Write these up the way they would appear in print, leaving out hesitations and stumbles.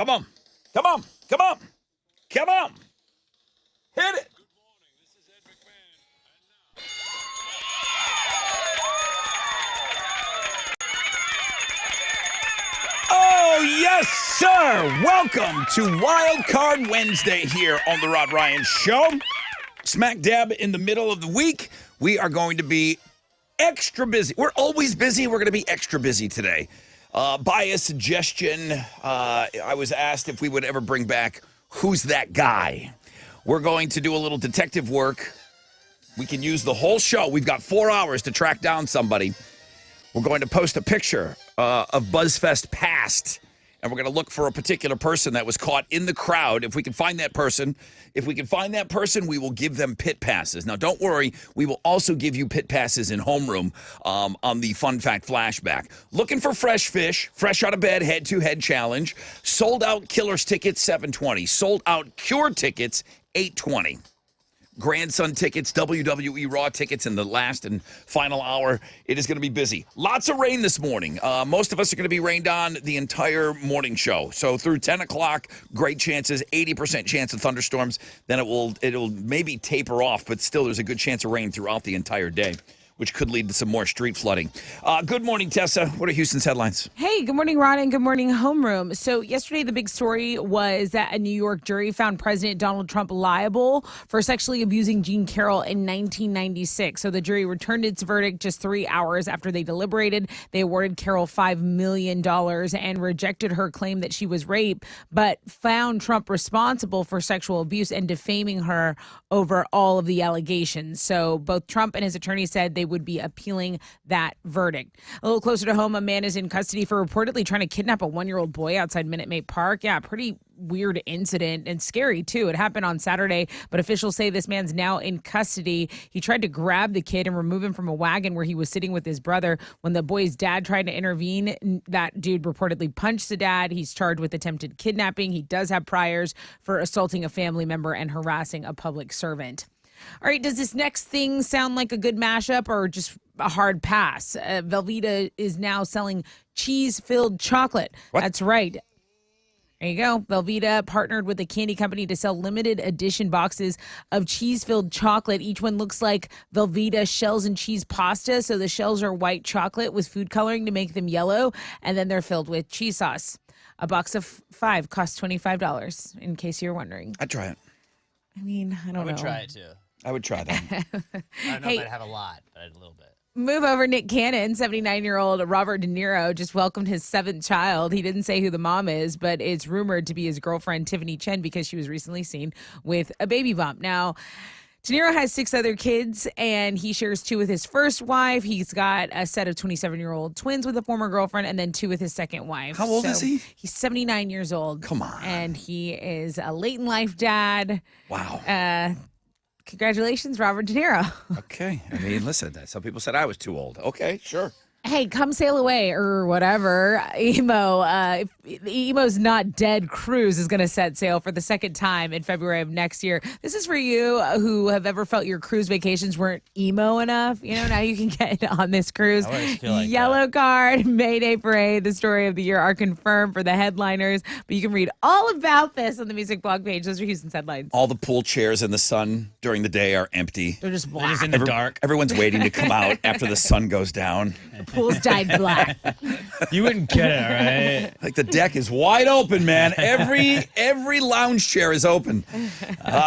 Come on. Come on. Come on. Come on. Hit it. Oh, yes, sir. Welcome to Wild Card Wednesday here on the Rod Ryan Show. Smack dab in the middle of the week. We are going to be extra busy. We're always busy. We're going to be extra busy today. By a suggestion, I was asked if we would ever bring back Who's That Guy? We're going to do a little detective work. We can use the whole show. We've got 4 hours to track down somebody. We're going to post a picture of BuzzFest Past, and we're going to look for a particular person that was caught in the crowd. If we can find that person, we will give them pit passes. Now, don't worry. We will also give you pit passes in homeroom on the Fun Fact Flashback. Looking for fresh fish, fresh out of bed, head-to-head challenge. Sold out Killers tickets, $720. Sold out Cure tickets, $820. Grandson tickets, WWE Raw tickets in the last and final hour. It is going to be busy. Lots of rain this morning. Most of us are going to be rained on the entire morning show. So through 10 o'clock, great chances, 80% chance of thunderstorms. Then it'll maybe taper off, but still there's a good chance of rain throughout the entire day, which could lead to some more street flooding. Good morning, Tessa. What are Houston's headlines? Hey, good morning, Ron, and good morning, Homeroom. So yesterday, the big story was that a New York jury found President Donald Trump liable for sexually abusing Jean Carroll in 1996. So the jury returned its verdict just 3 hours after they deliberated. They awarded Carroll $5 million and rejected her claim that she was raped, but found Trump responsible for sexual abuse and defaming her over all of the allegations. So both Trump and his attorney said they would be appealing that verdict. A little closer to home, a man is in custody for reportedly trying to kidnap a 1-year-old boy outside Minute Maid Park. Yeah, pretty weird incident and scary too. It happened on Saturday, but officials say this man's now in custody. He tried to grab the kid and remove him from a wagon where he was sitting with his brother. When the boy's dad tried to intervene, that dude reportedly punched the dad. He's charged with attempted kidnapping. He does have priors for assaulting a family member and harassing a public servant. All right, does this next thing sound like a good mashup or just a hard pass? Velveeta is now selling cheese-filled chocolate. What? That's right. There you go. Velveeta partnered with a candy company to sell limited edition boxes of cheese-filled chocolate. Each one looks like Velveeta shells and cheese pasta. So the shells are white chocolate with food coloring to make them yellow, and then they're filled with cheese sauce. A box of 5 costs $25, in case you're wondering. I'd try it. I mean, I don't know. I would try it too. I would try that. I don't know if I'd have a lot, but a little bit. Move over, Nick Cannon. 79-year-old Robert De Niro just welcomed his 7th child. He didn't say who the mom is, but it's rumored to be his girlfriend, Tiffany Chen, because she was recently seen with a baby bump. Now, De Niro has 6 other kids, and he shares 2 with his first wife. He's got a set of 27-year-old twins with a former girlfriend, and then 2 with his second wife. How old is he? He's 79 years old. Come on. And he is a late-in-life dad. Wow. Congratulations, Robert De Niro. Okay. I mean, listen, some people said I was too old. Okay, sure. Hey, come sail away or whatever. Emo, the Emo's Not Dead cruise is going to set sail for the second time in February of next year. This is for you who have ever felt your cruise vacations weren't emo enough. You know, now you can get on this cruise. I always feel like Yellow Card, Mayday Parade, the story of the year are confirmed for the headliners. But you can read all about this on the music blog page. Those are Houston's headlines. All the pool chairs in the sun during the day are empty. They're just They're black. just in the dark. Everyone's waiting to come out after the sun goes down. The pool's dyed black. You wouldn't get it, right? Like the deck is wide open, man. Every lounge chair is open.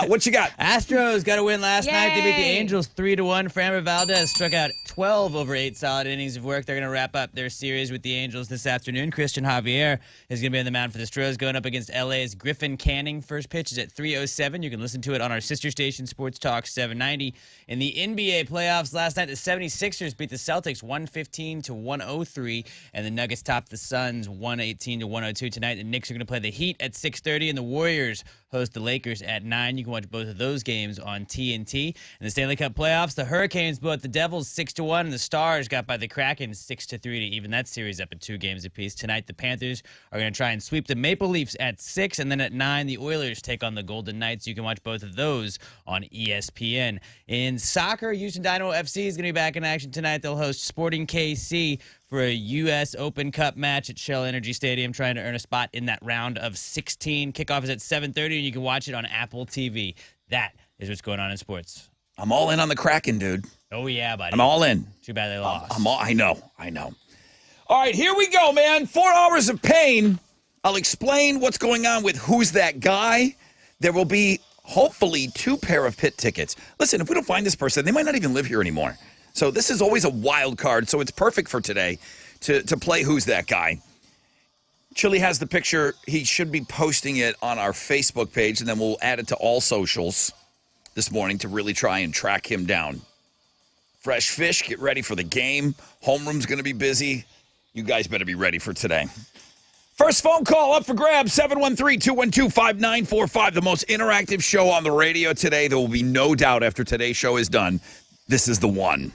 What you got? Astros got a win last night. They beat the Yay. Angels 3-1. Framber Valdez struck out 12 over 8 solid innings of work. They're going to wrap up their series with the Angels this afternoon. Christian Javier is going to be on the mound for the Stros, going up against LA's Griffin Canning. First pitch is at 3:07. You can listen to it on our sister station, Sports Talk 790. In the NBA playoffs last night, the 76ers beat the Celtics 115-103, and the Nuggets topped the Suns 118-102 tonight. The Knicks are going to play the Heat at 6:30, and the Warriors host the Lakers at 9. You can watch both of those games on TNT. In the Stanley Cup playoffs, the Hurricanes blew out the Devils 6-1 6-1, and the Stars got by the Kraken 6-3 to even that series up at 2 games apiece. Tonight, the Panthers are going to try and sweep the Maple Leafs at 6, and then at 9, the Oilers take on the Golden Knights. You can watch both of those on ESPN. In soccer, Houston Dynamo FC is going to be back in action tonight. They'll host Sporting KC for a U.S. Open Cup match at Shell Energy Stadium, trying to earn a spot in that round of 16. Kickoff is at 7:30, and you can watch it on Apple TV. That is what's going on in sports. I'm all in on the Kraken, dude. Oh, yeah, buddy. I'm all in. Too bad they lost. I know. All right, here we go, man. 4 hours of pain. I'll explain what's going on with Who's That Guy. There will be, hopefully, 2 pair of pit tickets. Listen, if we don't find this person, they might not even live here anymore. So this is always a wild card, so it's perfect for today to play Who's That Guy. Chili has the picture. He should be posting it on our Facebook page, and then we'll add it to all socials this morning to really try and track him down. Fresh fish, get ready for the game. Homeroom's going to be busy. You guys better be ready for today. First phone call up for grabs, 713-212-5945, the most interactive show on the radio today. There will be no doubt after today's show is done, this is the one.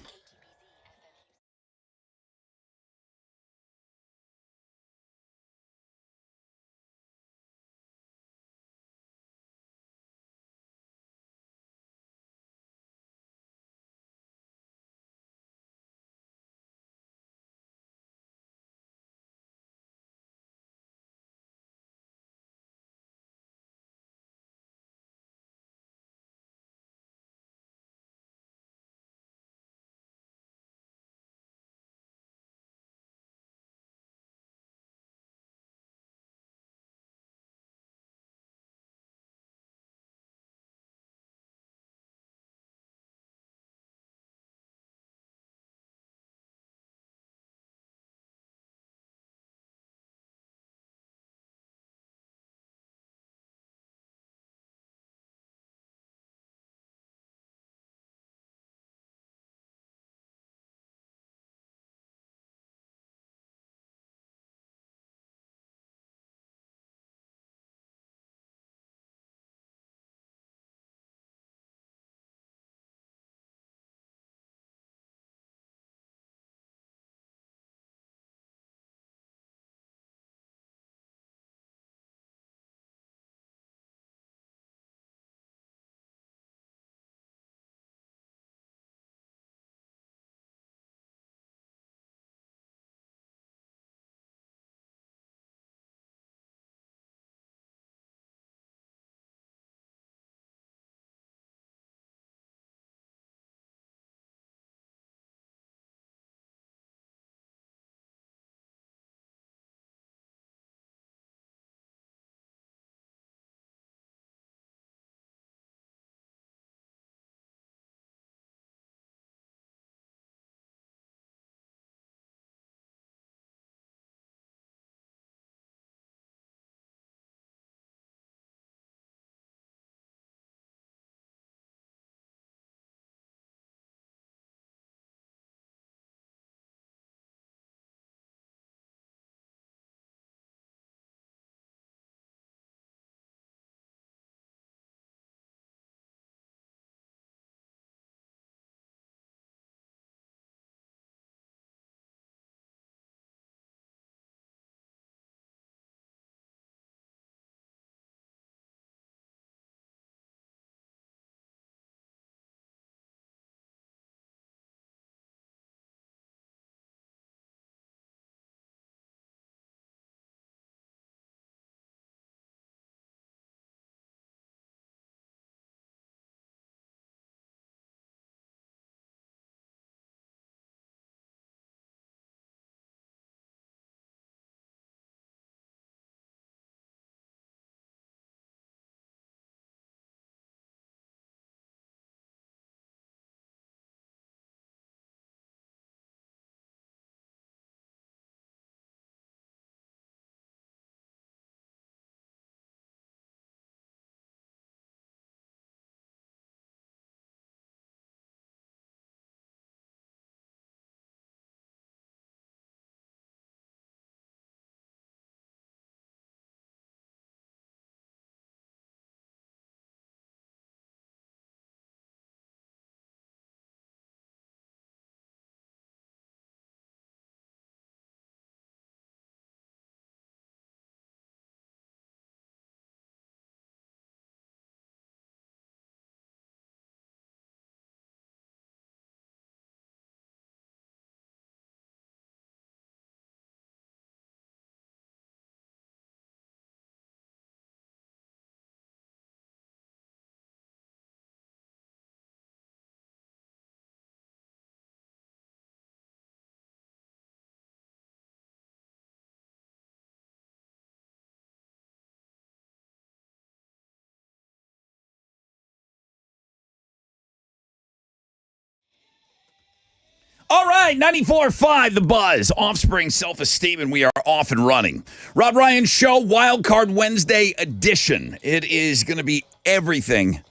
All right, 94.5 The Buzz, Offspring, Self-Esteem, and we are off and running. Rod Ryan Show, Wild Card Wednesday edition. It is going to be everything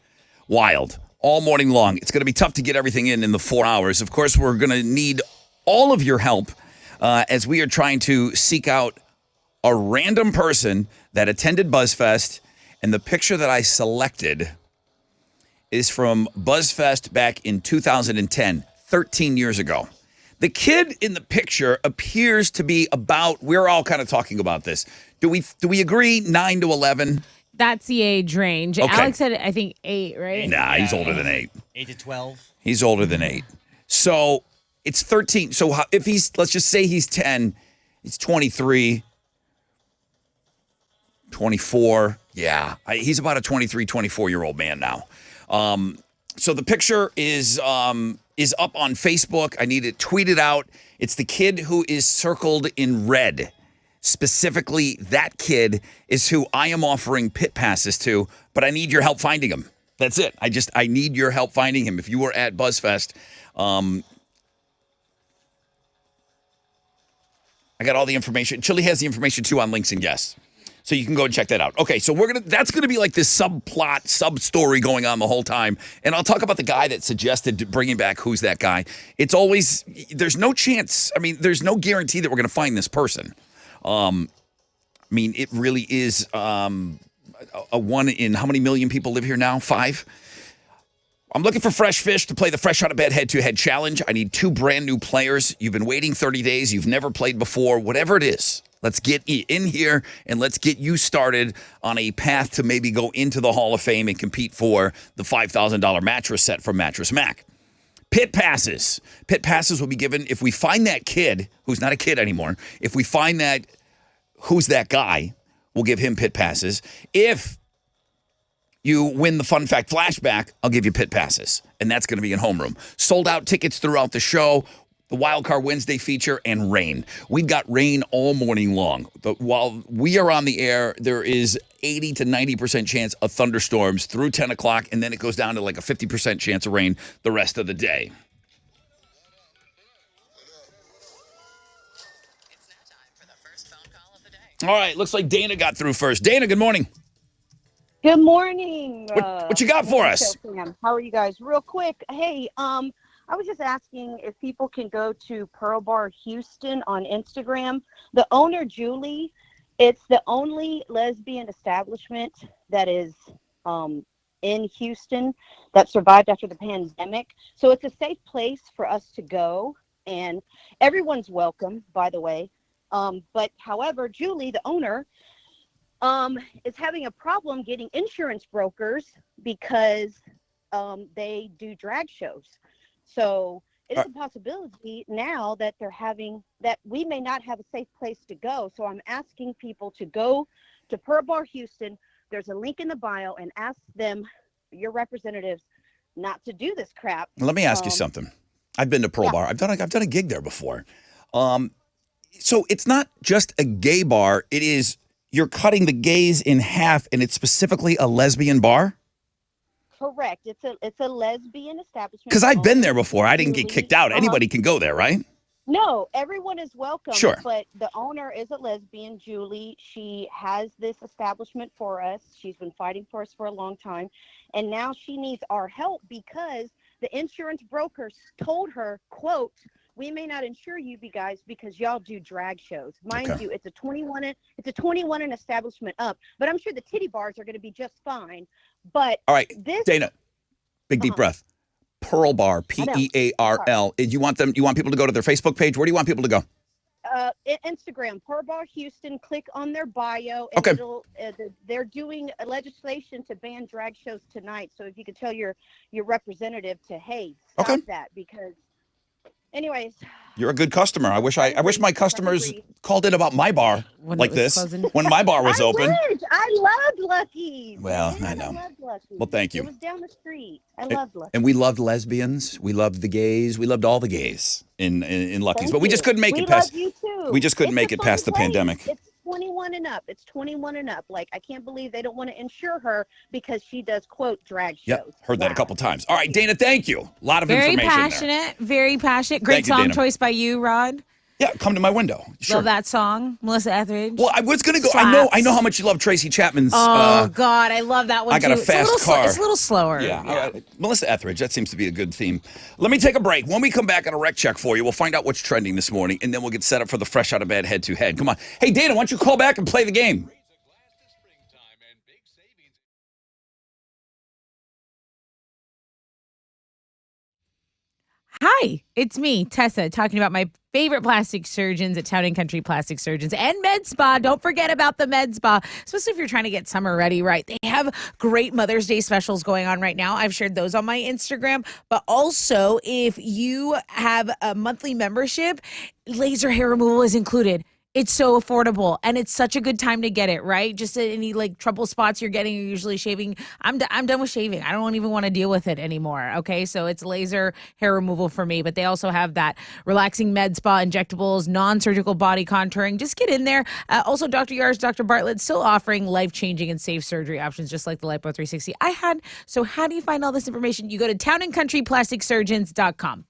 wild all morning long. It's going to be tough to get everything in the 4 hours. Of course, we're going to need all of your help as we are trying to seek out a random person that attended BuzzFest, and the picture that I selected is from BuzzFest back in 2010. 13 years ago. The kid in the picture appears to be about, we're all kind of talking about this. Do we agree 9 to 11? That's the age range. Okay. Alex said, I think 8, right? Nah, he's older than 8. 8 to 12. He's older than 8. So it's 13. So if he's, let's just say he's 10, he's 23, 24. Yeah, he's about a 23, 24-year-old man now. So the picture is up on Facebook. I need it tweeted out. It's the kid who is circled in red. Specifically, that kid is who I am offering pit passes to, but I need your help finding him. That's it. I need your help finding him. If you were at BuzzFest, I got all the information. Chili has the information too on links and guests. So you can go and check that out. Okay, so that's gonna be like this subplot, sub-story going on the whole time. And I'll talk about the guy that suggested bringing back Who's That Guy. It's always, there's no chance, there's no guarantee that we're gonna find this person. It really is a one in, how many million people live here now? 5? I'm looking for fresh fish to play the Fresh Out of Bed head-to-head challenge. I need 2 brand new players. You've been waiting 30 days. You've never played before. Whatever it is. Let's get in here and let's get you started on a path to maybe go into the Hall of Fame and compete for the $5,000 mattress set from Mattress Mac. Pit passes. Pit passes will be given if we find that kid, who's not a kid anymore. If we find that Who's That Guy, we'll give him pit passes. If you win the Fun Fact Flashback, I'll give you pit passes. And that's going to be in homeroom. Sold out tickets throughout the show. The Wild Card Wednesday feature, and rain. We've got rain all morning long. While we are on the air, there is 80 to 90% chance of thunderstorms through 10 o'clock, and then it goes down to like a 50% chance of rain the rest of the day. It's now time for the first phone call of the day. All right, looks like Dana got through first. Dana, good morning. Good morning. What you got for us? How are you guys? Real quick, hey, I was just asking if people can go to Pearl Bar Houston on Instagram. The owner, Julie, it's the only lesbian establishment that is in Houston that survived after the pandemic. So it's a safe place for us to go, and everyone's welcome, by the way. But however, Julie, the owner, is having a problem getting insurance brokers because they do drag shows. So it is a possibility now that that we may not have a safe place to go. So I'm asking people to go to Pearl Bar Houston. There's a link in the bio, and ask them, your representatives, not to do this crap. Let me ask you something. I've been to Pearl Bar. I've done a gig there before. So it's not just a gay bar. It is, you're cutting the gays in half, and it's specifically a lesbian bar? Correct. It's a lesbian establishment. Because I've been there before. I didn't get kicked out. Anybody can go there, right? No, everyone is welcome. Sure. But the owner is a lesbian, Julie. She has this establishment for us. She's been fighting for us for a long time. And now she needs our help because the insurance brokers told her, quote, we may not insure you guys because y'all do drag shows. Mind you, it's a 21 and establishment up. But I'm sure the titty bars are going to be just fine. But all right, Dana, big deep breath. Pearl Bar, Pearl. You want people to go to their Facebook page? Where do you want people to go? Instagram, Pearl Bar Houston. Click on their bio. And they're doing a legislation to ban drag shows tonight. So if you could tell your representative to stop that, because anyways. You're a good customer. I wish my customers called in about my bar like this when my bar was open. I loved Lucky's. Well, I know. I loved Lucky's. Well, thank you. It was down the street. I loved Lucky's. And we loved lesbians. We loved the gays. We loved all the gays in Lucky's. But we just couldn't make it past. We love you too. We just couldn't make it past the pandemic. It's 21 21 and up. It's 21 and up. Like, I can't believe they don't want to insure her because she does, quote, drag shows. Yep, heard that a Wow. couple times. All right, Dana, thank you. A lot of Very information there. passionate, very passionate. Great Thank you, song Dana. choice by you, Rod. Yeah, come to my window. Sure. Love that song, Melissa Etheridge. Well, I was going to go. Slaps. I know how much you love Tracy Chapman's. Oh God, I love that one I got too. a fast it's a little car. it's a little slower. Yeah, all right. Melissa Etheridge. That seems to be a good theme. Let me take a break. When we come back on a rec check for you, we'll find out what's trending this morning, and then we'll get set up for the fresh out of bed head-to-head. Come on. Hey, Dana, why don't you call back and play the game? Hi, it's me, Tessa, talking about my favorite plastic surgeons at Town and Country Plastic Surgeons and Med Spa. Don't forget about the Med Spa, especially if you're trying to get summer ready right. They have great Mother's Day specials going on right now. I've shared those on my Instagram. But also, if you have a monthly membership, laser hair removal is included. It's so affordable, and it's such a good time to get it, right? Just any like trouble spots you're getting, you're usually shaving. I'm done with shaving. I don't even want to deal with it anymore, okay? So it's laser hair removal for me, but they also have that relaxing med spa injectables, non-surgical body contouring. Just get in there. Also, Dr. Yars, Dr. Bartlett still offering life-changing and safe surgery options, just like the Lipo 360 I had. So how do you find all this information? You go to townandcountryplasticsurgeons.com.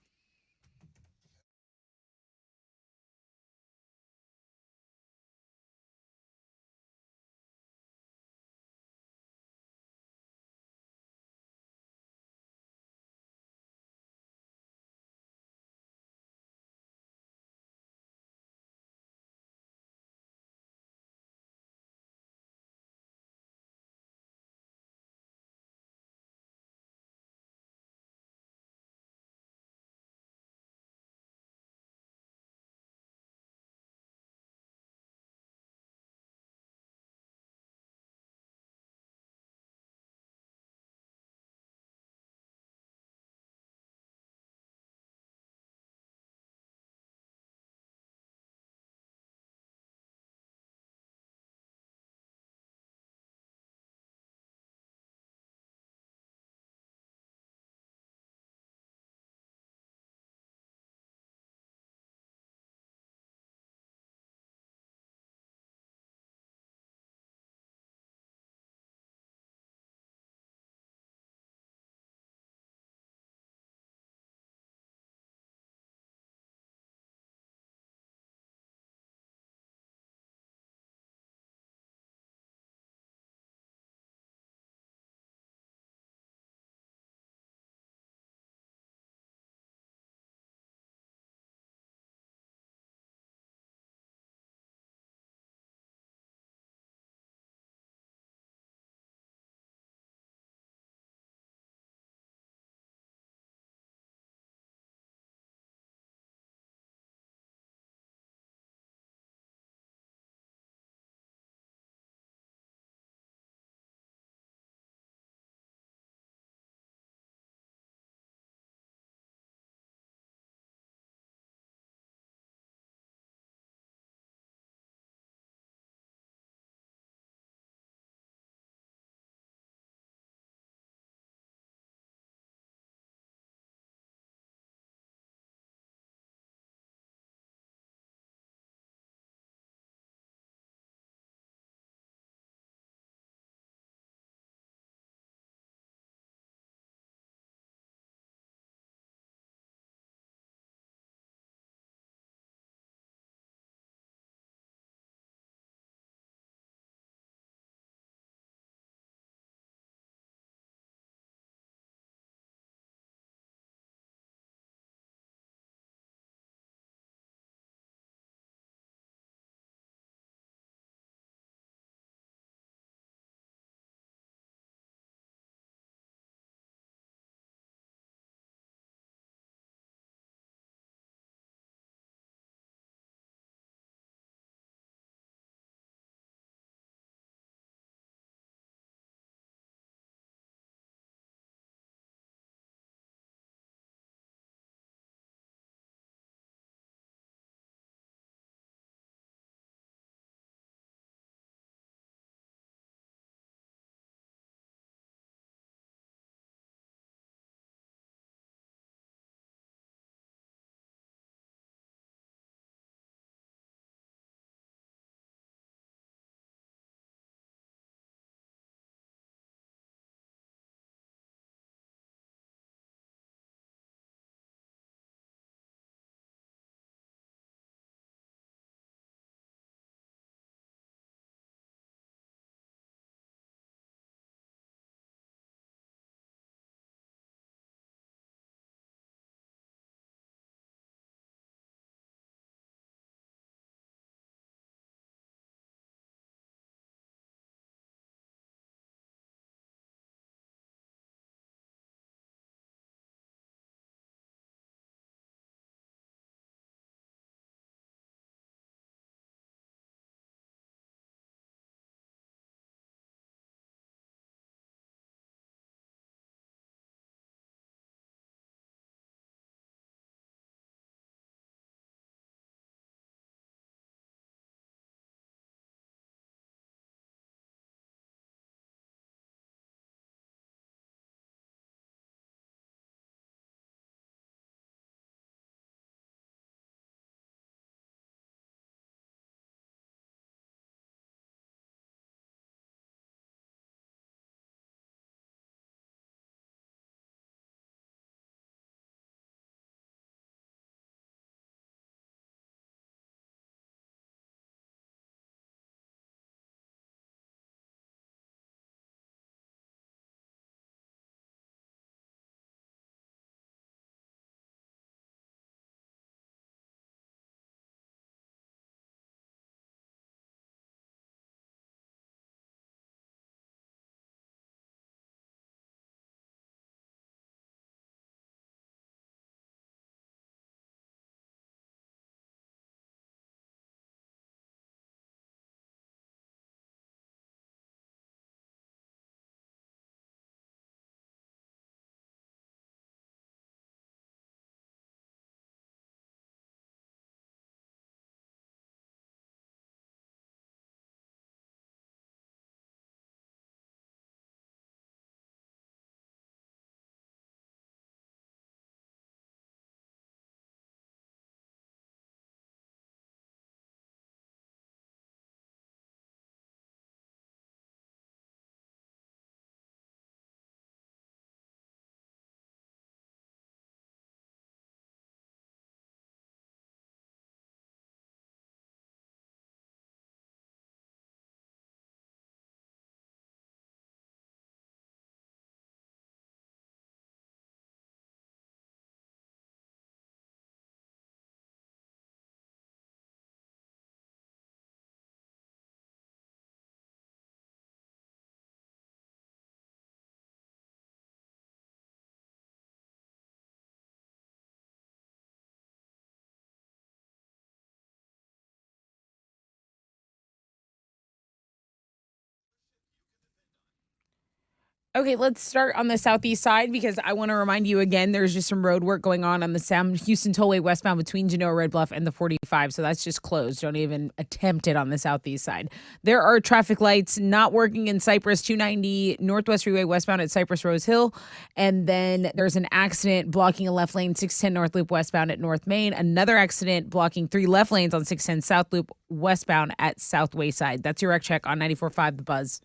Okay, let's start on the southeast side because I want to remind you again, there's just some road work going on the Sam Houston Tollway westbound between Genoa Red Bluff and the 45. So that's just closed. Don't even attempt it on the southeast side. There are traffic lights not working in Cypress, 290 Northwest Freeway westbound at Cypress Rose Hill. And then there's an accident blocking a left lane, 610 North Loop westbound at North Main. Another accident blocking 3 left lanes on 610 South Loop westbound at South Wayside. That's your wreck check on 94.5 The Buzz.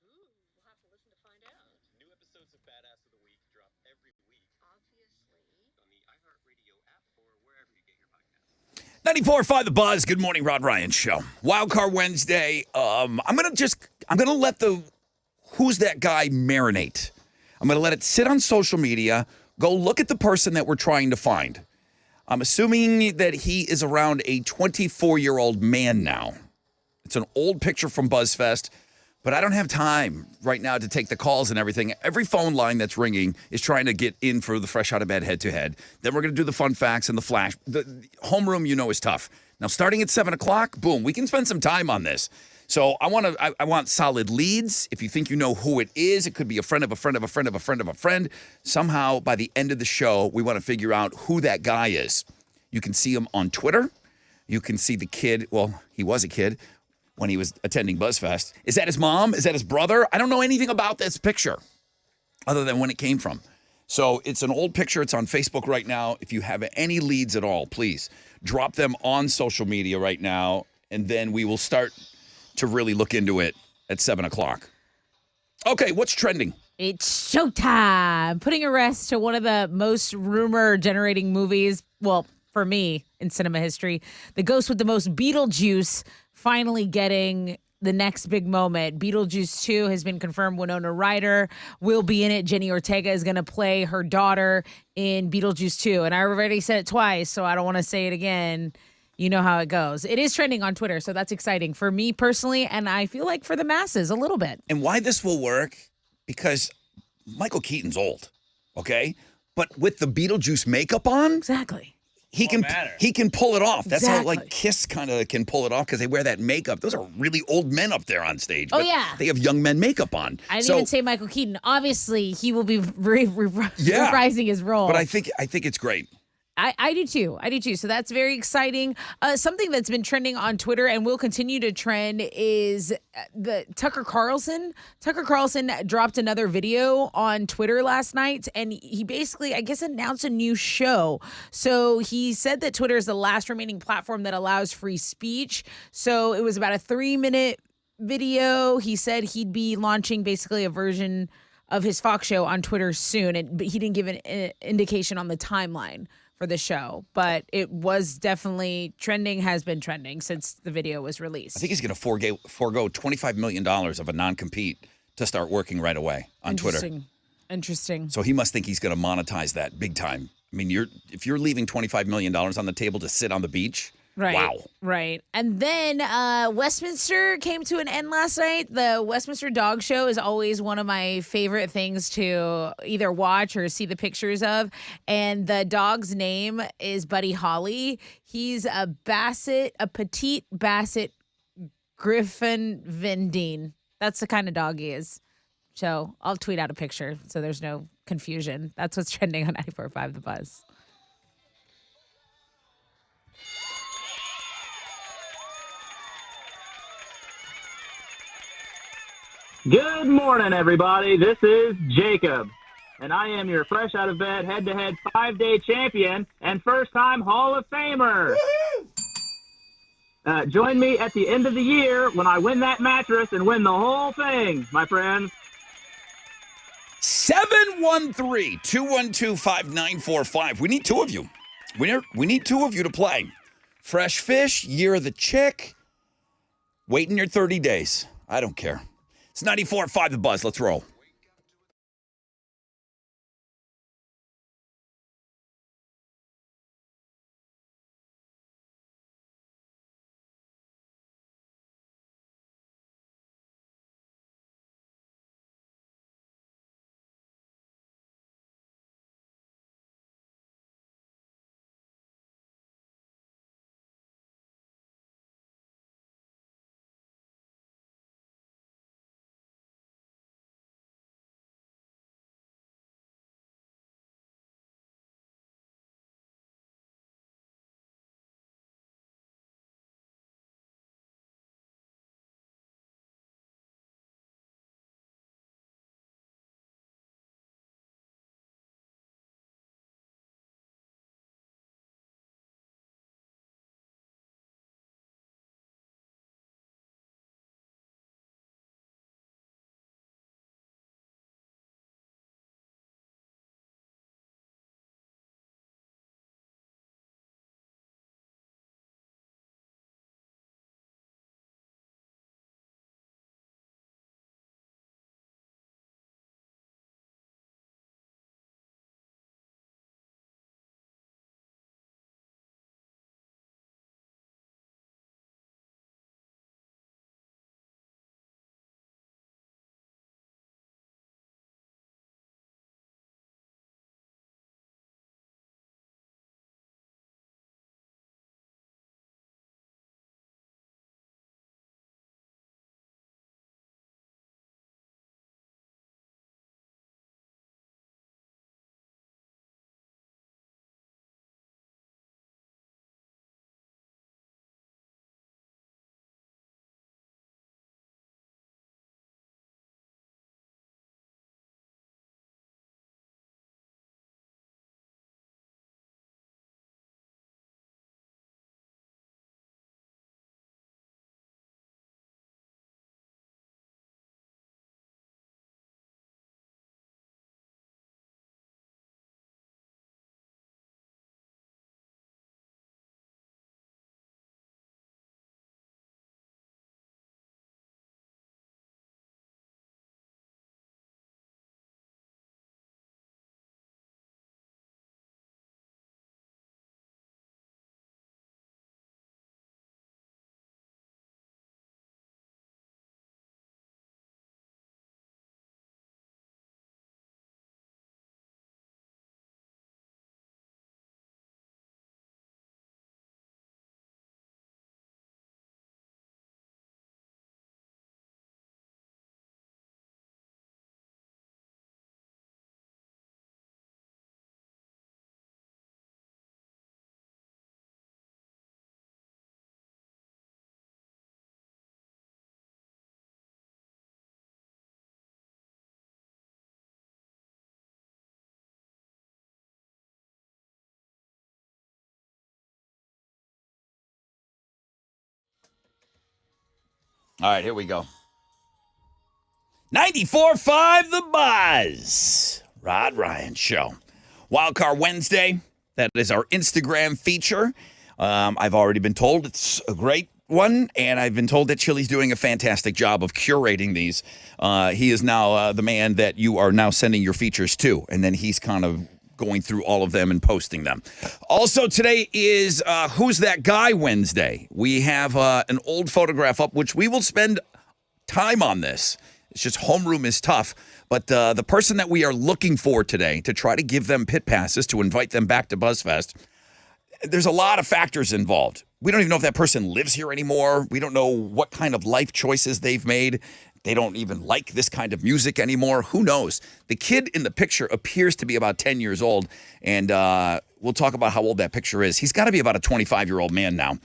We'll have to listen to find out. New episodes of Badass of the Week drop every week. Obviously. On the iHeartRadio app or wherever you get your podcasts. 94.5 The Buzz. Good morning, Rod Ryan Show. Wild Card Wednesday. I'm gonna let the who's that guy marinate. I'm gonna let it sit on social media. Go look at the person that we're trying to find. I'm assuming that he is around a 24-year-old man now. It's an old picture from BuzzFest, but I don't have time right now to take the calls and everything. Every phone line that's ringing is trying to get in for the fresh out of bed head-to-head. Then we're going to do the fun facts and the flash. The homeroom, is tough. Now, starting at 7 o'clock, boom, we can spend some time on this. So I want solid leads. If you think you know who it is, it could be a friend of a friend of a friend of a friend of a friend. Somehow, by the end of the show, we want to figure out who that guy is. You can see him on Twitter. You can see the kid. Well, he was a kid when he was attending BuzzFest. Is that his mom? Is that his brother? I don't know anything about this picture other than when it came from. So it's an old picture. It's on Facebook right now. If you have any leads at all, please drop them on social media right now, and then we will start to really look into it at 7 o'clock. Okay, what's trending? It's showtime. Putting a rest to one of the most rumor-generating movies, well, for me, in cinema history. The Ghost with the most Beetlejuice finally getting the next big moment. Beetlejuice 2 has been confirmed. Winona Ryder will be in it. Jenny Ortega is going to play her daughter in Beetlejuice 2. And I already said it twice, so I don't want to say it again. You know how it goes. It is trending on Twitter, so that's exciting for me personally, and I feel like for the masses a little bit. And why this will work, because Michael Keaton's old, okay? But with the Beetlejuice makeup on, Exactly. he can pull it off. That's how Exactly. Kiss kind of can pull it off because they wear that makeup. Those are really old men up there on stage. Oh, but yeah. They have young men makeup on. I didn't even say Michael Keaton. Obviously, he will be reprising his role. But I think it's great. I do too. I do too. So that's very exciting. Something that's been trending on Twitter and will continue to trend is the Tucker Carlson. Tucker Carlson dropped another video on Twitter last night, and he basically, I guess, announced a new show. So he said that Twitter is the last remaining platform that allows free speech. So it was about a 3-minute video. He said he'd be launching basically a version of his Fox show on Twitter soon, but he didn't give an indication on the timeline for the show, but it was definitely trending, has been trending since the video was released. I think he's going to forego $25 million of a non-compete to start working right away on Twitter. Interesting. So he must think he's going to monetize that big time. I mean, if you're leaving $25 million on the table to sit on the beach, Right. wow. Right. And then Westminster came to an end last night. The Westminster Dog Show is always one of my favorite things to either watch or see the pictures of. And the dog's name is Buddy Holly. He's a petite Basset Griffon Vendine. That's the kind of dog he is. So I'll tweet out a picture so there's no confusion. That's what's trending on 94.5 The Buzz. Good morning, everybody. This is Jacob, and I am your fresh out of bed, head-to-head 5-day champion and first-time Hall of Famer. Join me at the end of the year when I win that mattress and win the whole thing, my friends. 713-212-5945. We need 2 of you. We need two of you to play. Fresh Fish, Year of the Chick. Wait in your 30 days. I don't care. It's 94.5 The Buzz. Let's roll. All right, here we go. 94.5 The Buzz. Rod Ryan Show. Wildcard Wednesday. That is our Instagram feature. I've already been told it's a great one, and I've been told that Chili's doing a fantastic job of curating these. He is now the man that you are now sending your features to, and then he's kind of going through all of them and posting them. Also, today is Who's That Guy Wednesday. We have an old photograph up, which we will spend time on this. It's just homeroom is tough. But the person that we are looking for today to try to give them pit passes to invite them back to BuzzFest, there's a lot of factors involved. We don't even know if that person lives here anymore. We don't know what kind of life choices they've made. They don't even like this kind of music anymore. Who knows? The kid in the picture appears to be about 10 years old, and we'll talk about how old that picture is. He's got to be about a 25-year-old man now.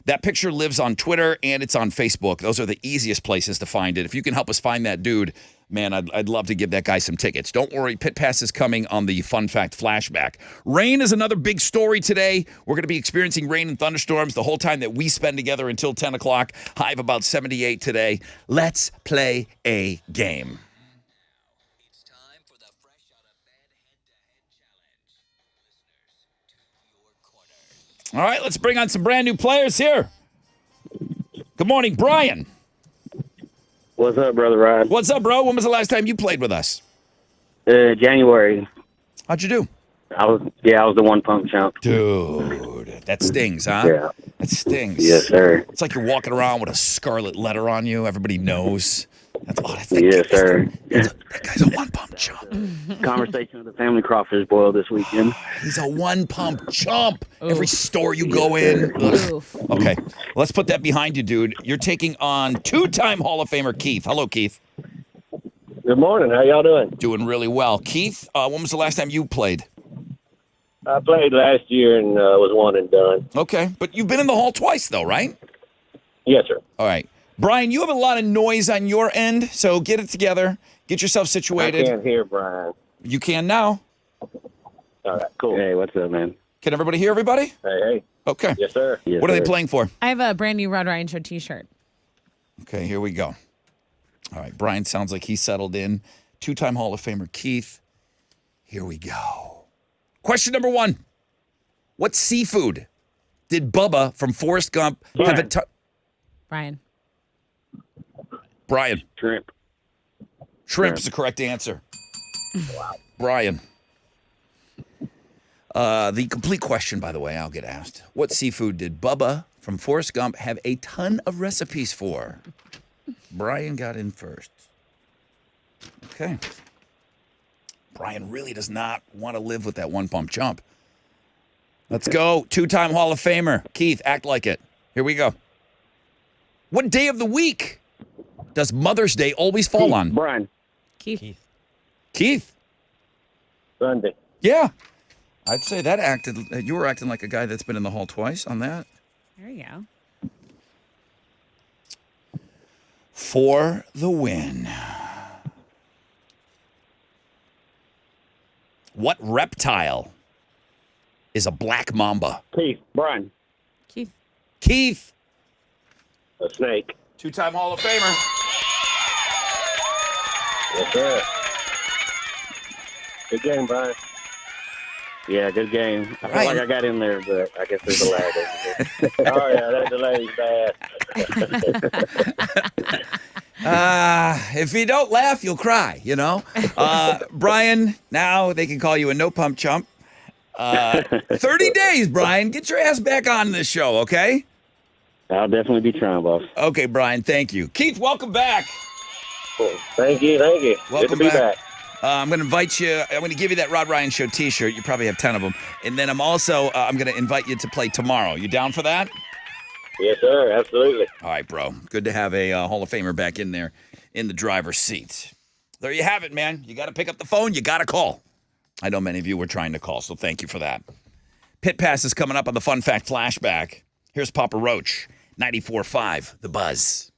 That picture lives on Twitter, and it's on Facebook. Those are the easiest places to find it. If you can help us find that dude, man, I'd love to give that guy some tickets. Don't worry, Pit Pass is coming on the Fun Fact Flashback. Rain is another big story today. We're going to be experiencing rain and thunderstorms the whole time that we spend together until 10 o'clock. High of about 78 today. Let's play a game. It's time for the Fresh Out of Bed head-to-head challenge. Listeners, to your corner. All right, let's bring on some brand new players here. Good morning, Brian. What's up, Brother Ryan? What's up, bro? When was the last time you played with us? January. How'd you do? I was the one pump chump. Dude, that stings, huh? Yeah. That stings. Yes, sir. It's like you're walking around with a scarlet letter on you. Everybody knows. That's Yes, sir. That guy's a one-pump chump. Conversation with the family crawfish boil this weekend. He's a one-pump chump. Every store you go in. Ugh. Oof. Okay, let's put that behind you, dude. You're taking on two-time Hall of Famer Keith. Hello, Keith. Good morning. How y'all doing? Doing really well. Keith, when was the last time you played? I played last year and was one and done. Okay, but you've been in the Hall twice, though, right? Yes, sir. All right. Brian, you have a lot of noise on your end, so get it together. Get yourself I situated. can't hear Brian. You can now. All right, cool. Hey, what's up, man? Can everybody hear everybody? Hey. Okay. Yes, sir. Yes, What are they sir. playing for? I have a brand new Rod Ryan Show T-shirt. Okay, here we go. All right, Brian sounds like he's settled in. Two-time Hall of Famer Keith. Here we go. Question number 1. What seafood did Bubba from Forrest Gump have a Brian. Brian. Shrimp. Shrimp is the correct answer. Wow. Brian. The complete question, by the way, I'll get asked. What seafood did Bubba from Forrest Gump have a ton of recipes for? Brian got in first. Okay. Brian really does not want to live with that one-pump chump. Let's go. Two-time Hall of Famer. Keith, act like it. Here we go. What day of the week does Mother's Day always fall on? Brian. Keith. Keith? Sunday. Yeah. I'd say that you were acting like a guy that's been in the Hall twice on that. There you go. For the win. What reptile is a black mamba? Keith. Brian. Keith. Keith. A snake. Two-time Hall of Famer. Yes, sir. Good game, Brian. Yeah, good game. I feel like I got in there, but I guess there's a lag over there. Oh, yeah, that delay's bad. If you don't laugh, you'll cry, you know? Brian, now they can call you a no-pump chump. 30 days, Brian. Get your ass back on this show, okay? I'll definitely be trying, boss. Okay, Brian, thank you. Keith, welcome back. Cool. Thank you. Welcome Good to be back. I'm going to invite you. I'm going to give you that Rod Ryan Show T-shirt. You probably have 10 of them. And then I'm also I'm going to invite you to play tomorrow. You down for that? Yes, sir. Absolutely. All right, bro. Good to have a Hall of Famer back in there in the driver's seat. There you have it, man. You got to pick up the phone. You got to call. I know many of you were trying to call, so thank you for that. Pit Pass is coming up on the Fun Fact Flashback. Here's Papa Roach, 94.5, The Buzz.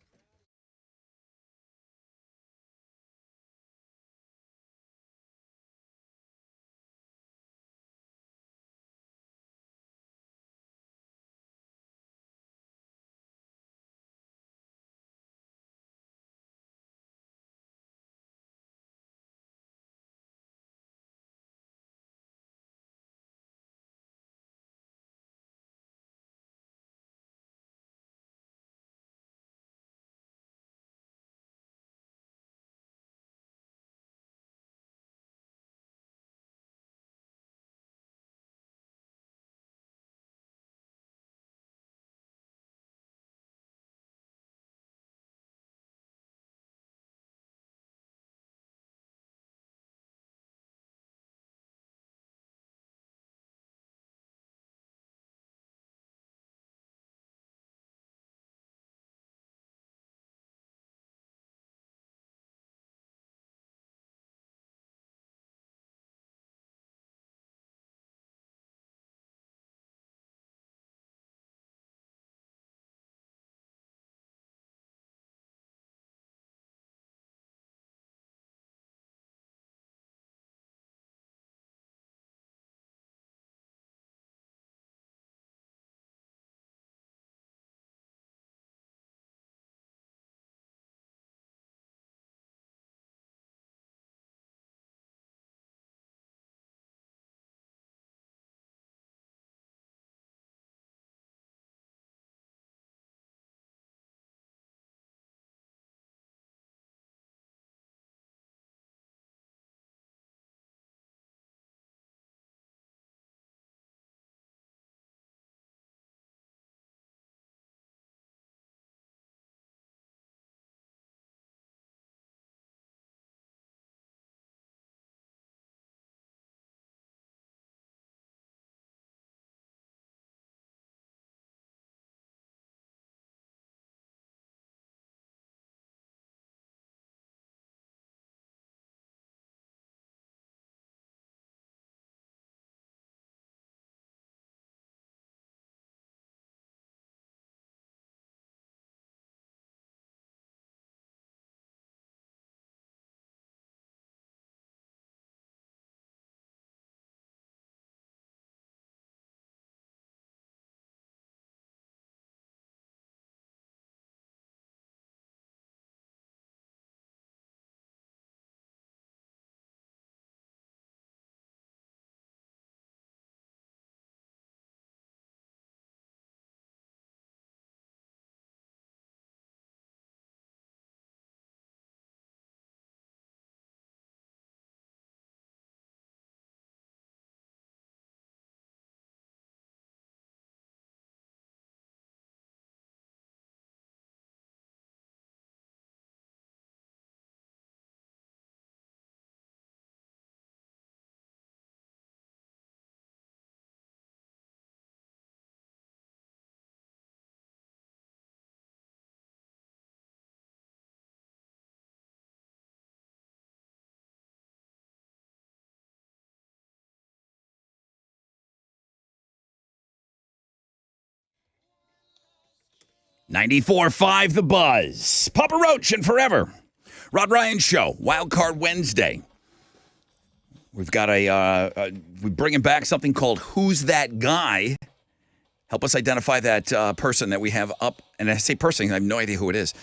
94.5 The Buzz. Papa Roach and Forever. Rod Ryan Show. Wild Card Wednesday. We've got we're bringing back something called Who's That Guy? Help us identify that person that we have up. And I say person, I have no idea who it is.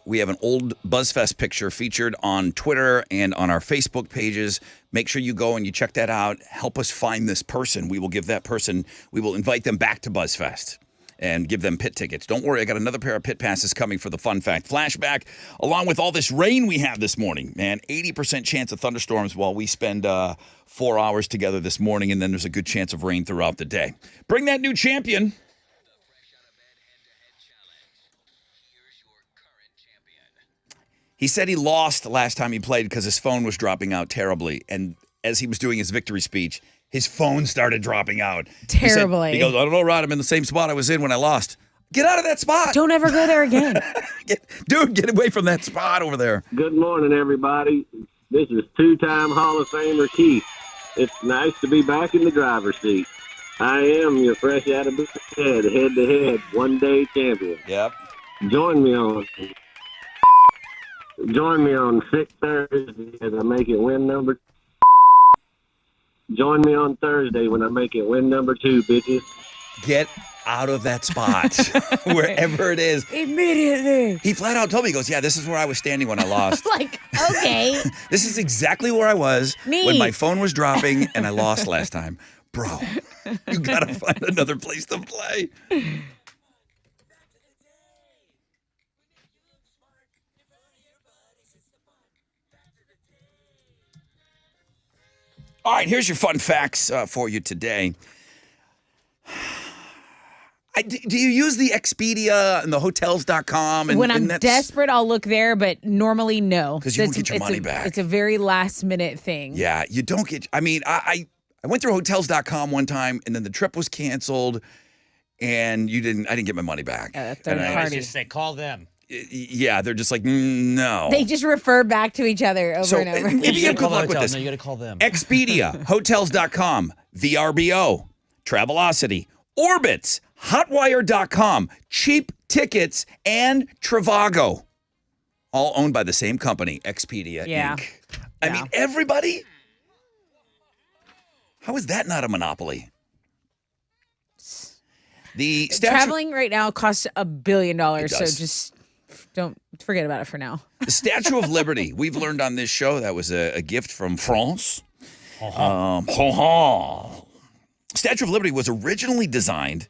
We have an old BuzzFest picture featured on Twitter and on our Facebook pages. Make sure you go and you check that out. Help us find this person. We will give that person, we will invite them back to BuzzFest and give them pit tickets. Don't worry, I got another pair of pit passes coming for the Fun Fact Flashback, along with all this rain we have this morning. Man, 80% chance of thunderstorms while we spend 4 hours together this morning, and then there's a good chance of rain throughout the day. Bring that new champion. He said he lost the last time he played because his phone was dropping out terribly, and as he was doing his victory speech, his phone started dropping out. Terribly. He goes, I don't know, Rod, I'm in the same spot I was in when I lost. Get out of that spot. Don't ever go there again. Get away from that spot over there. Good morning, everybody. This is two-time Hall of Famer Keith. It's nice to be back in the driver's seat. I am your fresh out of bed, head-to-head, one-day champion. Yep. Join me on 6 Thursday as I make it win number. Join me on Thursday when I make it win number 2, bitches. Get out of that spot, wherever it is. Immediately. He flat out told me, he goes, yeah, this is where I was standing when I lost. Like, okay. This is exactly where I was when my phone was dropping and I lost last time. Bro, you got to find another place to play. All right, here's your fun facts for you today. Do you use the Expedia and the Hotels.com? When I'm desperate, I'll look there, but normally no. Because you won't get your money back. It's a very last-minute thing. Yeah, you don't get... I mean, I went through Hotels.com one time, and then the trip was canceled, and I didn't get my money back. Third I party. just say, call them. Yeah, they're just like, no. They just refer back to each other over and over. Maybe you have good luck with this. No, you got to call them. Expedia, Hotels.com, VRBO, Travelocity, Orbitz, Hotwire.com, Cheap Tickets, and Trivago. All owned by the same company, Expedia Inc. I mean, everybody? How is that not a monopoly? Traveling right now costs $1 billion, It so does. just don't forget about it for now. The Statue of Liberty. We've learned on this show that was a gift from France. Statue of Liberty was originally designed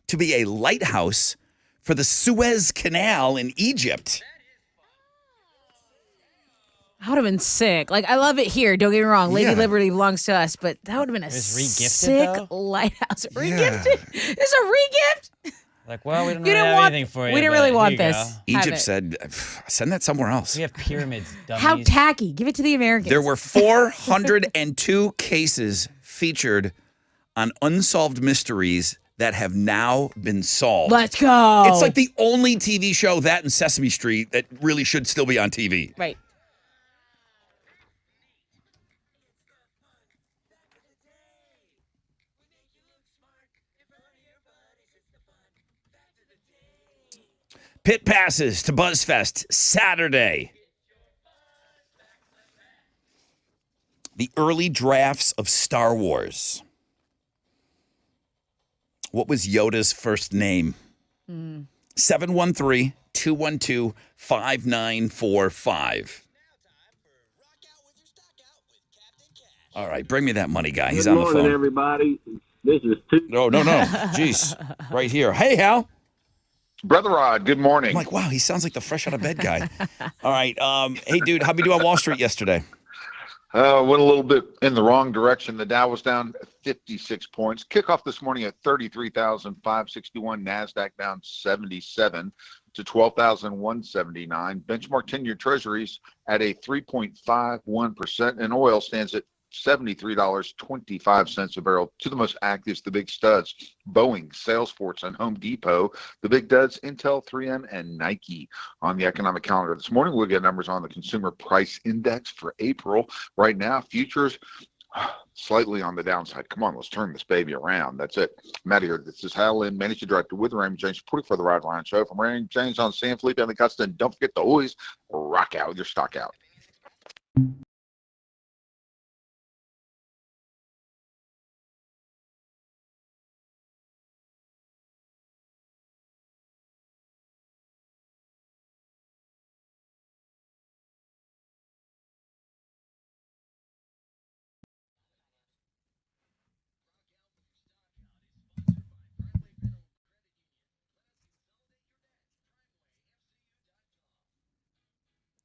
to be a lighthouse for the Suez Canal in Egypt. That would have been sick. Like, I love it here. Don't get me wrong. Lady Yeah. Liberty belongs to us, but that would have been a was regifted, sick though? lighthouse. Regifted? It's a regift? Like, well, we don't You really didn't have want- anything for you. we didn't but really here want you this. go. Have Egypt it. said, send that somewhere else. We have pyramids, dummies. How tacky. Give it to the Americans. There were 402 cases featured on Unsolved Mysteries that have now been solved. Let's go. It's like the only TV show, that and Sesame Street, that really should still be on TV. Right. Pit passes to BuzzFest Saturday. The early drafts of Star Wars. What was Yoda's first name? 713-212-5945. All right, bring me that money guy. He's Good on the morning, phone. everybody. This is No. Jeez. Right here. Hey, Hal. Brother Rod, good morning. I'm like, wow, he sounds like the fresh out of bed guy. All right. Hey, dude, how'd we do on Wall Street yesterday? Went a little bit in the wrong direction. The Dow was down 56 points. Kickoff this morning at 33,561. NASDAQ down 77 to 12,179. Benchmark 10-year treasuries at a 3.51%. And oil stands at $73.25 a barrel. To the most actives, the big studs, Boeing, Salesforce, and Home Depot. The big duds, Intel, 3M, and Nike. On the economic calendar this morning, we'll get numbers on the Consumer Price Index for April. Right now, futures slightly on the downside. Come on, let's turn this baby around. That's it. Matt here. This is Hal Lynn, Managing Director with Raymond James, reporting for the Rod Ryan Show. From Raymond James on San Felipe and the Augusta. And don't forget to always rock out with your stock out.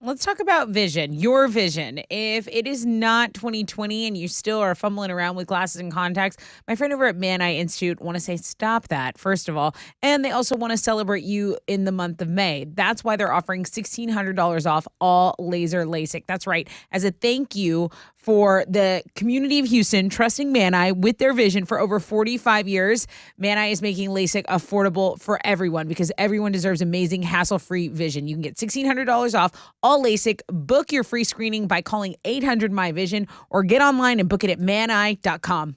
Let's talk about vision, your vision. If it is not 2020 and you still are fumbling around with glasses and contacts, my friend over at Man Eye Institute want to say stop that, first of all. And they also want to celebrate you in the month of May. That's why they're offering $1,600 off all laser LASIK. That's right. As a thank you for the community of Houston trusting Man Eye with their vision for over 45 years, Man Eye is making LASIK affordable for everyone because everyone deserves amazing, hassle-free vision. You can get $1,600 off all LASIK. Book your free screening by calling 800-MY-VISION or get online and book it at maneye.com.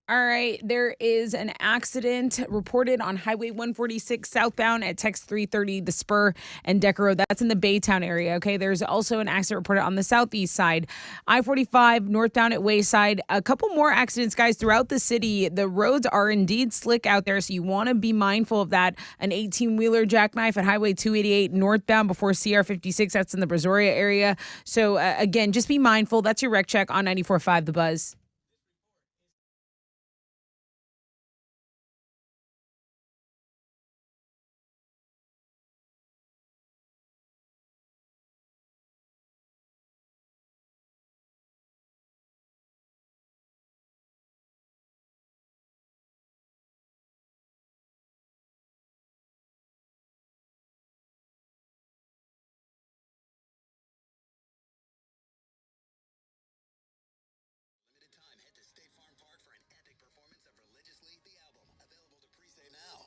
All right, there is an accident reported on Highway 146 southbound at Tex 330, the Spur and Decker Road. That's in the Baytown area, okay? There's also an accident reported on the southeast side. I-45 northbound at Wayside. A couple more accidents, guys, throughout the city. The roads are indeed slick out there, so you want to be mindful of that. An 18-wheeler jackknife at Highway 288 northbound before CR 56. That's in the Brazoria area. So, again, just be mindful. That's your wreck check on 94.5 The Buzz.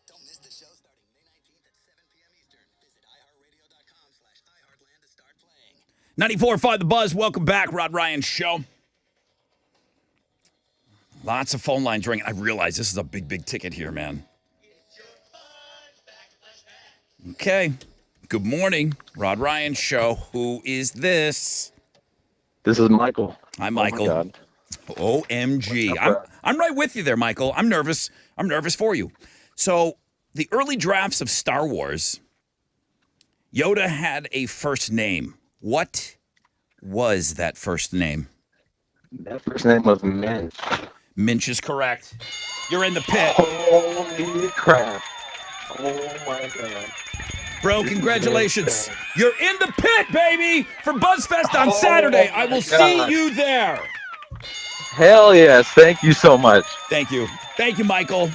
Don't miss the show starting May 19th at 7 p.m. Eastern. Visit iHeartRadio.com/iHeartland to start playing. 94.5 The Buzz. Welcome back, Rod Ryan Show. Lots of phone lines ringing. I realize this is a big ticket here, man. Okay. Good morning, Rod Ryan Show. Who is this? This is Michael. Hi, Michael. Oh, my God. OMG. I'm right with you there, Michael. I'm nervous. I'm nervous for you. So, the early drafts of Star Wars, Yoda had a first name. What was that first name? That first name was Minch. Minch is correct. You're in the pit. Holy crap. Oh, my God. Bro, congratulations. You're in the pit, baby, for BuzzFest on Saturday. I will see you there. Hell yes. Thank you so much. Thank you. Thank you, Michael.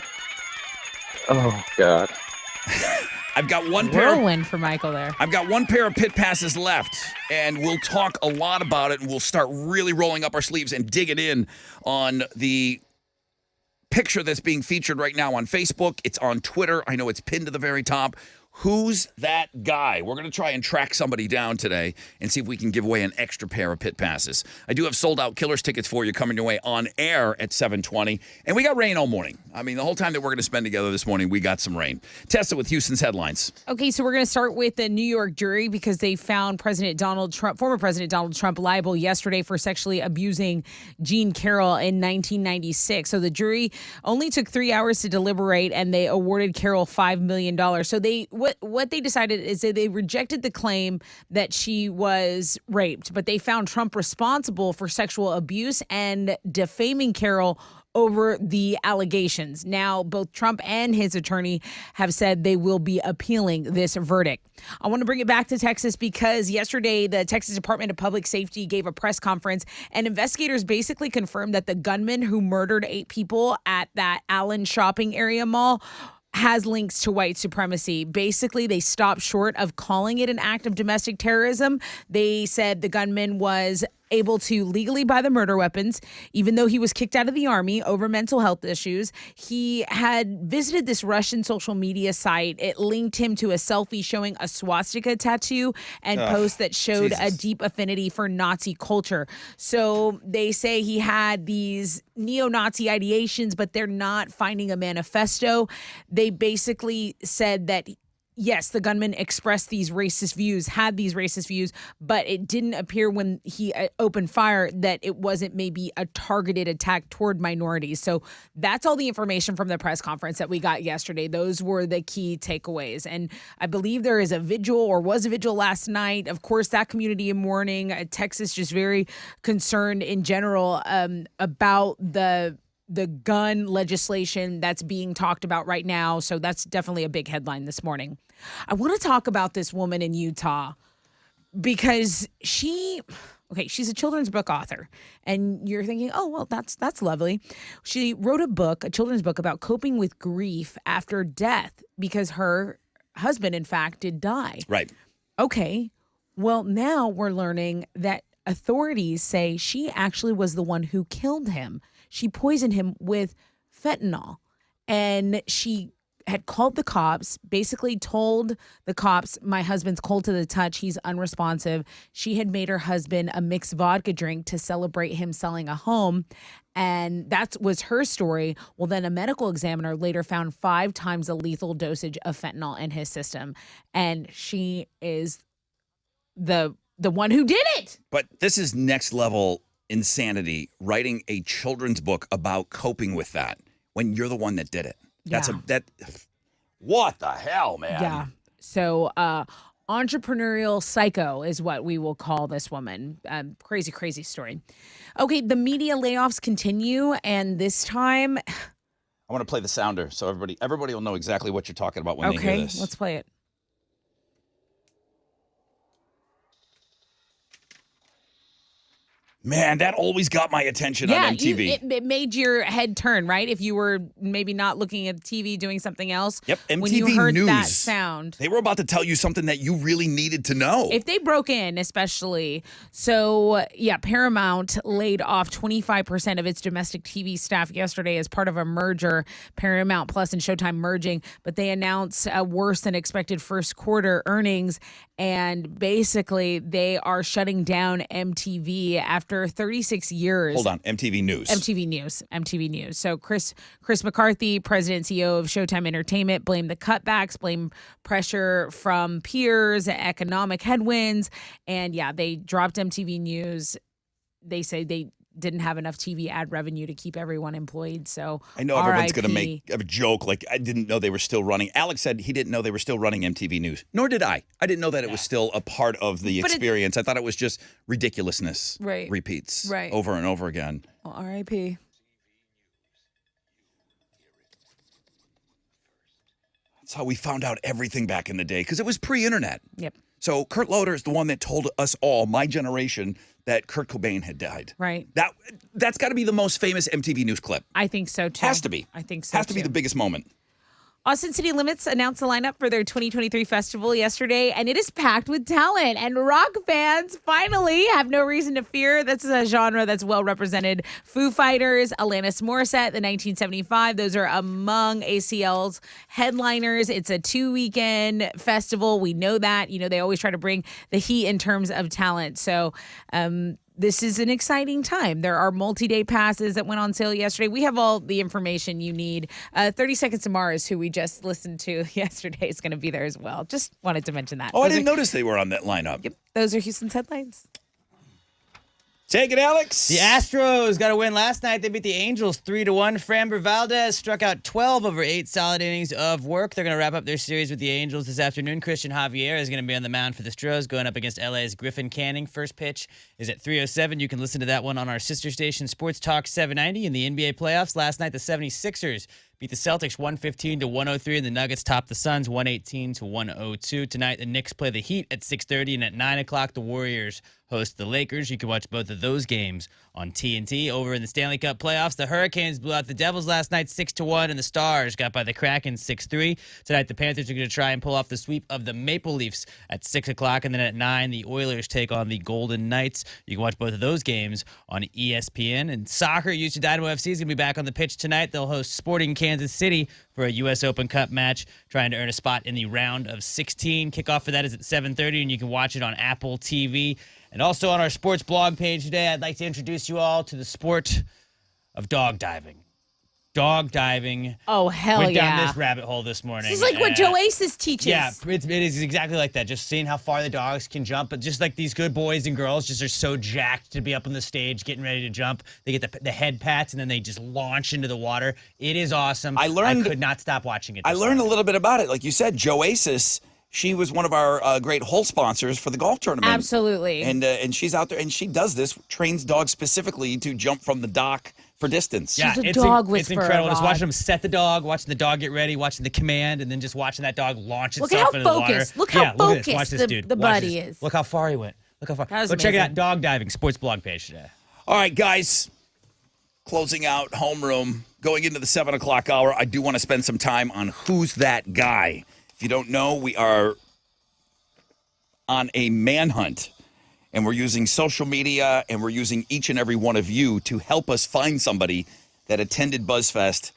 Oh, God. I've got one pair. Whirlwind for Michael there. I've got one pair of pit passes left, and we'll talk a lot about it, and we'll start really rolling up our sleeves and digging in on the picture that's being featured right now on Facebook. It's on Twitter. I know it's pinned to the very top. Who's that guy? We're going to try and track somebody down today and see if we can give away an extra pair of pit passes. I do have sold-out Killers tickets for you coming your way on air at 7:20. And we got rain all morning. I mean, the whole time that we're going to spend together this morning, we got some rain. Test it with Houston's headlines. Okay, so we're going to start with the New York jury because they found former President Donald Trump liable yesterday for sexually abusing Jean Carroll in 1996. So the jury only took 3 hours to deliberate, and they awarded Carroll $5 million. So what they decided is that they rejected the claim that she was raped, but they found Trump responsible for sexual abuse and defaming Carroll over the allegations. Now, both Trump and his attorney have said they will be appealing this verdict. I want to bring it back to Texas because yesterday the Texas Department of Public Safety gave a press conference, and investigators basically confirmed that the gunman who murdered 8 people at that Allen shopping area mall has links to white supremacy. Basically, they stopped short of calling it an act of domestic terrorism. They said the gunman was able to legally buy the murder weapons, even though he was kicked out of the army over mental health issues. He had visited this Russian social media site. It linked him to a selfie showing a swastika tattoo and posts that showed a deep affinity for Nazi culture. So they say he had these neo-Nazi ideations, but they're not finding a manifesto. They basically said that yes, the gunman expressed these racist views, had these racist views, but it didn't appear when he opened fire that it wasn't maybe a targeted attack toward minorities. So that's all the information from the press conference that we got yesterday. Those were the key takeaways. And I believe there is a vigil or was a vigil last night. Of course, that community in mourning. Texas just very concerned in general about the gun legislation that's being talked about right now. So that's definitely a big headline this morning. I want to talk about this woman in Utah because she's a children's book author. And you're thinking, oh, well, that's lovely. She wrote a children's book about coping with grief after death because her husband, in fact, did die. Right. Okay. Well, now we're learning that authorities say she actually was the one who killed him. She poisoned him with fentanyl, and she had called the cops, basically told the cops, my husband's cold to the touch, he's unresponsive. She had made her husband a mixed vodka drink to celebrate him selling a home. And that was her story. Well, then a medical examiner later found 5 times the lethal dosage of fentanyl in his system. And she is the one who did it. But this is next level insanity, writing a children's book about coping with that when you're the one that did it. What the hell, man? Yeah. So entrepreneurial psycho is what we will call this woman. Crazy, crazy story. Okay, the media layoffs continue, and this time, I want to play the sounder so everybody will know exactly what you're talking about when they hear this. Let's play it. Man, that always got my attention on MTV. It made your head turn, right? If you were maybe not looking at TV, doing something else. Yep, MTV when you heard News. that sound. They were about to tell you something that you really needed to know. If they broke in, especially. So, yeah, Paramount laid off 25% of its domestic TV staff yesterday as part of a merger, Paramount Plus and Showtime merging. But they announced worse than expected first quarter earnings. And basically, they are shutting down MTV after 36 years. Hold on, MTV News. MTV News. So Chris McCarthy, president and CEO of Showtime Entertainment, blamed the cutbacks, blamed pressure from peers, economic headwinds. And yeah, they dropped MTV News. They say they didn't have enough TV ad revenue to keep everyone employed. So I know everyone's going to make a joke like, I didn't know they were still running. Alex said he didn't know they were still running MTV News. Nor did I. I didn't know that it was still a part of the experience. I thought it was just ridiculousness repeats over and over again. Well, RIP. That's how we found out everything back in the day, because it was pre-internet. Yep. So Kurt Loder is the one that told us all, my generation, that Kurt Cobain had died. Right. That's got to be the most famous MTV News clip. I think so, too. Has to be. I think so, Has to be the biggest moment. Austin City Limits announced the lineup for their 2023 festival yesterday, and it is packed with talent. And rock fans finally have no reason to fear. This is a genre that's well represented. Foo Fighters, Alanis Morissette, the 1975. Those are among ACL's headliners. It's a 2-weekend festival. We know that. You know, they always try to bring the heat in terms of talent. So, this is an exciting time. There are multi-day passes that went on sale yesterday. We have all the information you need. 30 Seconds to Mars, who we just listened to yesterday, is going to be there as well. Just wanted to mention that. Oh, I didn't notice they were on that lineup. Yep, those are Houston's headlines. Take it, Alex. The Astros got a win last night. They beat the Angels 3-1. Framber Valdez struck out 12 over 8 solid innings of work. They're going to wrap up their series with the Angels this afternoon. Christian Javier is going to be on the mound for the Stros, going up against LA's Griffin Canning. First pitch is at 3:07. You can listen to that one on our sister station, Sports Talk 790. In the NBA playoffs last night, the 76ers beat the Celtics 115-103, and the Nuggets topped the Suns 118-102. Tonight, the Knicks play the Heat at 6:30, and at 9 o'clock, the Warriors host the Lakers. You can watch both of those games on TNT. Over in the Stanley Cup playoffs, the Hurricanes blew out the Devils last night 6-1, and the Stars got by the Kraken 6-3. Tonight, the Panthers are going to try and pull off the sweep of the Maple Leafs at 6 o'clock, and then at 9, the Oilers take on the Golden Knights. You can watch both of those games on ESPN. And soccer, Houston Dynamo FC is going to be back on the pitch tonight. They'll host Sporting Kansas City for a U.S. Open Cup match, trying to earn a spot in the round of 16. Kickoff for that is at 7:30, and you can watch it on Apple TV. And also on our sports blog page today, I'd like to introduce you all to the sport of dog diving. Dog diving. Oh, hell Went yeah. down this rabbit hole this morning. This is like what Joasis teaches. Yeah, it is exactly like that. Just seeing how far the dogs can jump. But just like these good boys and girls just are so jacked to be up on the stage getting ready to jump. They get the head pats and then they just launch into the water. It is awesome. I could not stop watching it. I learned a little bit about it. Like you said, Joasis, she was one of our great hole sponsors for the golf tournament. Absolutely. And she's out there, and she does this, trains dogs specifically to jump from the dock for distance. Yeah, She's a dog whisperer, it's incredible. Just Rod. watching them set the dog, watching the dog get ready, watching the command, and then just watching that dog launch Look itself how into the water. focused. Look how Look at this. Watch focused this dude. the Watch buddy this. is. Look how far he went. Look how far. That was Go check it out. amazing. Dog diving sports blog page today. All right, guys, closing out homeroom, going into the 7 o'clock hour, I do want to spend some time on Who's That Guy. If you don't know, we are on a manhunt, and we're using social media, and we're using each and every one of you to help us find somebody that attended BuzzFest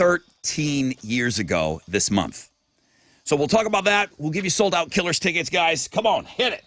13 years ago this month. So we'll talk about that. We'll give you sold out Killers tickets, guys. Come on, hit it.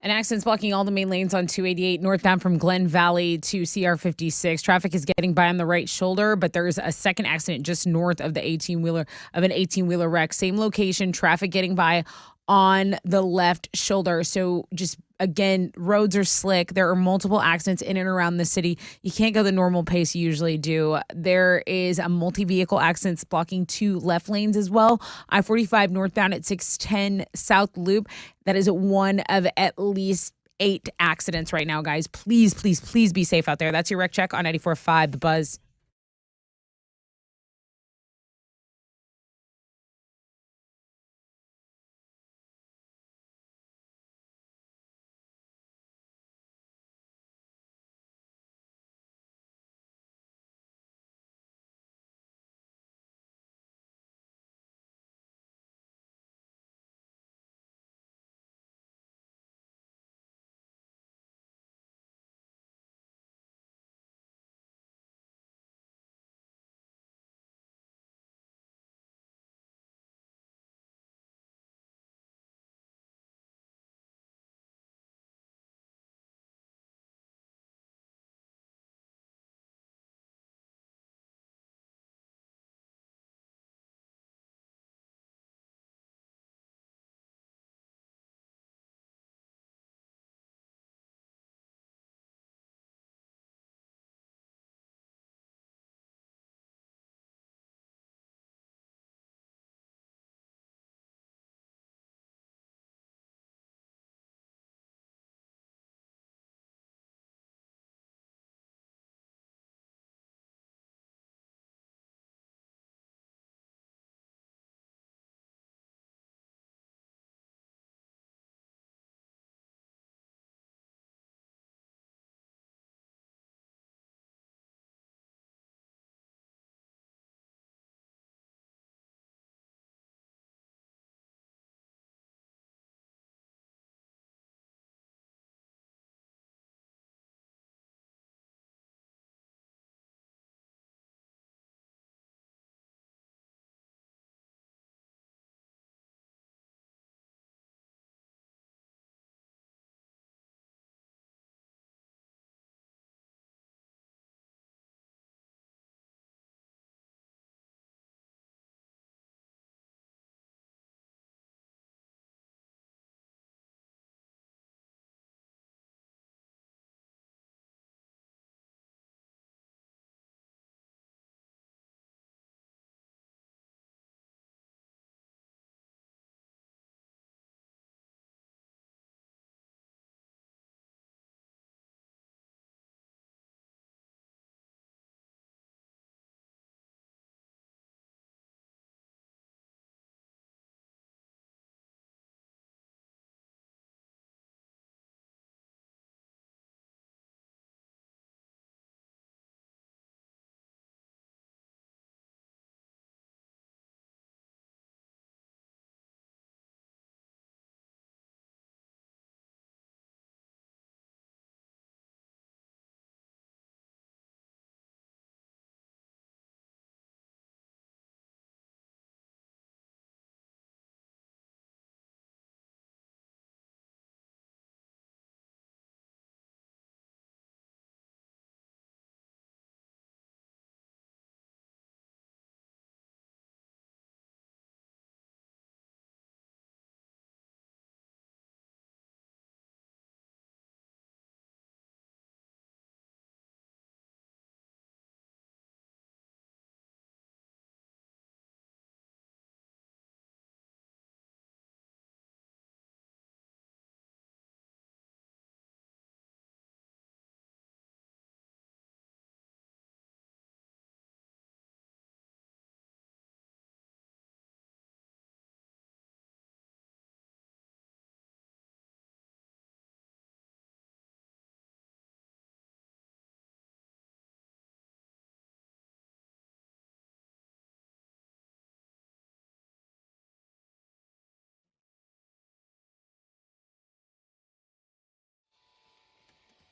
An accident's blocking all the main lanes on 288 northbound from Glen Valley to CR 56. Traffic is getting by on the right shoulder, but there's a second accident just north of the 18-wheeler wreck. Same location, traffic getting by on the left shoulder. So just again, roads are slick. There are multiple accidents in and around the city. You can't go the normal pace you usually do. There is a multi-vehicle accidents blocking 2 left lanes as well. I-45 northbound at 610 South Loop. That is one of at least 8 accidents right now, guys. Please, please, please be safe out there. That's your wreck check on 94.5 The Buzz.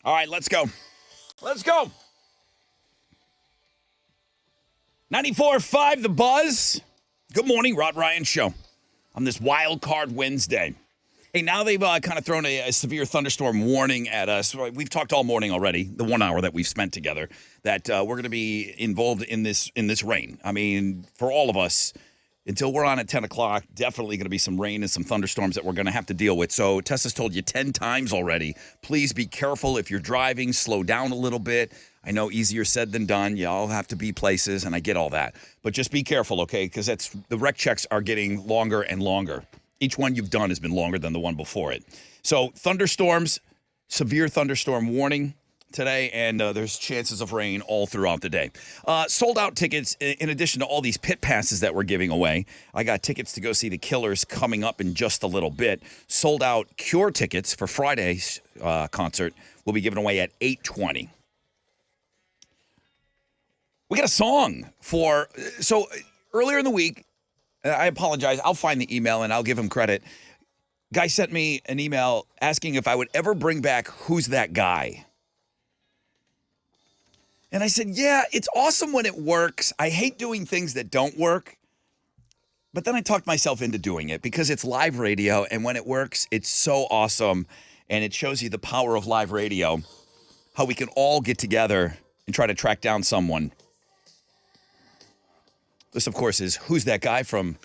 All right, let's go. Let's go. 94.5 The Buzz. Good morning, Rod Ryan Show on this Wild Card Wednesday. Hey, now they've kind of thrown a severe thunderstorm warning at us. We've talked all morning already, the 1 hour that we've spent together, that we're going to be involved in this rain. I mean, for all of us, until we're on at 10 o'clock, definitely going to be some rain and some thunderstorms that we're going to have to deal with. So Tessa's told you 10 times already, please be careful if you're driving, slow down a little bit. I know easier said than done. You all have to be places, and I get all that. But just be careful, okay? Because the wreck checks are getting longer and longer. Each one you've done has been longer than the one before it. So thunderstorms, severe thunderstorm warning today, and there's chances of rain all throughout the day. Sold out tickets, in addition to all these pit passes that we're giving away. I got tickets to go see the Killers coming up in just a little bit. Sold out Cure tickets for Friday's concert will be given away at 8:20. We got a song so earlier in the week, I apologize, I'll find the email and I'll give him credit. Guy sent me an email asking if I would ever bring back Who's That Guy? And I said, yeah, it's awesome when it works. I hate doing things that don't work. But then I talked myself into doing it because it's live radio, and when it works, it's so awesome. And it shows you the power of live radio, how we can all get together and try to track down someone. This, of course, is Who's That Guy from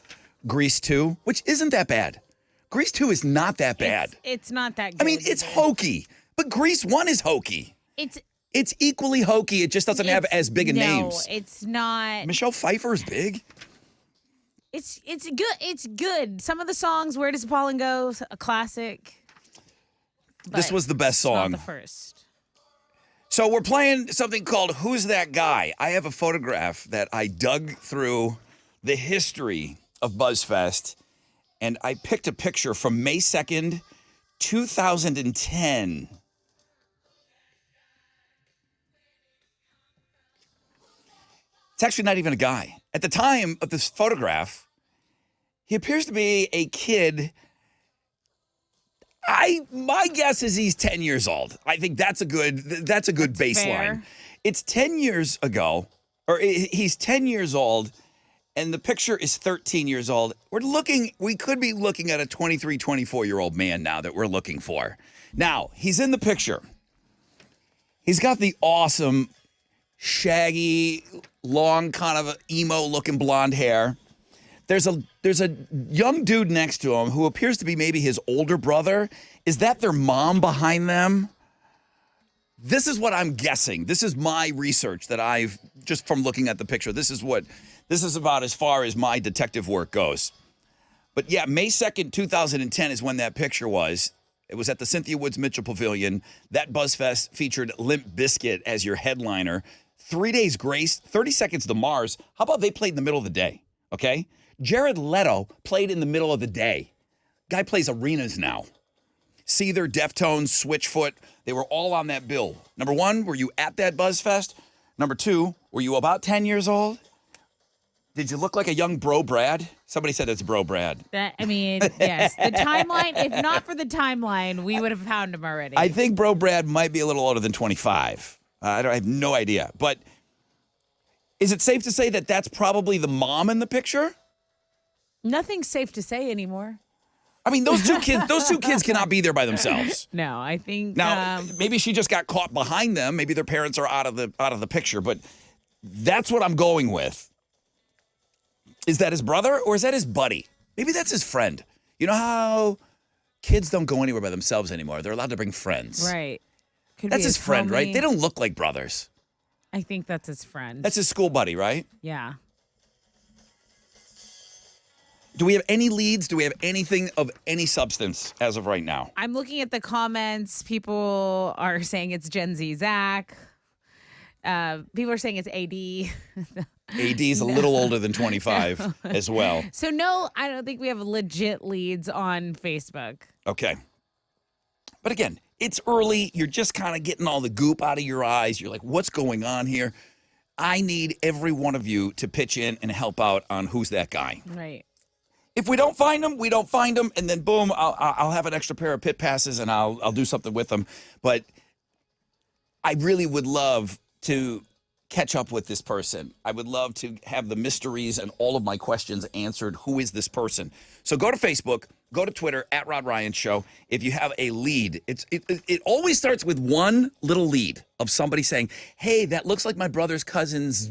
Grease 2, which isn't that bad. Grease 2 is not that bad. It's not that good. I mean, it's hokey, but Grease 1 is hokey. It's equally hokey. It just doesn't have as big a names. No, it's not. Michelle Pfeiffer is big. It's good. It's good. Some of the songs, Where Does Pollen Go? A classic. This was the best song. Not the first. So we're playing something called Who's That Guy? I have a photograph that I dug through the history of BuzzFest, and I picked a picture from May 2nd, 2010. It's actually not even a guy. At the time of this photograph, he appears to be a kid. My guess is he's 10 years old. I think that's a good baseline. Fair. It's 10 years ago, or he's 10 years old, and the picture is 13 years old. We could be looking at a 23, 24-year-old man now that we're looking for. Now, he's in the picture. He's got the awesome, shaggy, long, kind of emo-looking blonde hair. There's a young dude next to him who appears to be maybe his older brother. Is that their mom behind them? This is what I'm guessing. This is my research that I've just from looking at the picture. This is about as far as my detective work goes. But yeah, May 2nd, 2010 is when that picture was. It was at the Cynthia Woods Mitchell Pavilion. That BuzzFest featured Limp Bizkit as your headliner. 3 Days Grace, 30 Seconds to Mars. How about they played in the middle of the day? Okay? Jared Leto played in the middle of the day. Guy plays arenas now. Seether, Deftones, Switchfoot, they were all on that bill. Number one, were you at that BuzzFest? Number two, were you about 10 years old? Did you look like a young Bro Brad? Somebody said it's Bro Brad. Yes. The timeline, if not for the timeline, we would have found him already. I think Bro Brad might be a little older than 25. I have no idea. But is it safe to say that that's probably the mom in the picture? Nothing's safe to say anymore. I mean, those two kids cannot be there by themselves. No, I think now maybe she just got caught behind them. Maybe their parents are out of the picture. But that's what I'm going with. Is that his brother or is that his buddy? Maybe that's his friend. You know how kids don't go anywhere by themselves anymore. They're allowed to bring friends. Right. Could That's be his friend, homie. right? They don't look like brothers. I think that's his friend. That's his school buddy, right? Yeah. Do we have any leads? Do we have anything of any substance as of right now? I'm looking at the comments. People are saying it's Gen Z Zach. People are saying it's AD. AD is a little older than 25 as well. So no, I don't think we have legit leads on Facebook. Okay. But again, it's early. You're just kind of getting all the goop out of your eyes. You're like, what's going on here? I need every one of you to pitch in and help out on Who's That Guy. Right. If we don't find them, we don't find them, and then boom, I'll have an extra pair of pit passes and I'll do something with them. But I really would love to catch up with this person. I would love to have the mysteries and all of my questions answered. Who is this person? So go to Facebook, go to Twitter at Rod Ryan Show. If you have a lead, it always starts with one little lead of somebody saying, "Hey, that looks like my brother's cousin's.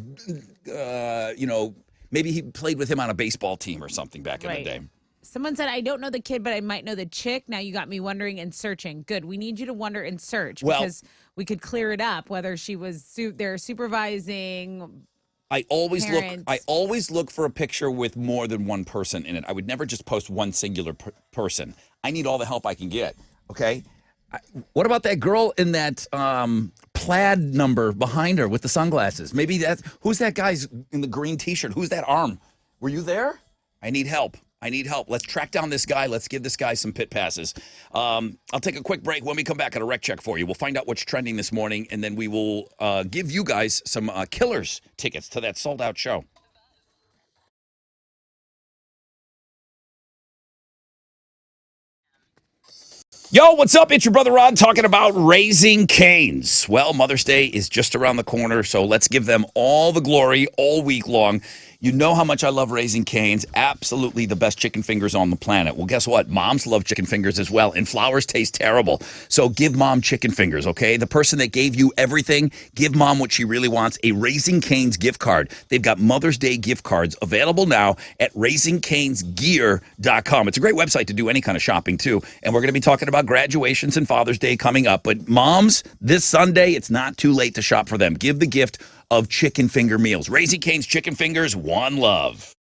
Maybe he played with him on a baseball team or something back in the Right. day." Someone said, I don't know the kid, but I might know the chick. Now you got me wondering and searching. Good. We need you to wonder and search Well- because we could clear it up, whether she was there supervising. I always Parents. look for a picture with more than one person in it. I would never just post one singular person. I need all the help I can get. Okay. What about that girl in that plaid number behind her with the sunglasses? Maybe who's that guy's in the green T-shirt? Who's that arm? Were you there? I need help. Let's track down this guy. Let's give this guy some pit passes. I'll take a quick break. When we come back, at a rec check for you. We'll find out what's trending this morning, and then we will give you guys some Killers tickets to that sold-out show. Yo, what's up? It's your brother Rod talking about Raising Cane's. Well, Mother's Day is just around the corner, so let's give them all the glory all week long. You know how much I love Raising Cane's. Absolutely the best chicken fingers on the planet. Well, guess what? Moms love chicken fingers as well, and flowers taste terrible. So give mom chicken fingers, okay? The person that gave you everything, give mom what she really wants, a Raising Cane's gift card. They've got Mother's Day gift cards available now at RaisingCanesGear.com. It's a great website to do any kind of shopping, too. And we're going to be talking about graduations and Father's Day coming up. But moms, this Sunday, it's not too late to shop for them. Give the gift of chicken finger meals. Raising Cane's chicken fingers, one love.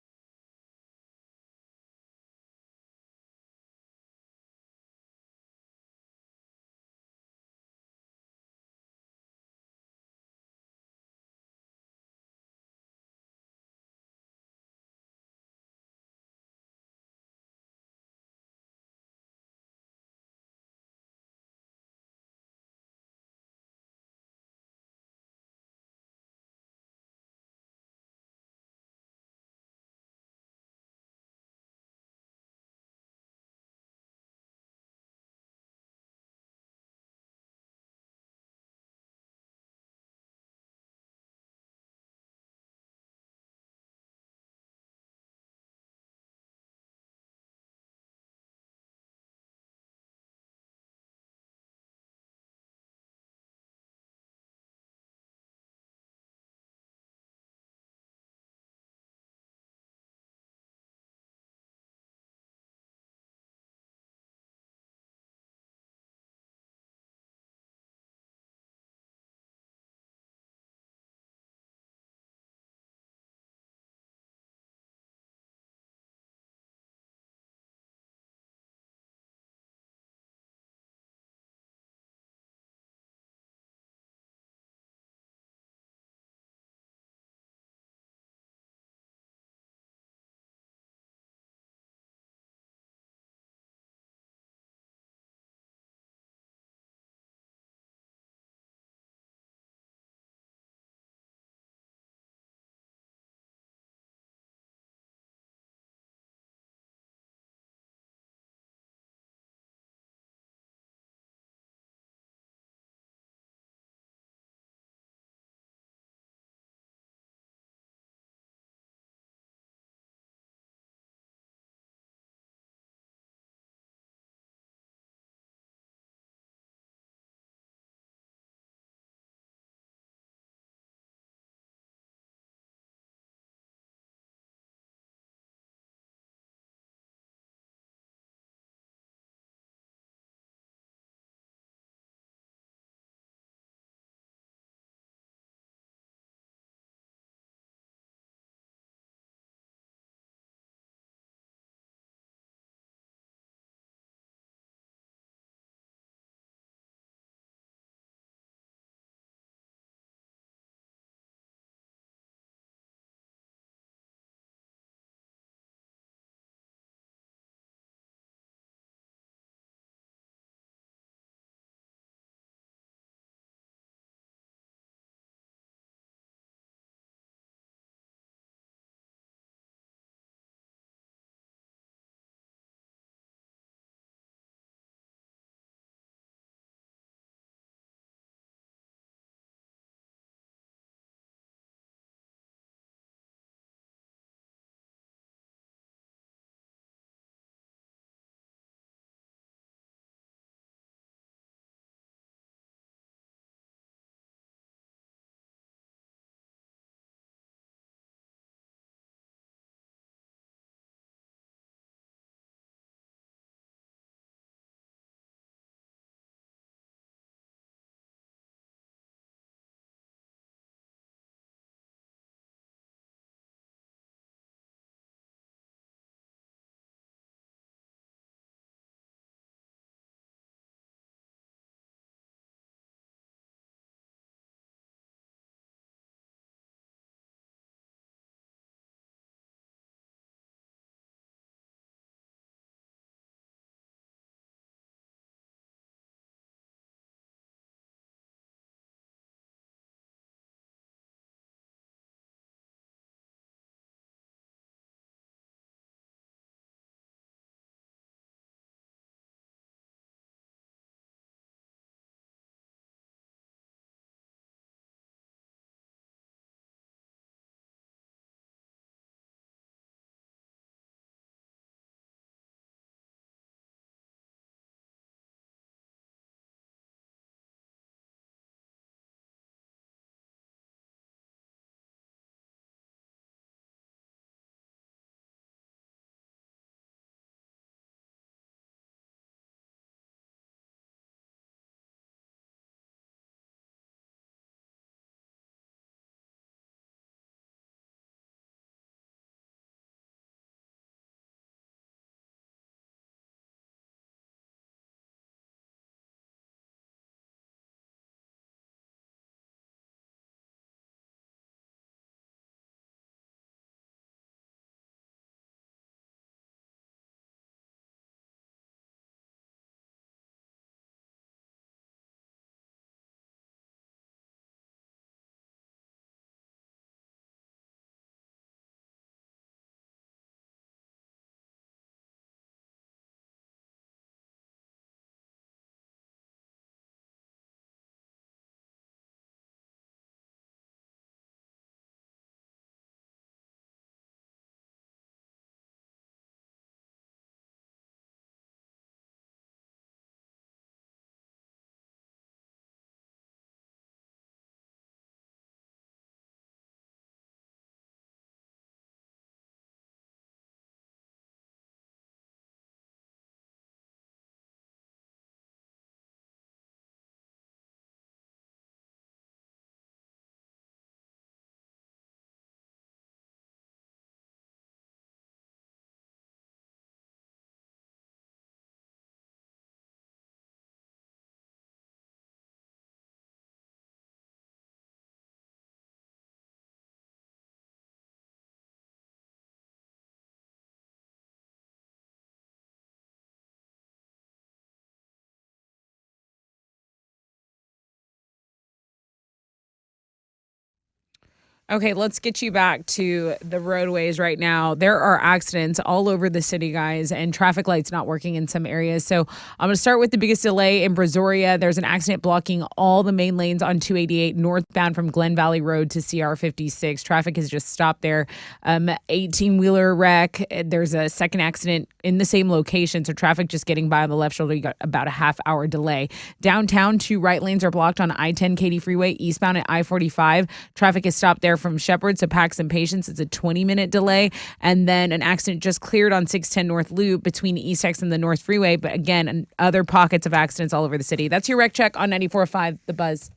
Okay, let's get you back to the roadways right now. There are accidents all over the city, guys, and traffic lights not working in some areas. So I'm going to start with the biggest delay in Brazoria. There's an accident blocking all the main lanes on 288 northbound from Glen Valley Road to CR 56. Traffic has just stopped there. 18-wheeler wreck. There's a second accident in the same location, so traffic just getting by on the left shoulder. You got about a half-hour delay. Downtown, 2 right lanes are blocked on I-10 Katy Freeway, eastbound at I-45. Traffic is stopped there from Shepherd to Paxton Patience. It's a 20-minute delay. And then an accident just cleared on 610 North Loop between East X and the North Freeway. But again, other pockets of accidents all over the city. That's your wreck check on 94.5 The Buzz.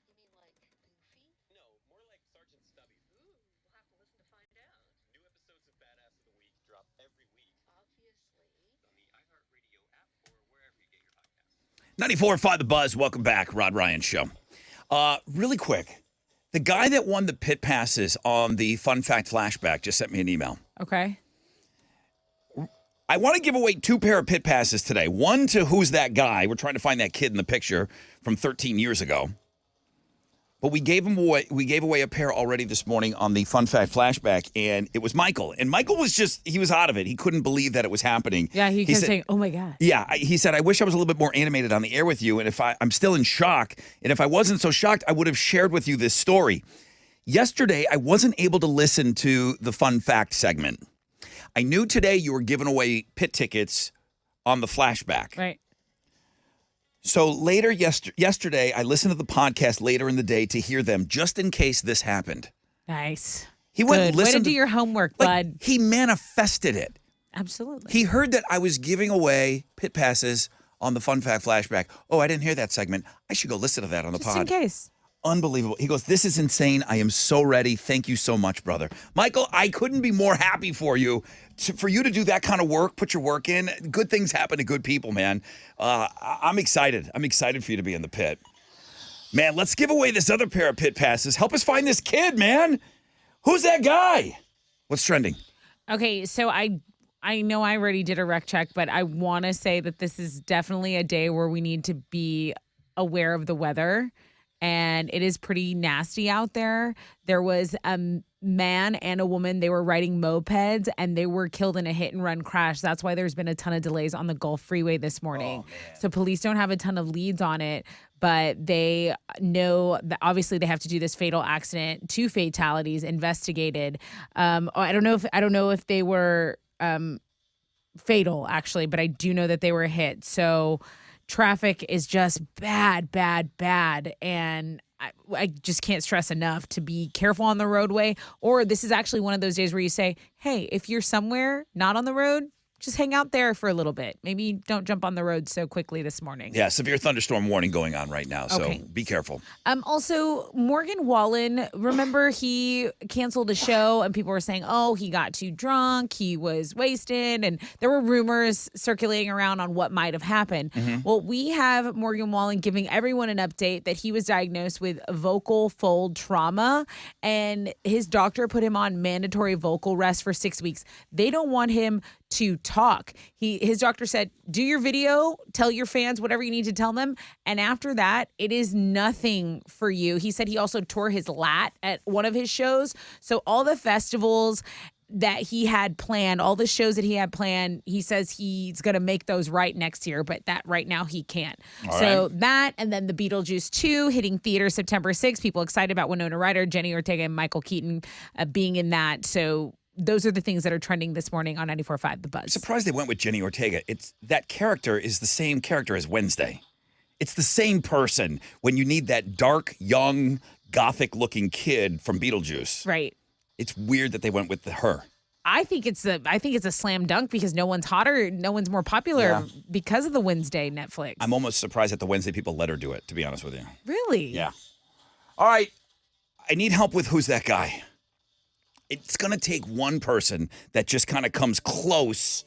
You mean like Goofy? No, more like Sergeant Stubby. Ooh, we'll have to listen to find out. New episodes of Badass of the Week drop every week Obviously. on the iHeartRadio app or wherever you get your podcasts. 94.5 The Buzz. Welcome back, Rod Ryan Show. Really quick, the guy that won the pit passes on the Fun Fact Flashback just sent me an email. Okay. I want to give away 2 pair of pit passes today. One to Who's That Guy? We're trying to find that kid in the picture from 13 years ago. But we gave away a pair already this morning on the Fun Fact Flashback, and it was Michael. And Michael was he was out of it. He couldn't believe that it was happening. Yeah, he kept said, saying, oh my God. Yeah, he said, I wish I was a little bit more animated on the air with you. And if I'm still in shock, and if I wasn't so shocked, I would have shared with you this story. Yesterday, I wasn't able to listen to the Fun Fact segment. I knew today you were giving away pit tickets on the Flashback. Right. So later yesterday, I listened to the podcast later in the day to hear them just in case this happened. Nice. He went and Way to listened do your homework, bud. He manifested it. Absolutely. He heard that I was giving away pit passes on the Fun Fact Flashback. Oh, I didn't hear that segment. I should go listen to that on the Just pod. in case. Unbelievable. He goes, this is insane. I am so ready. Thank you so much, brother. Michael, I couldn't be more happy for you. For you to do that kind of work, put your work in. Good things happen to good people, man. I'm excited. I'm excited for you to be in the pit. Man, let's give away this other pair of pit passes. Help us find this kid, man. Who's that guy? What's trending? Okay, so I know I already did a rec check, but I want to say that this is definitely a day where we need to be aware of the weather. And it is pretty nasty out there. There was a man and a woman. They were riding mopeds and they were killed in a hit and run crash. That's why there's been a ton of delays on the Gulf Freeway this morning. So police don't have a ton of leads on it, but they know that obviously they have to do this fatal accident, 2 fatalities investigated. I don't know if they were fatal actually, but I do know that they were hit. So traffic is just bad. And I just can't stress enough to be careful on the roadway. Or this is actually one of those days where you say, hey, if you're somewhere not on the road, just hang out there for a little bit. Maybe don't jump on the road so quickly this morning. Yeah, severe thunderstorm warning going on right now, so be careful. Also, Morgan Wallen, remember he canceled a show and people were saying, oh, he got too drunk, he was wasted, and there were rumors circulating around on what might have happened. Well, we have Morgan Wallen giving everyone an update that he was diagnosed with vocal fold trauma, and his doctor put him on mandatory vocal rest for 6 weeks. They don't want him to talk. His doctor said, do your video, tell your fans whatever you need to tell them. And after that, it is nothing for you. He said he also tore his lat at one of his shows. So all the festivals that he had planned, all the shows that he had planned, he says he's going to make those right next year, but that right now he can't. That, and then the Beetlejuice 2 hitting theaters September 6th. People excited about Winona Ryder, Jenny Ortega, and Michael Keaton being in that. So those are the things that are trending this morning on 94.5 The Buzz. I'm surprised they went with Jenny Ortega. That character is the same character as Wednesday. It's the same person when you need that dark, young, gothic-looking kid from Beetlejuice. Right. It's weird that they went with her. I think it's a slam dunk because no one's hotter, no one's more popular because of the Wednesday Netflix. I'm almost surprised that the Wednesday people let her do it, to be honest with you. Really? Yeah. All right. I need help with who's that guy. It's going to take one person that just kind of comes close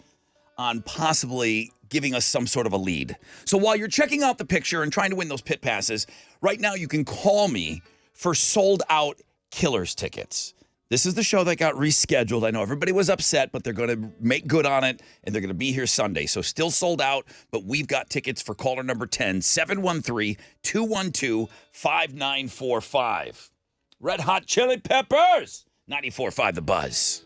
on possibly giving us some sort of a lead. So while you're checking out the picture and trying to win those pit passes, right now you can call me for sold out Killers tickets. This is the show that got rescheduled. I know everybody was upset, but they're going to make good on it, and they're going to be here Sunday. So still sold out, but we've got tickets for caller number 10, 713-212-5945. Red Hot Chili Peppers, 94.5 The Buzz.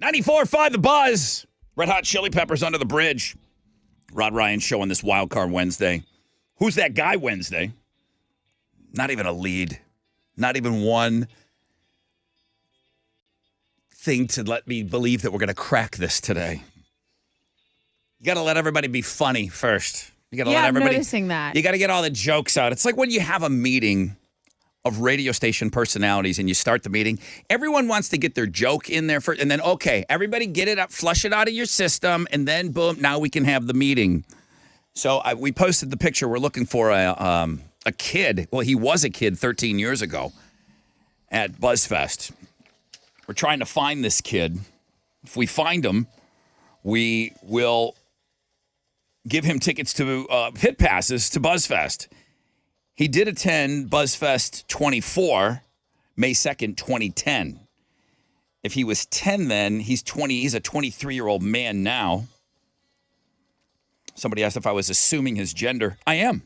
.94.5 The Buzz. Red Hot Chili Peppers Under the Bridge. Rod Ryan Show on this Wild Card Wednesday. Who's that guy Wednesday? Not even a lead. Not even one thing to let me believe that we're going to crack this today. You got to let everybody be funny first. You got to let everybody. I'm noticing that. You got to get all the jokes out. It's like when you have a meeting of radio station personalities and you start the meeting, everyone wants to get their joke in there first, and then, okay, everybody get it up, flush it out of your system, and then boom, now we can have the meeting. So we posted the picture. We're looking for a kid. Well, he was a kid 13 years ago at BuzzFest. We're trying to find this kid. If we find him, we will give him tickets to pit passes to BuzzFest. He did attend BuzzFest 24, May 2nd, 2010. If he was 10 then, he's 20. He's a 23-year-old man now. Somebody asked if I was assuming his gender. I am.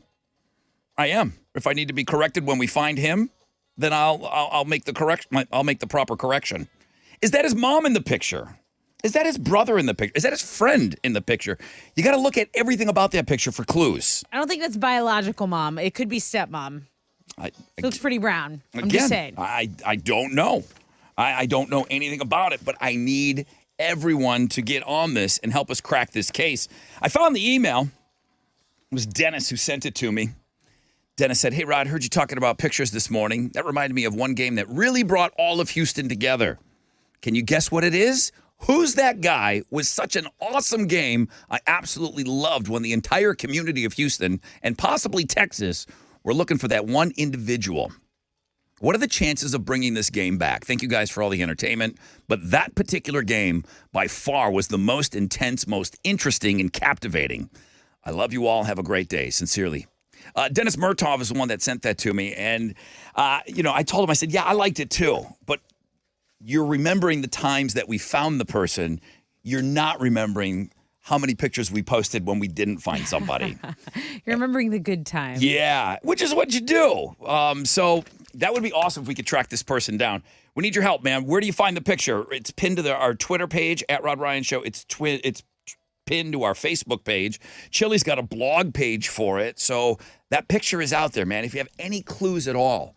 If I need to be corrected when we find him, then I'll make the correction. I'll make the proper correction. Is that his mom in the picture? Is that his brother in the picture? Is that his friend in the picture? You got to look at everything about that picture for clues. I don't think that's biological mom. It could be stepmom. Looks pretty brown. I'm just saying. I don't know. I don't know anything about it, but I need everyone to get on this and help us crack this case. I found the email. It was Dennis who sent it to me. Dennis said, "Hey, Rod, heard you talking about pictures this morning. That reminded me of one game that really brought all of Houston together. Can you guess what it is? Who's that guy? Was such an awesome game. I absolutely loved when the entire community of Houston and possibly Texas were looking for that one individual. What are the chances of bringing this game back? Thank you guys for all the entertainment. But that particular game by far was the most intense, most interesting, and captivating. I love you all. Have a great day. Sincerely." Dennis Murtaugh is the one that sent that to me. And, I told him, I said, yeah, I liked it too. But you're remembering the times that we found the person. You're not remembering how many pictures we posted when we didn't find somebody. You're remembering the good times. Yeah, which is what you do. So that would be awesome if we could track this person down. We need your help, man. Where do you find the picture? It's pinned to our Twitter page, @RodRyanShow. It's pinned to our Facebook page. Chili's got a blog page for it. So that picture is out there, man. If you have any clues at all,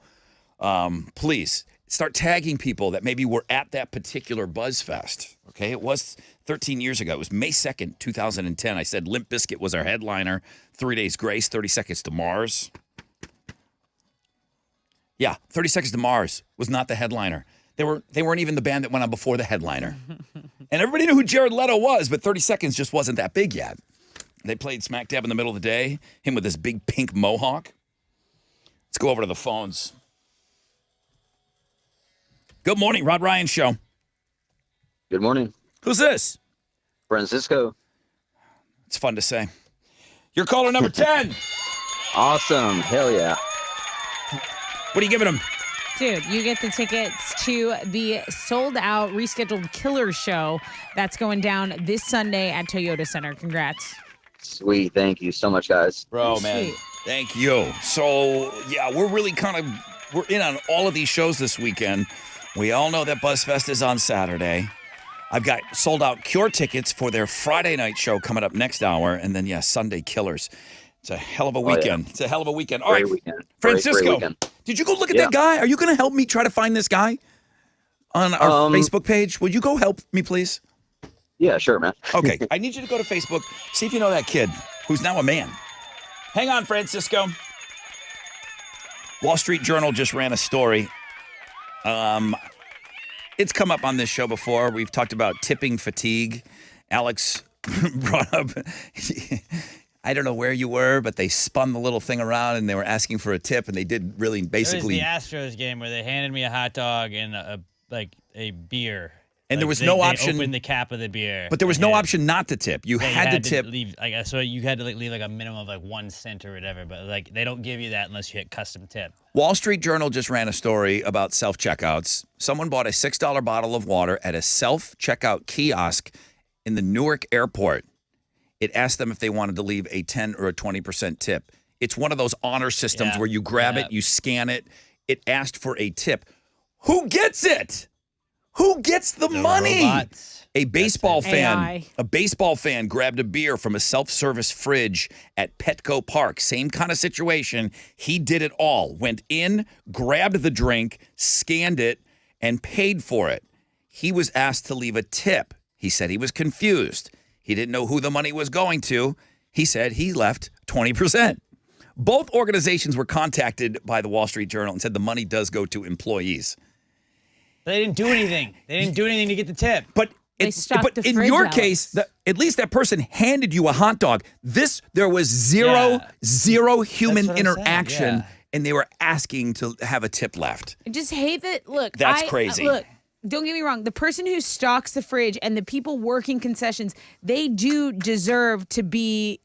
please start tagging people that maybe were at that particular BuzzFest. Okay, it was 13 years ago. It was May 2nd, 2010. I said Limp Bizkit was our headliner. 3 Days Grace, 30 Seconds to Mars. Yeah, 30 Seconds to Mars was not the headliner. They weren't even the band that went on before the headliner. And everybody knew who Jared Leto was, but 30 Seconds just wasn't that big yet. They played smack dab in the middle of the day, him with his big pink mohawk. Let's go over to the phones. Good morning, Rod Ryan Show. Good morning. Who's this? Francisco. It's fun to say. You're caller number 10. Awesome. Hell yeah. What are you giving him? Dude, you get the tickets to the sold-out, rescheduled Killer Show that's going down this Sunday at Toyota Center. Congrats. Sweet. Thank you so much, guys. Bro, man. Sweet. Thank you. So, yeah, we're really we're in on all of these shows this weekend. We all know that BuzzFest is on Saturday. I've got sold-out Cure tickets for their Friday night show coming up next hour. And then, yeah, Sunday Killers. It's a hell of a weekend. Yeah. It's a hell of a weekend. All Great right, weekend. Francisco, Great weekend. did you go look at that guy? Are you going to help me try to find this guy on our Facebook page? Will you go help me, please? Yeah, sure, man. Okay, I need you to go to Facebook, see if you know that kid who's now a man. Hang on, Francisco. Wall Street Journal just ran a story. It's come up on this show before. We've talked about tipping fatigue. Alex brought up... I don't know where you were, but they spun the little thing around and they were asking for a tip, and they did really basically. It was the Astros game where they handed me a hot dog and a beer. And there was no option. They opened the cap of the beer. But there was no option not to tip. You had to tip. Leave, so you had to leave a minimum of 1 cent or whatever. But they don't give you that unless you hit custom tip. Wall Street Journal just ran a story about self-checkouts. Someone bought a $6 bottle of water at a self-checkout kiosk in the Newark airport. It asked them if they wanted to leave a 10 or a 20% tip. It's one of those honor systems where you grab it, you scan it. It asked for a tip. Who gets it? Who gets the money? Robots. A baseball fan. AI. A baseball fan grabbed a beer from a self-service fridge at Petco Park. Same kind of situation. He did it all. Went in, grabbed the drink, scanned it, and paid for it. He was asked to leave a tip. He said he was confused. He didn't know who the money was going to. He said he left 20%. Both organizations were contacted by the Wall Street Journal and said the money does go to employees. They didn't do anything. They didn't do anything to get the tip. But stocked the in fridge, your Alex. case, at least that person handed you a hot dog. There was zero human That's what I'm saying, interaction, yeah. and they were asking to have a tip left. I just hate that. Look, That's crazy. Look, don't get me wrong, the person who stocks the fridge and the people working concessions, they do deserve to be,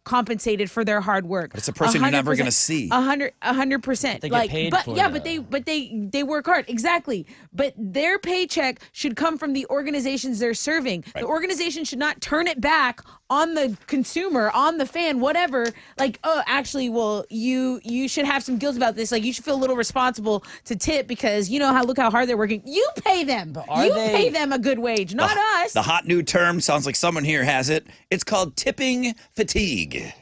compensated for their hard work. But it's a person you're never going to see. 100%. They get paid for it, but they work hard. Exactly. But their paycheck should come from the organizations they're serving. Right. The organization should not turn it back on the consumer, on the fan, whatever. Like, oh, actually, well, you should have some guilt about this. Like, you should feel a little responsible to tip because look how hard they're working. You pay them. Pay them a good wage, not us. The hot new term sounds like someone here has it. It's called tipping fatigue.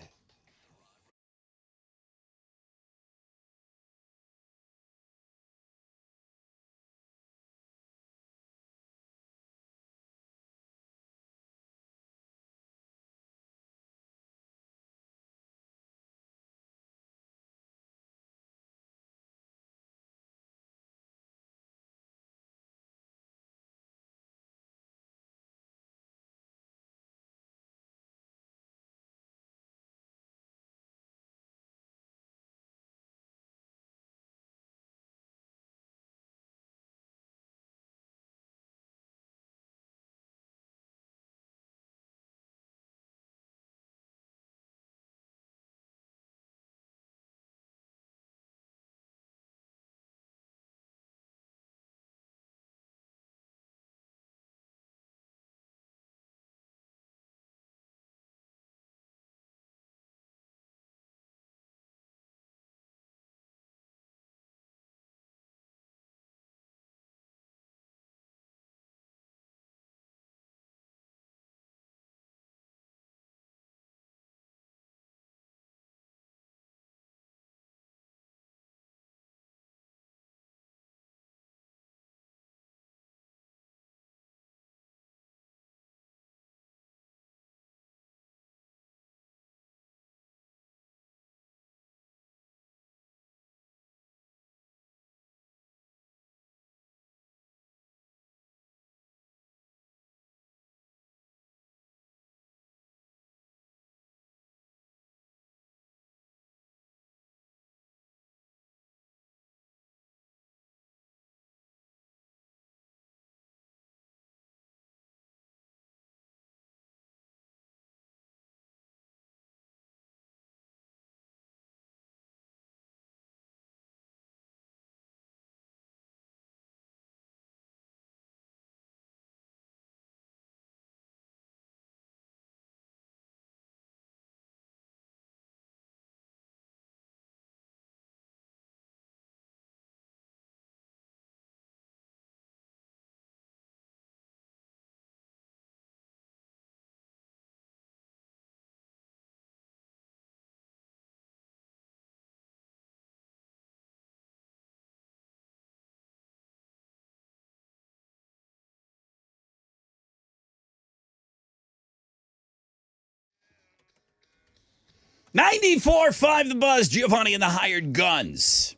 $94.5 The Buzz, Giovanni and the Hired Guns.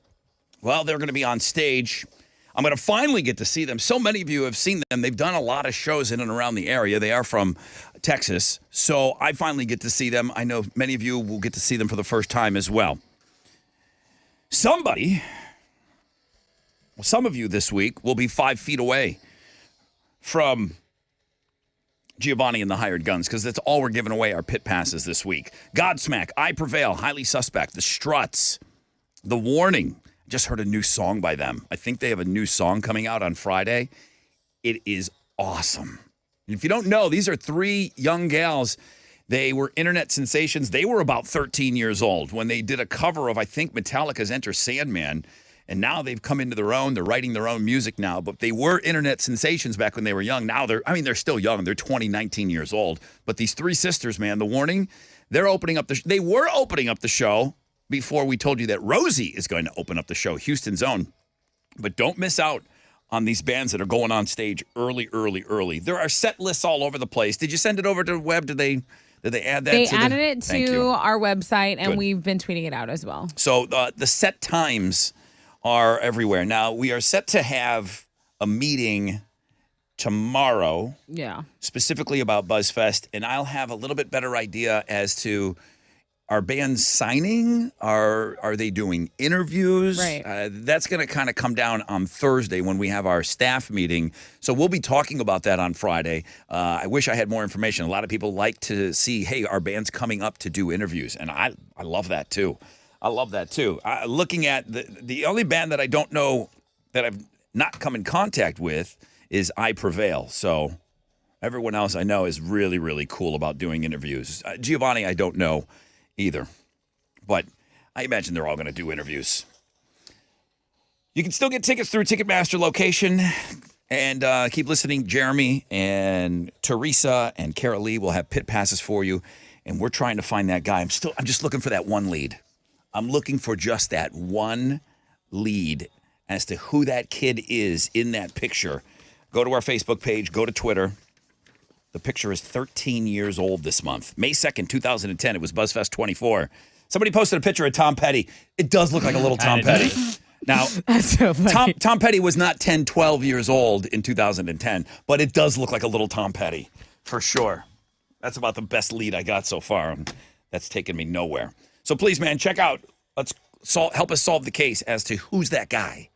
Well, they're going to be on stage. I'm going to finally get to see them. So many of you have seen them. They've done a lot of shows in and around the area. They are from Texas. So I finally get to see them. I know many of you will get to see them for the first time as well. Some of you this week will be 5 feet away from Giovanni and the Hired Guns, because that's all we're giving away, our pit passes this week. Godsmack, I Prevail, Highly Suspect, The Struts, The Warning. Just heard a new song by them. I think they have a new song coming out on Friday. It is awesome. And if you don't know, these are 3 young gals. They were internet sensations. They were about 13 years old when they did a cover of, I think, Metallica's Enter Sandman. And now they've come into their own. They're writing their own music now. But they were internet sensations back when they were young. Now they're still young. They're 20, 19 years old. But these 3 sisters, man, The Warning, they were opening up the show before we told you that Rosie is going to open up the show, Houston's own. But don't miss out on these bands that are going on stage early. There are set lists all over the place. Did you send it over to the web? Did they add that? They added it to our website, and Good. we've been tweeting it out as well. So the set times are everywhere. Now, we are set to have a meeting tomorrow. Yeah. Specifically about BuzzFest, and I'll have a little bit better idea as to Are bands signing? Are they doing interviews? Right. That's going to kind of come down on Thursday when we have our staff meeting. So we'll be talking about that on Friday. I wish I had more information. A lot of people like to see, hey, our band's coming up to do interviews, and I love that too. I love that too. Looking at the only band that I don't know that I've not come in contact with is I Prevail. So everyone else I know is really, really cool about doing interviews. Giovanni, I don't know either, but I imagine they're all going to do interviews. You can still get tickets through Ticketmaster location, and keep listening. Jeremy and Teresa and Carol Lee will have pit passes for you, and we're trying to find that guy. I'm just looking for that one lead. I'm looking for just that one lead as to who that kid is in that picture. Go to our Facebook page, go to Twitter. The picture is 13 years old this month. May 2nd, 2010. It was BuzzFest 24. Somebody posted a picture of Tom Petty. It does look like a little Tom Petty. Now, That's so funny. Tom Petty was not 10, 12 years old in 2010, but it does look like a little Tom Petty, for sure. That's about the best lead I got so far, and that's taken me nowhere. So please, man, check out. Let's help us solve the case as to who's that guy.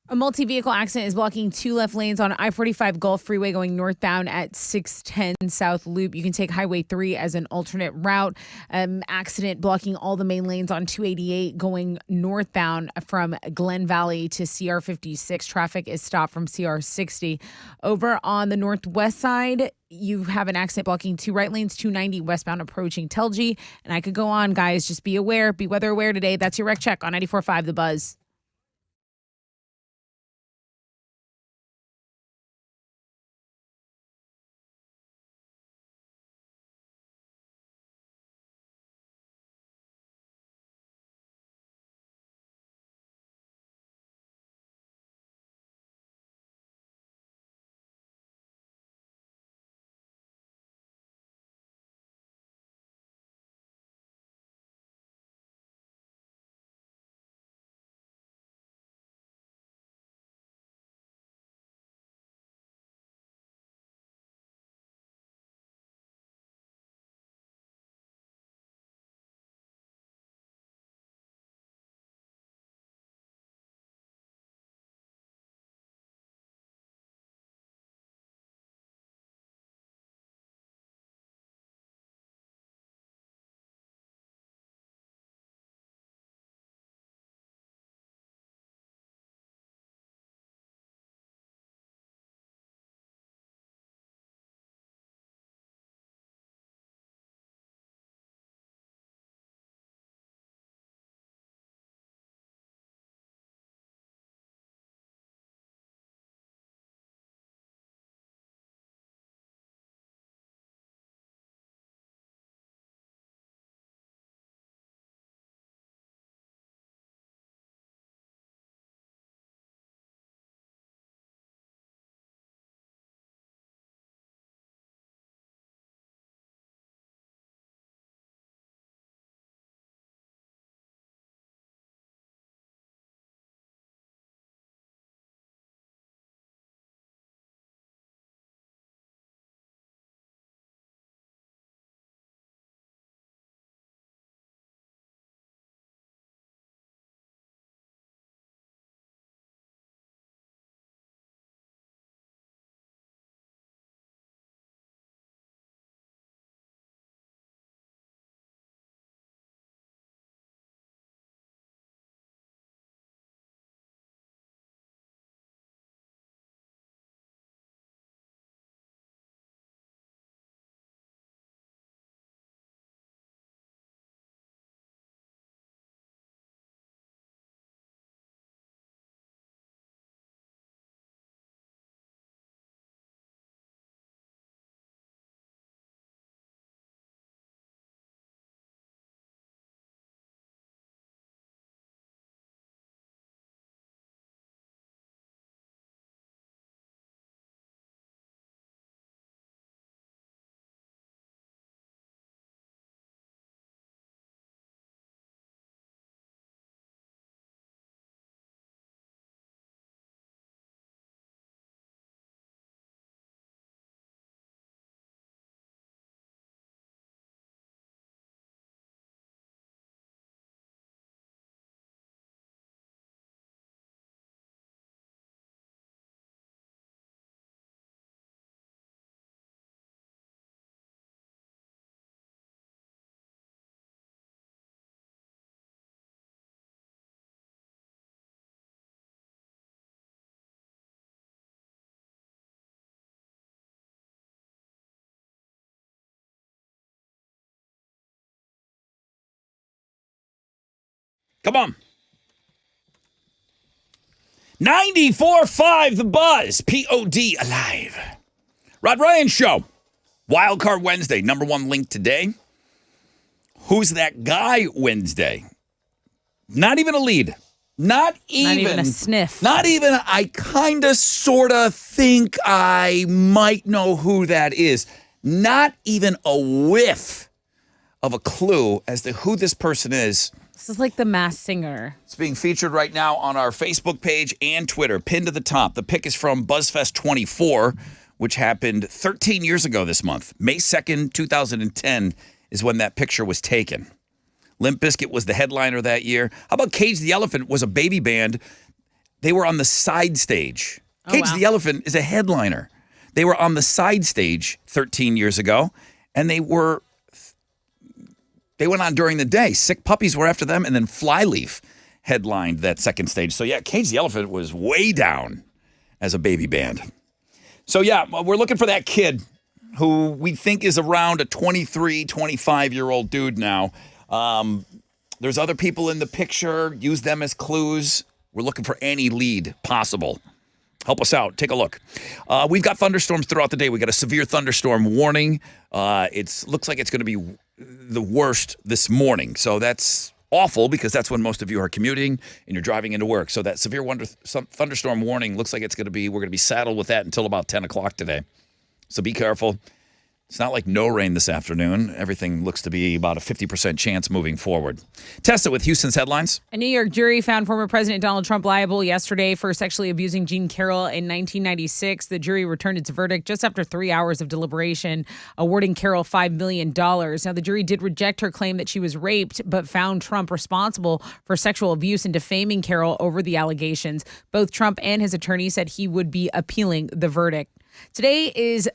A multi-vehicle accident is blocking 2 left lanes on I-45 Gulf Freeway going northbound at 610 South Loop. You can take Highway 3 as an alternate route. Accident blocking all the main lanes on 288 going northbound from Glen Valley to CR 56. Traffic is stopped from CR 60. Over on the northwest side, you have an accident blocking 2 right lanes, 290 westbound approaching Telge. And I could go on, guys. Just be aware, be weather aware today. That's your wreck check on 94.5 The Buzz. Come on. 94.5 The Buzz. P-O-D Alive. Rod Ryan Show. Wild Card Wednesday. Number one link today. Who's that guy Wednesday? Not even a lead. Not even a sniff. Not even, I kind of, sort of think I might know who that is. Not even a whiff of a clue as to who this person is. This is like the Masked Singer. It's being featured right now on our Facebook page and Twitter, pinned to the top. The pick is from BuzzFest 24, which happened 13 years ago this month. May 2nd, 2010 is when that picture was taken. Limp Bizkit was the headliner that year. How about Cage the Elephant was a baby band They were on the side stage. Oh, Cage wow. the Elephant is a headliner. They were on the side stage 13 years ago, and they went on during the day. Sick Puppies were after them, and then Flyleaf headlined that second stage. So, yeah, Cage the Elephant was way down as a baby band. So, yeah, we're looking for that kid who we think is around a 23, 25-year-old dude now. There's other people in the picture. Use them as clues. We're looking for any lead possible. Help us out. Take a look. We've got thunderstorms throughout the day. We got a severe thunderstorm warning. It looks like it's going to be the worst this morning. So that's awful because that's when most of you are commuting and you're driving into work. So that severe thunderstorm warning looks like we're going to be saddled with that until about 10 o'clock today. So be careful. It's not like no rain this afternoon. Everything looks to be about a 50% chance moving forward. Test it with Houston's headlines. A New York jury found former President Donald Trump liable yesterday for sexually abusing Jean Carroll in 1996. The jury returned its verdict just after 3 hours of deliberation, awarding Carroll $5 million. Now, the jury did reject her claim that she was raped, but found Trump responsible for sexual abuse and defaming Carroll over the allegations. Both Trump and his attorney said he would be appealing the verdict. Today is...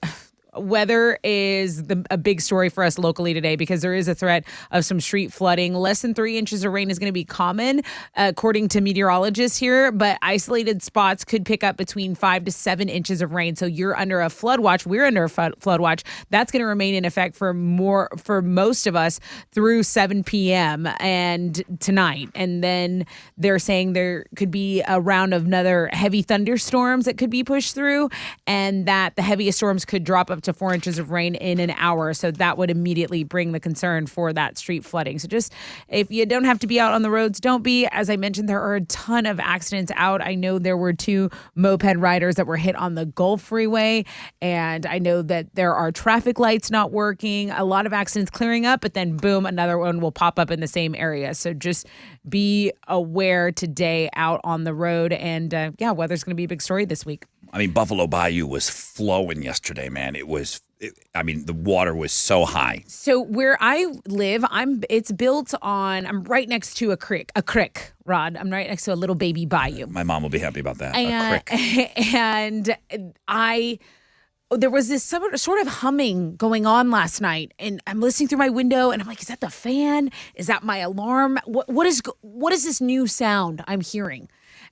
Weather is a big story for us locally today because there is a threat of some street flooding. Less than 3 inches of rain is going to be common, according to meteorologists here, but isolated spots could pick up between 5 to 7 inches of rain. So you're under a flood watch. We're under a flood watch. That's going to remain in effect for most of us through 7 p.m. and tonight. And then they're saying there could be a round of another heavy thunderstorms that could be pushed through, and that the heaviest storms could drop up to 4 inches of rain in an hour. So that would immediately bring the concern for that street flooding. So just if you don't have to be out on the roads, don't be. As I mentioned, there are a ton of accidents out. I know there were 2 moped riders that were hit on the Gulf Freeway. And I know that there are traffic lights not working, a lot of accidents clearing up, but then boom, another one will pop up in the same area. So just be aware today out on the road. And weather's going to be a big story this week. I mean, Buffalo Bayou was flowing yesterday, man. the water was so high. So where I live, I'm right next to a creek, Rod. I'm right next to a little baby bayou. My mom will be happy about that. And, A creek. And there was this sort of humming going on last night, and I'm listening through my window, and I'm like, is that the fan? Is that my alarm? What is this new sound I'm hearing?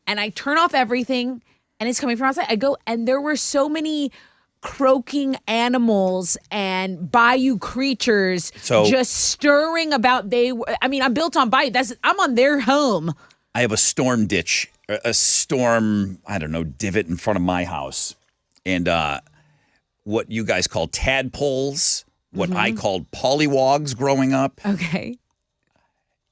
And I turn off everything, and it's coming from outside. I go, and there were so many croaking animals and bayou creatures just stirring about. I'm built on bayou. I'm on their home. I have a storm ditch, a storm, divot in front of my house. And what you guys call tadpoles, what I called pollywogs growing up. Okay.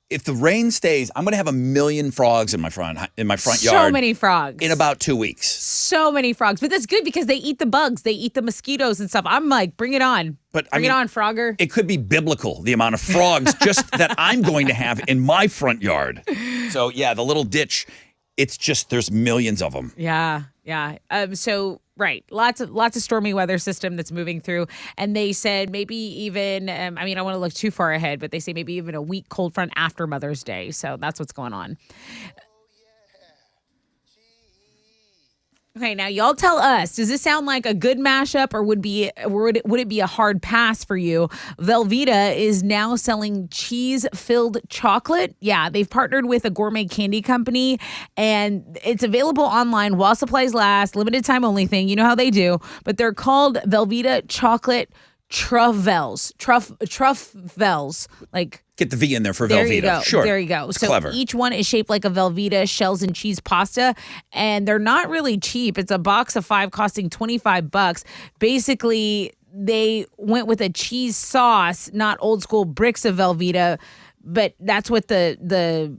If the rain stays, I'm going to have 1 million frogs in my front yard. So many frogs. In about 2 weeks. So many frogs. But that's good because they eat the bugs. They eat the mosquitoes and stuff. I'm like, bring it on. Bring it on, Frogger. It could be biblical, the amount of frogs just that I'm going to have in my front yard. So, yeah, the little ditch, it's just there's millions of them. Yeah. Right. Lots of stormy weather system that's moving through. And they said maybe even, I don't want to look too far ahead, but they say maybe even a weak cold front after Mother's Day. So that's what's going on. Okay, now y'all tell us, does this sound like a good mashup or would it be a hard pass for you? Velveeta is now selling cheese-filled chocolate. Yeah, they've partnered with a gourmet candy company, and it's available online while supplies last, limited time only thing. You know how they do. But they're called Velveeta Chocolate Truffles. Truffles. Like, get the V in there for there Velveeta. You go. Sure. There you go. It's so clever. Each one is shaped like a Velveeta shells and cheese pasta, and they're not really cheap. It's a box of 5 costing $25. Basically, they went with a cheese sauce, not old school bricks of Velveeta, but that's what the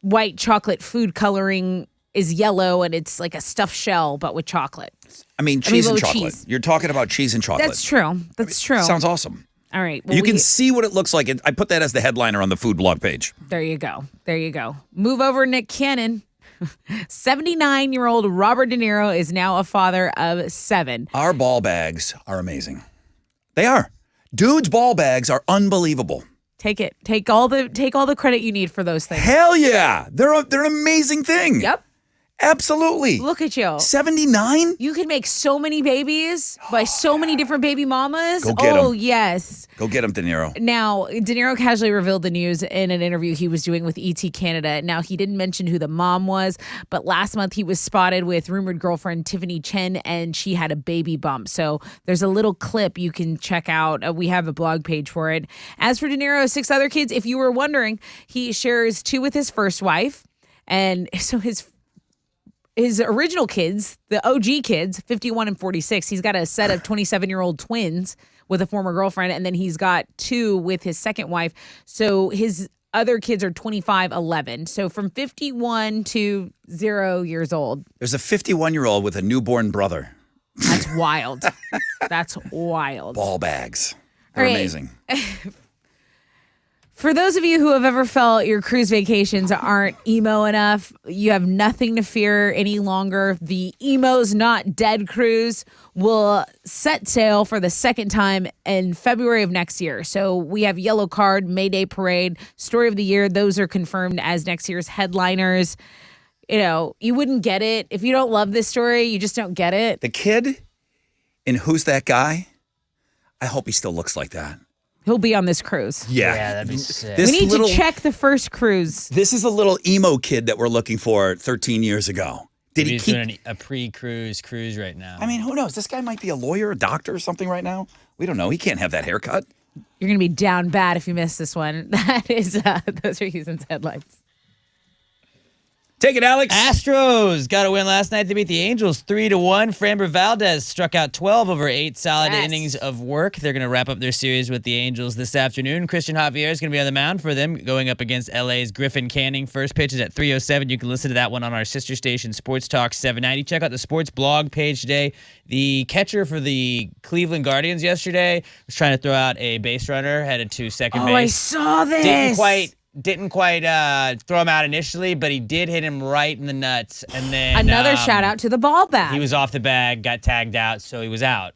white chocolate food coloring is yellow, and it's like a stuffed shell, but with chocolate. Cheese and chocolate. Cheese. You're talking about cheese and chocolate. That's true. Sounds awesome. All right. Well, you can see what it looks like. I put that as the headliner on the food blog page. There you go. Move over, Nick Cannon. 79-year-old Robert De Niro is now a father of 7. Our ball bags are amazing. They are. Dude's ball bags are unbelievable. Take it. Take all the credit you need for those things. Hell yeah. They're an amazing thing. Yep. Absolutely. Look at you. 79? You can make so many babies by so many different baby mamas. Go get 'em. Oh, yes. Go get him, De Niro. Now, De Niro casually revealed the news in an interview he was doing with ET Canada. Now, he didn't mention who the mom was, but last month he was spotted with rumored girlfriend Tiffany Chen, and she had a baby bump. So there's a little clip you can check out. We have a blog page for it. As for De Niro's 6 other kids, if you were wondering, he shares 2 with his first wife. And so his original kids, the OG kids, 51 and 46, he's got a set of 27-year-old twins with a former girlfriend, and then he's got 2 with his second wife. So his other kids are 25, 11. So from 51 to 0 years old. There's a 51-year-old with a newborn brother. That's wild. That's wild. Ball bags. They're All right. amazing. For those of you who have ever felt your cruise vacations aren't emo enough, you have nothing to fear any longer. The Emo's Not Dead cruise will set sail for the second time in February of next year. So we have Yellow Card, Mayday Parade, Story of the Year. Those are confirmed as next year's headliners. You know, you wouldn't get it. If you don't love this story, you just don't get it. The kid in Who's That Guy? I hope he still looks like that. He'll be on this cruise. Yeah. Yeah, that'd be sick. This We need little- to check the first cruise. This is a little emo kid that we're looking for 13 years ago. Did he He's keep... doing a pre-cruise cruise right now. I mean, who knows? This guy might be a lawyer, a doctor, or something right now. We don't know. He can't have that haircut. You're going to be down bad if you miss this one. That is, those are Houston's headlines. Take it, Alex. Astros got a win last night. They beat the Angels 3-1. Framber Valdez struck out 12 over 8 solid innings of work. They're going to wrap up their series with the Angels this afternoon. Christian Javier is going to be on the mound for them, going up against LA's Griffin Canning. First pitch is at 3:07. You can listen to that one on our sister station, Sports Talk 790. Check out the sports blog page today. The catcher for the Cleveland Guardians yesterday was trying to throw out a base runner, headed to second base. I saw this. Didn't quite throw him out initially, but he did hit him right in the nuts. And then Another shout out to the ball bat. he was off the bag, got tagged out, so he was out.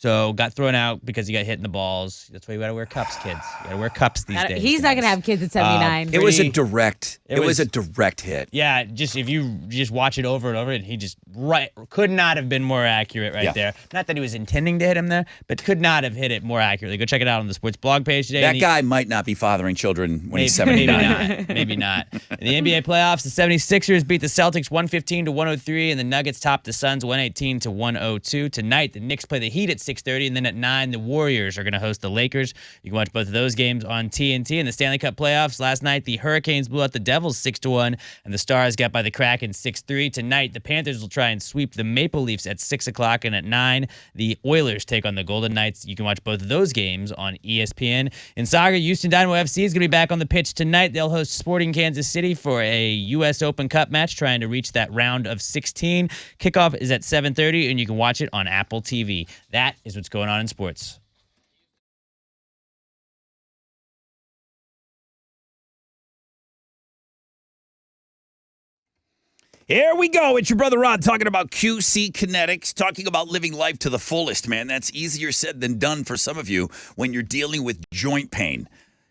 So got thrown out because he got hit in the balls. That's why you got to wear cups, kids. You got to wear cups these days. He's not going to have kids at 79. It was a Pretty- direct. It was a direct hit. Yeah, just if you just watch it over and over, and he just could not have been more accurate right there. Not that he was intending to hit him there, but could not have hit it more accurately. Go check it out on the sports blog page today. That guy might not be fathering children when he's 79. Maybe not. In the NBA playoffs, the 76ers beat the Celtics 115-103, and the Nuggets topped the Suns 118-102. Tonight, the Knicks play the Heat at 6:30, and then at 9, the Warriors are going to host the Lakers. You can watch both of those games on TNT. In the Stanley Cup playoffs, last night, the Hurricanes blew out the Devils 6-1, and the Stars got by the Kraken 6-3. Tonight, the Panthers will try and sweep the Maple Leafs at 6 o'clock, and at 9, the Oilers take on the Golden Knights. You can watch both of those games on ESPN. In soccer, Houston Dynamo FC is going to be back on the pitch tonight. They'll host Sporting Kansas City for a U.S. Open Cup match, trying to reach that round of 16. Kickoff is at 7:30, and you can watch it on Apple TV. That is what's going on in sports. Here we go. It's your brother Rod talking about QC Kinetics, talking about living life to the fullest, man. That's easier said than done for some of you when you're dealing with joint pain.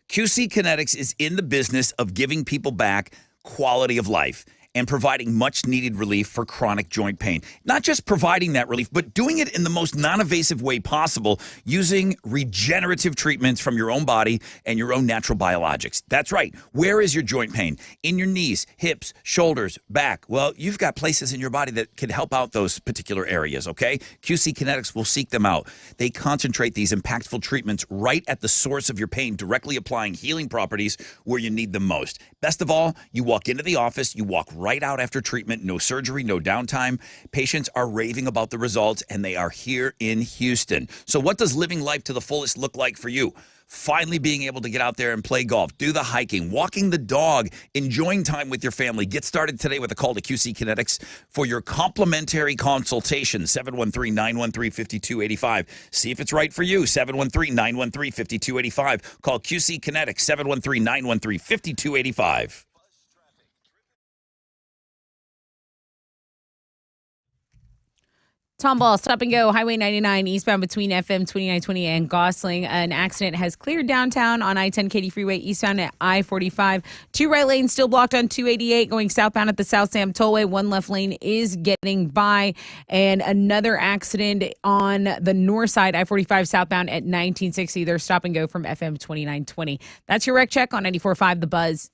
QC Kinetics is in the business of giving people back quality of life and providing much-needed relief for chronic joint pain. Not just providing that relief, but doing it in the most non-invasive way possible using regenerative treatments from your own body and your own natural biologics. That's right. Where is your joint pain? In your knees, hips, shoulders, back. Well, you've got places in your body that can help out those particular areas, okay? QC Kinetics will seek them out. They concentrate these impactful treatments right at the source of your pain, directly applying healing properties where you need them most. Best of all, you walk into the office, you walk right out after treatment, no surgery, no downtime. Patients are raving about the results, and they are here in Houston. So what does living life to the fullest look like for you? Finally being able to get out there and play golf, do the hiking, walking the dog, enjoying time with your family. Get started today with a call to QC Kinetics for your complimentary consultation, 713-913-5285. See if it's right for you, 713-913-5285. Call QC Kinetics, 713-913-5285. Tomball, stop and go, Highway 99, eastbound between FM 2920 and Gosling. An accident has cleared downtown on I-10 Katy Freeway, eastbound at I-45. 2 right lanes still blocked on 288, going southbound at the South Sam Tollway. 1 left lane is getting by. And another accident on the north side, I-45 southbound at 1960. They're stop and go from FM 2920. That's your wreck check on 94.5 The Buzz.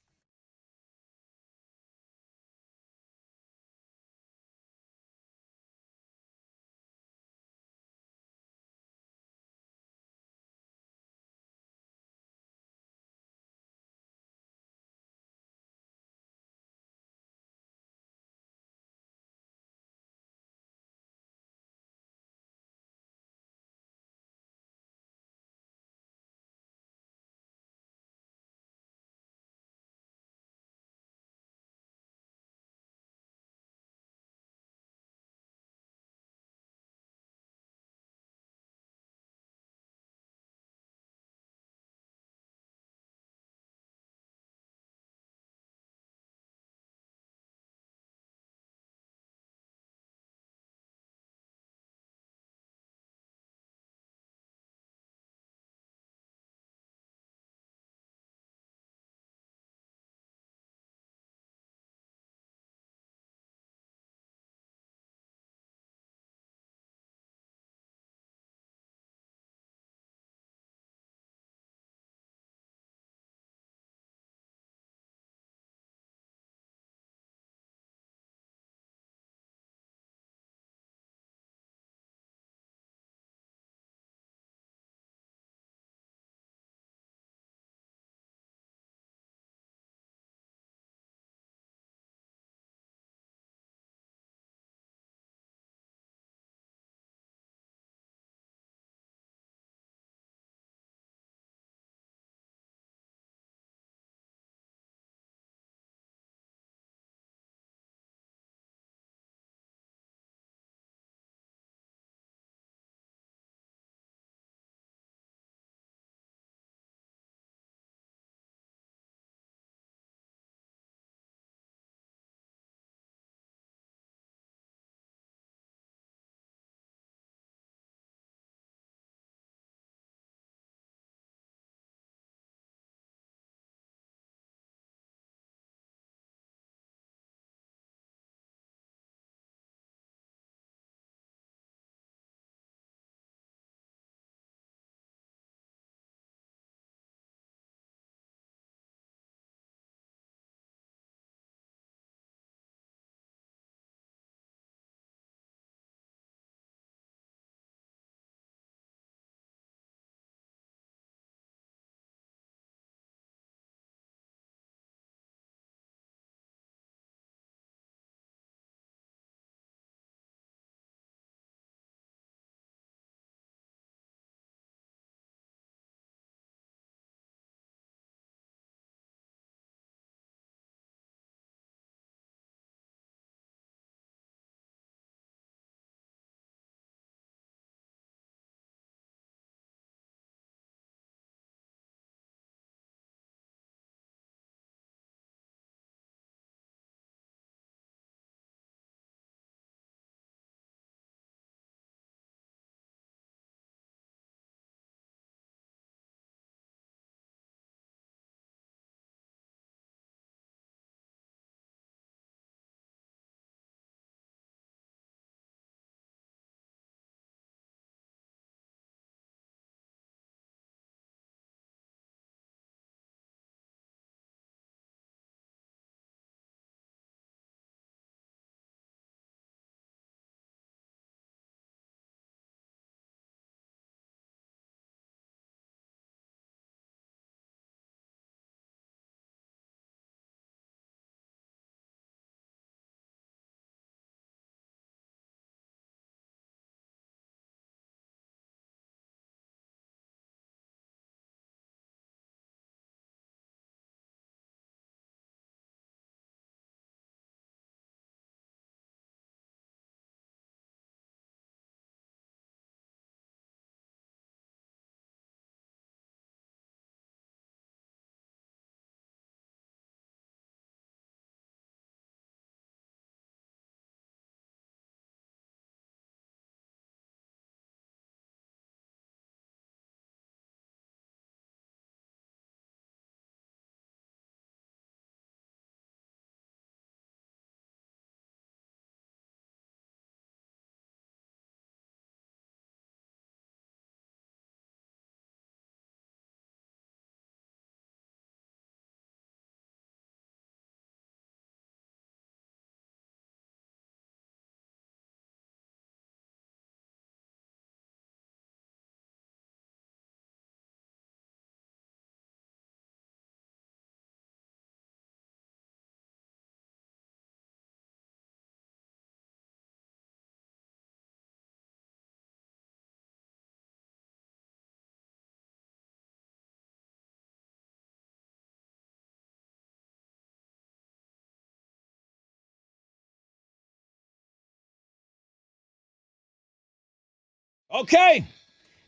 Okay.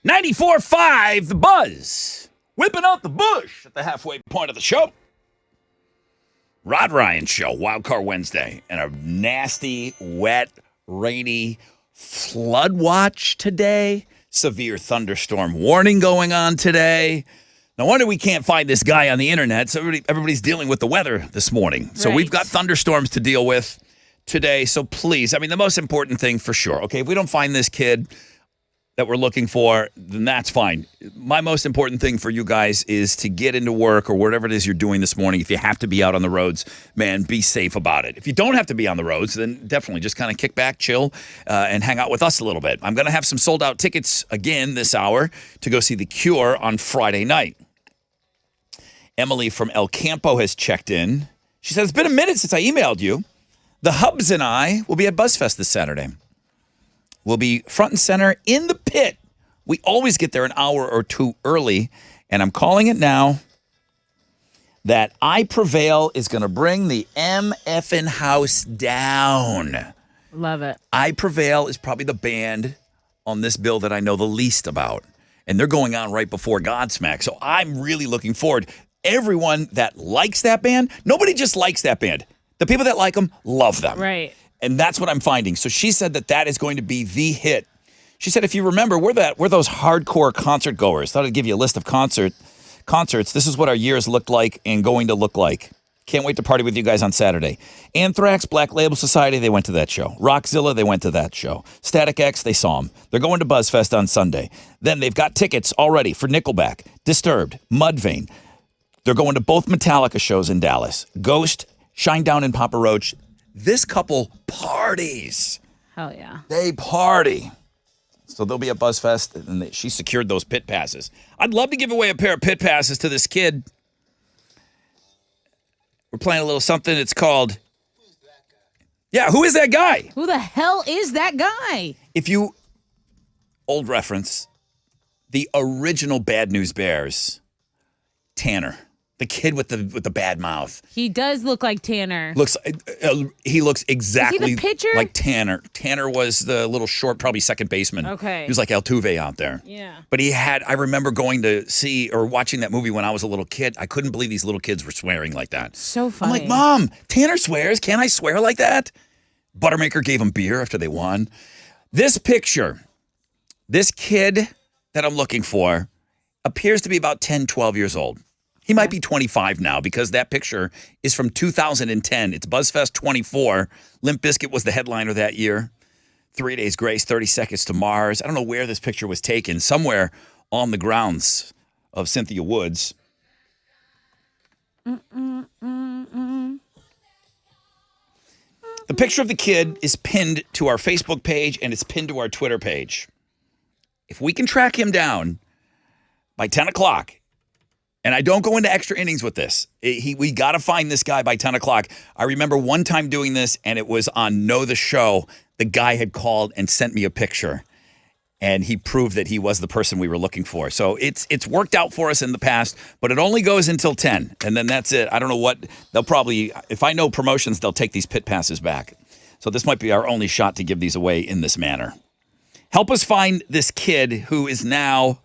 94.5, The Buzz. Whipping out the bush at the halfway point of the show. Rod Ryan Show, Wild Card Wednesday. And a nasty, wet, rainy flood watch today. Severe thunderstorm warning going on today. No wonder we can't find this guy on the internet. So everybody's dealing with the weather this morning. So we've got thunderstorms to deal with today. So please, I mean, the most important thing for sure, okay, if we don't find this kid that we're looking for, then that's fine. My most important thing for you guys is to get into work or whatever it is you're doing this morning. If you have to be out on the roads, man, be safe about it. If you don't have to be on the roads, then definitely just kind of kick back, chill, and hang out with us a little bit. I'm going to have some sold-out tickets again this hour to go see The Cure on Friday night. Emily from El Campo has checked in. She says, it's been a minute since I emailed you. The Hubs and I will be at BuzzFest this Saturday. We'll be front and center in the pit. We always get there an hour or two early, and I'm calling it now that I Prevail is going to bring the MFN house down. Love it. I Prevail is probably the band on this bill that I know the least about, and they're going on right before Godsmack, so I'm really looking forward. Everyone that likes that band, nobody just likes that band. The people that like them love them. Right. And that's what I'm finding. So she said that is going to be the hit. She said, if you remember, we're those hardcore concert goers. Thought I'd give you a list of concerts. This is what our years looked like and going to look like. Can't wait to party with you guys on Saturday. Anthrax, Black Label Society, they went to that show. Rockzilla, they went to that show. Static X, they saw them. They're going to BuzzFest on Sunday. Then they've got tickets already for Nickelback, Disturbed, Mudvayne. They're going to both Metallica shows in Dallas. Ghost, Shinedown, and Papa Roach. This couple parties. Hell yeah. They party. So they'll be at BuzzFest, and she secured those pit passes. I'd love to give away a pair of pit passes to this kid. We're playing a little something. It's called... Yeah, who is that guy? Who the hell is that guy? If you... Old reference. The original Bad News Bears. Tanner. The kid with the bad mouth. He does look like Tanner. He looks exactly Is he the pitcher? like Tanner. Tanner was the little short, probably second baseman. Okay. He was like Altuve out there. Yeah. But I remember going to see or watching that movie when I was a little kid. I couldn't believe these little kids were swearing like that. So funny. I'm like, Mom, Tanner swears. Can't I swear like that? Buttermaker gave him beer after they won. This picture, this kid that I'm looking for appears to be about 10, 12 years old. He might be 25 now because that picture is from 2010. It's BuzzFest 24. Limp Bizkit was the headliner that year. 3 Days Grace, 30 Seconds to Mars. I don't know where this picture was taken. Somewhere on the grounds of Cynthia Woods. The picture of the kid is pinned to our Facebook page and it's pinned to our Twitter page. If we can track him down by 10 o'clock, and I don't go into extra innings with this. We got to find this guy by 10 o'clock. I remember one time doing this, and it was on Know the Show. The guy had called and sent me a picture, and he proved that he was the person we were looking for. So it's worked out for us in the past, but it only goes until 10, and then that's it. I don't know what they'll probably, if I know promotions, they'll take these pit passes back. So this might be our only shot to give these away in this manner. Help us find this kid who is now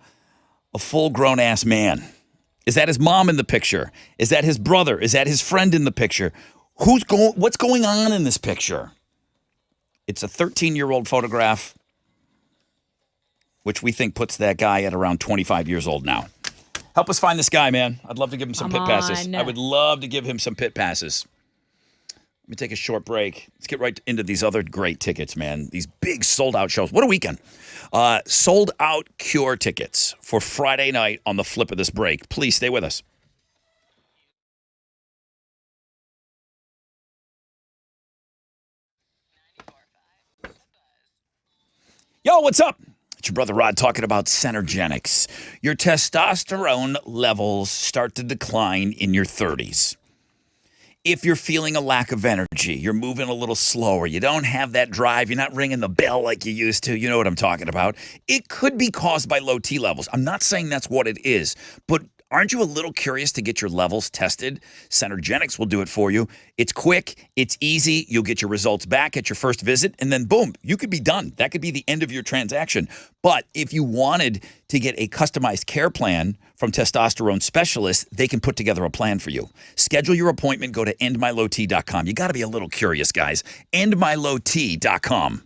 a full-grown ass man. Is that his mom in the picture? Is that his brother? Is that his friend in the picture? What's going on in this picture? It's a 13-year-old photograph, which we think puts that guy at around 25 years old now. Help us find this guy, man. I'd love to give him some pit passes. I would love to give him some pit passes. Let me take a short break. Let's get right into these other great tickets, man. These big sold-out shows. What a weekend. Sold-out Cure tickets for Friday night on the flip of this break. Please stay with us. Yo, what's up? It's your brother Rod talking about Centergenics. Your testosterone levels start to decline in your 30s. If you're feeling a lack of energy, you're moving a little slower, you don't have that drive, you're not ringing the bell like you used to, you know what I'm talking about. It could be caused by low T levels. I'm not saying that's what it is, but Aren't you a little curious to get your levels tested? Centergenics will do it for you. It's quick, it's easy. You'll get your results back at your first visit, and then boom, you could be done. That could be the end of your transaction. But if you wanted to get a customized care plan from testosterone specialists, they can put together a plan for you. Schedule your appointment. Go to endmylowt.com. You got to be a little curious, guys. Endmylowt.com.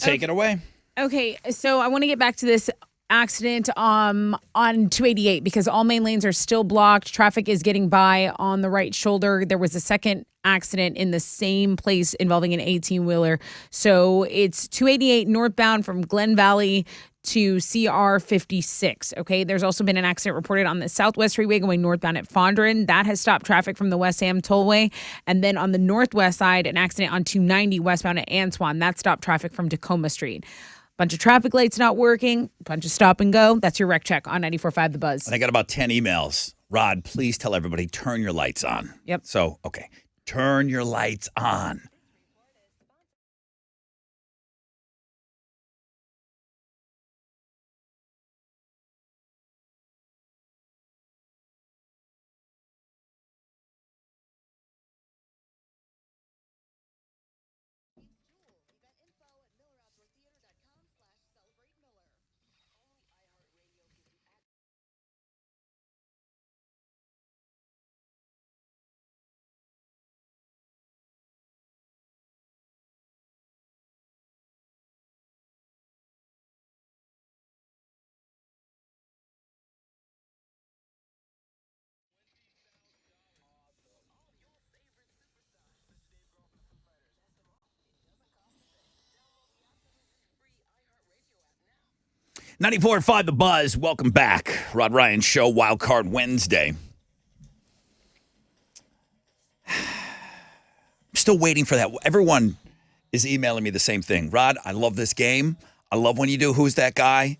Take it away. Okay, so I want to get back to this accident on 288 because all main lanes are still blocked. Traffic is getting by on the right shoulder. There was a second accident in the same place involving an 18-wheeler. So it's 288 northbound from Glen Valley to CR 56. Okay, there's also been an accident reported on the Southwest Freeway going northbound at Fondren. That has stopped traffic from the West Ham Tollway. And then on the northwest side, an accident on 290 westbound at Antoine. That stopped traffic from Tacoma Street. Bunch of traffic lights not working, bunch of stop and go. That's your wreck check on 94.5 The Buzz. And I got about 10 emails. Rod, please tell everybody, turn your lights on. Yep. So, okay, turn your lights on. .94.5 The Buzz. Welcome back. Rod Ryan Show, Wild Card Wednesday. I'm still waiting for that. Everyone is emailing me the same thing. Rod, I love this game. I love when you do Who's That Guy?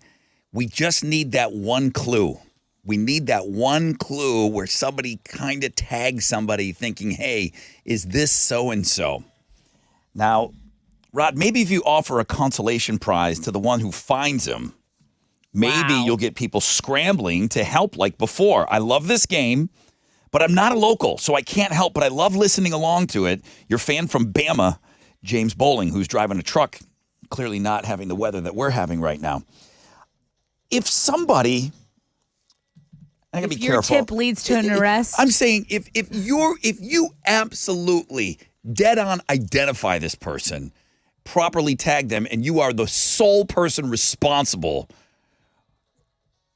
We just need that one clue. We need that one clue where somebody kind of tags somebody thinking, hey, is this so-and-so? Now, Rod, maybe if you offer a consolation prize to the one who finds him, maybe you'll get people scrambling to help like before. I love this game, but I'm not a local, so I can't help, but I love listening along to it. Your fan from Bama, James Bowling, who's driving a truck, clearly not having the weather that we're having right now. If somebody, I gotta be careful. Your tip leads to an arrest. I'm saying if you absolutely dead on identify this person, properly tag them, and you are the sole person responsible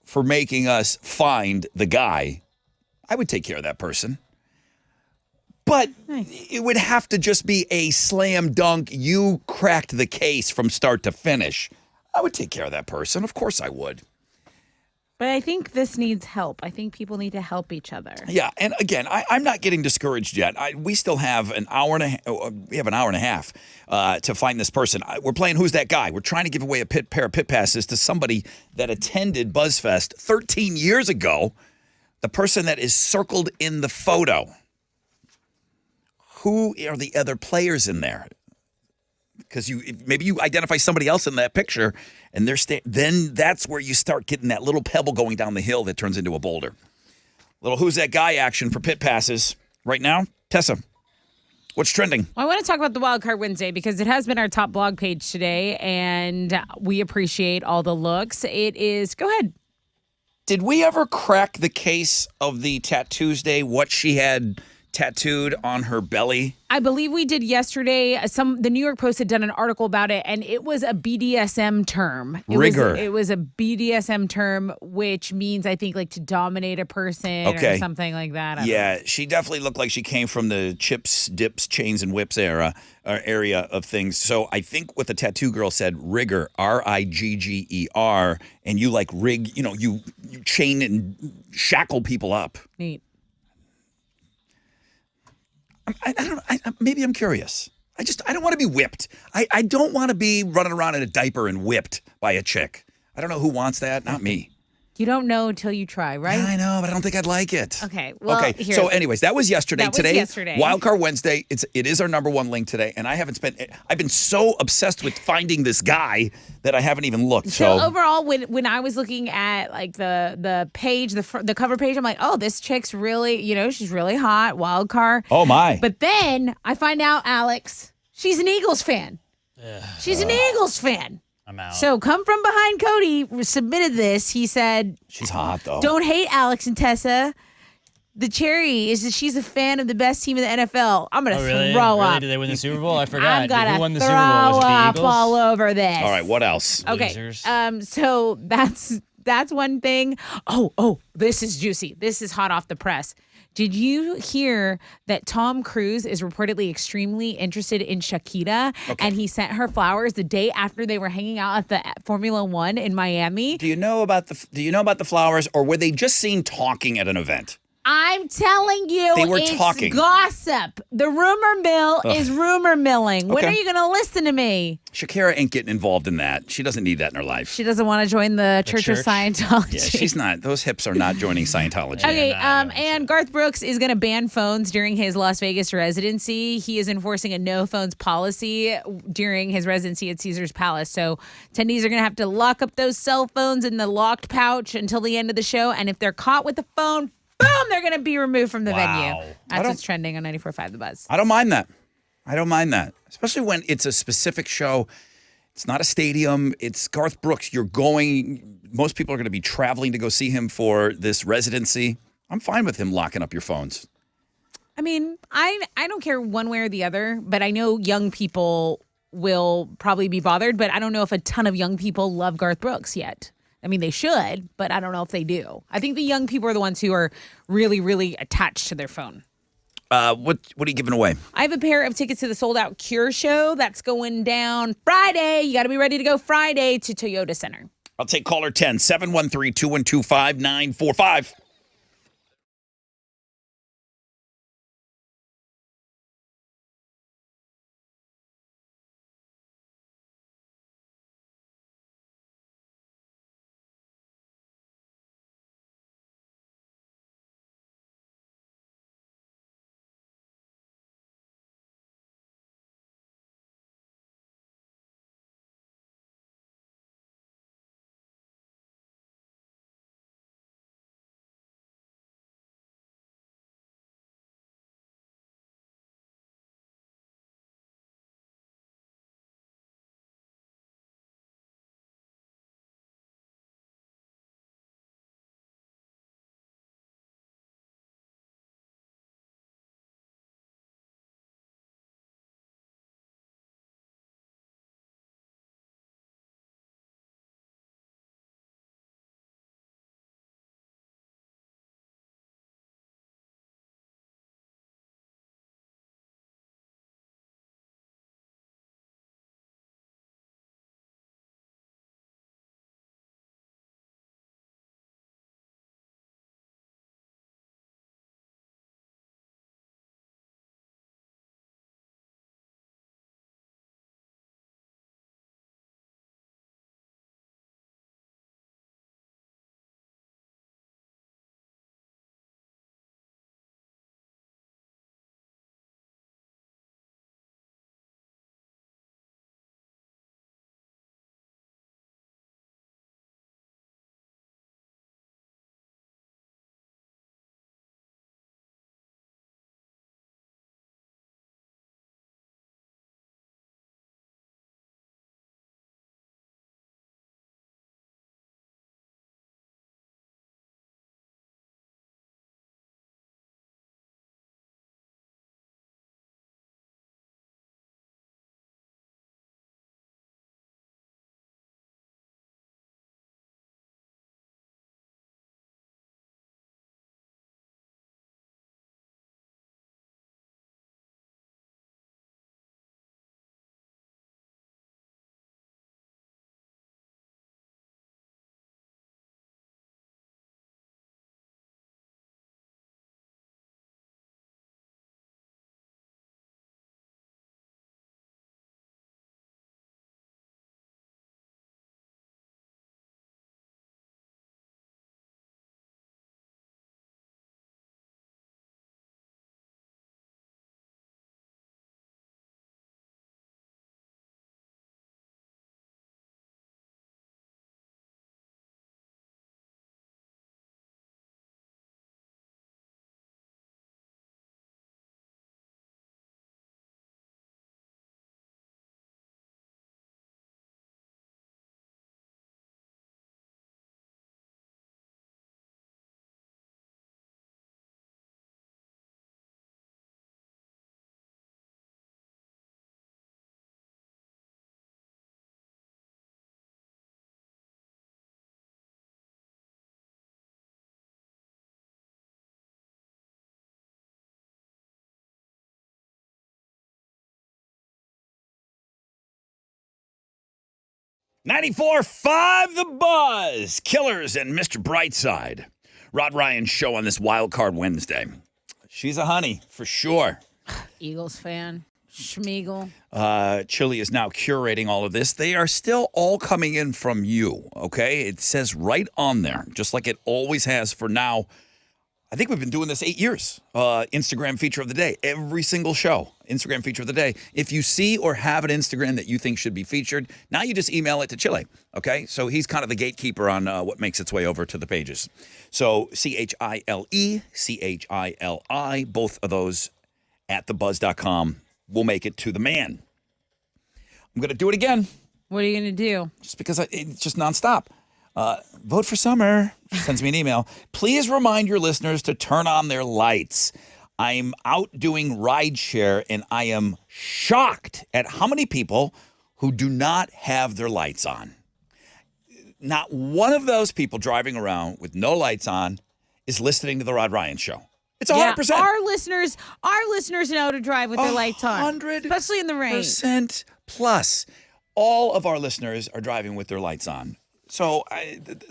for making us find the guy, I would take care of that person. But it would have to just be a slam dunk. You cracked the case from start to finish. I would take care of that person. Of course I would. But I think this needs help. I think people need to help each other. Yeah, and again, I'm not getting discouraged yet. We still have an hour and a half to find this person. We're playing Who's That Guy? We're trying to give away a pair of pit passes to somebody that attended BuzzFest 13 years ago. The person that is circled in the photo. Who are the other players in there? Because maybe you identify somebody else in that picture, and then that's where you start getting that little pebble going down the hill that turns into a boulder. Little Who's That Guy action for pit passes right now. Tessa, what's trending? Well, I want to talk about the Wild Card Wednesday because it has been our top blog page today, and we appreciate all the looks. It is, go ahead. Did we ever crack the case of the Tattoos Day, what she had tattooed on her belly? I believe we did yesterday. The New York Post had done an article about it, and it was a BDSM term. Rigor. It was a BDSM term, which means, I think, like to dominate a person or something like that. Yeah, she definitely looked like she came from the chips, dips, chains, and whips area of things. So I think what the tattoo girl said, rigor, R-I-G-G-E-R, and you like rig, you chain and shackle people up. Neat. Maybe I'm curious. I don't want to be whipped. I don't want to be running around in a diaper and whipped by a chick. I don't know who wants that. Not me. You don't know until you try, right? I know, but I don't think I'd like it. Okay. Well, okay. So, anyways, that was yesterday. Today, yesterday. Wildcard Wednesday. It is our number one link today, and I've been so obsessed with finding this guy that I haven't even looked. So overall, when I was looking at like the page, the cover page, I'm like, oh, this chick's really, she's really hot. Wildcard. Oh my! But then I find out, Alex, she's an Eagles fan. She's an Eagles fan. I'm out. So come from behind. Cody submitted this. He said, she's hot though. Don't hate Alex and Tessa. The cherry is that she's a fan of the best team in the NFL. I'm going to Oh, really? throw Really? up. Did they win the Super Bowl? I forgot. I'm going Who to won the throw Super Bowl? Was it the up Eagles? all over this. All right, what else? Okay. Losers. So that's one thing. Oh, this is juicy. This is hot off the press. Did you hear that Tom Cruise is reportedly extremely interested in Shakira, and he sent her flowers the day after they were hanging out at the Formula One in Miami? Do you know about the flowers, or were they just seen talking at an event? I'm telling you, They were it's talking. gossip. The rumor mill is rumor milling. When Okay. are you going to listen to me? Shakira ain't getting involved in that. She doesn't need that in her life. She doesn't want to join the Church of church? Scientology. Yeah, she's not. Those hips are not joining Scientology. Okay, and Garth Brooks is going to ban phones during his Las Vegas residency. He is enforcing a no phones policy during his residency at Caesar's Palace. So attendees are going to have to lock up those cell phones in the locked pouch until the end of the show. And if they're caught with the phone, boom, they're going to be removed from the venue. That's what's trending on 94.5 The Buzz. I don't mind that. Especially when it's a specific show. It's not a stadium. It's Garth Brooks. Most people are going to be traveling to go see him for this residency. I'm fine with him locking up your phones. I mean, I don't care one way or the other, but I know young people will probably be bothered, but I don't know if a ton of young people love Garth Brooks yet. I mean, they should, but I don't know if they do. I think the young people are the ones who are really, really attached to their phone. What are you giving away? I have a pair of tickets to the Sold Out Cure show that's going down Friday. You got to be ready to go Friday to Toyota Center. I'll take caller 10, 713-212-5945. 94.5 The Buzz. Killers and Mr. Brightside. Rod Ryan show on this Wild Card Wednesday. She's a honey, for sure. Eagles fan. Schmeagle. Chili is now curating all of this. They are still all coming in from you, okay? It says right on there, just like it always has for now. I think we've been doing this 8 years. Instagram feature of the day. Every single show, Instagram feature of the day. If you see or have an Instagram that you think should be featured, now you just email it to Chile, okay? So he's kind of the gatekeeper on what makes its way over to the pages. So CHILE, CHILI, both of those at thebuzz.com will make it to the man. I'm going to do it again. What are you going to do? Just because it's just nonstop. Vote for Summer. She sends me an email. Please remind your listeners to turn on their lights. I'm out doing rideshare, and I am shocked at how many people who do not have their lights on. Not one of those people driving around with no lights on is listening to the Rod Ryan Show. It's 100%. Our listeners know to drive with their lights on, especially in the rain. % plus. All of our listeners are driving with their lights on. So,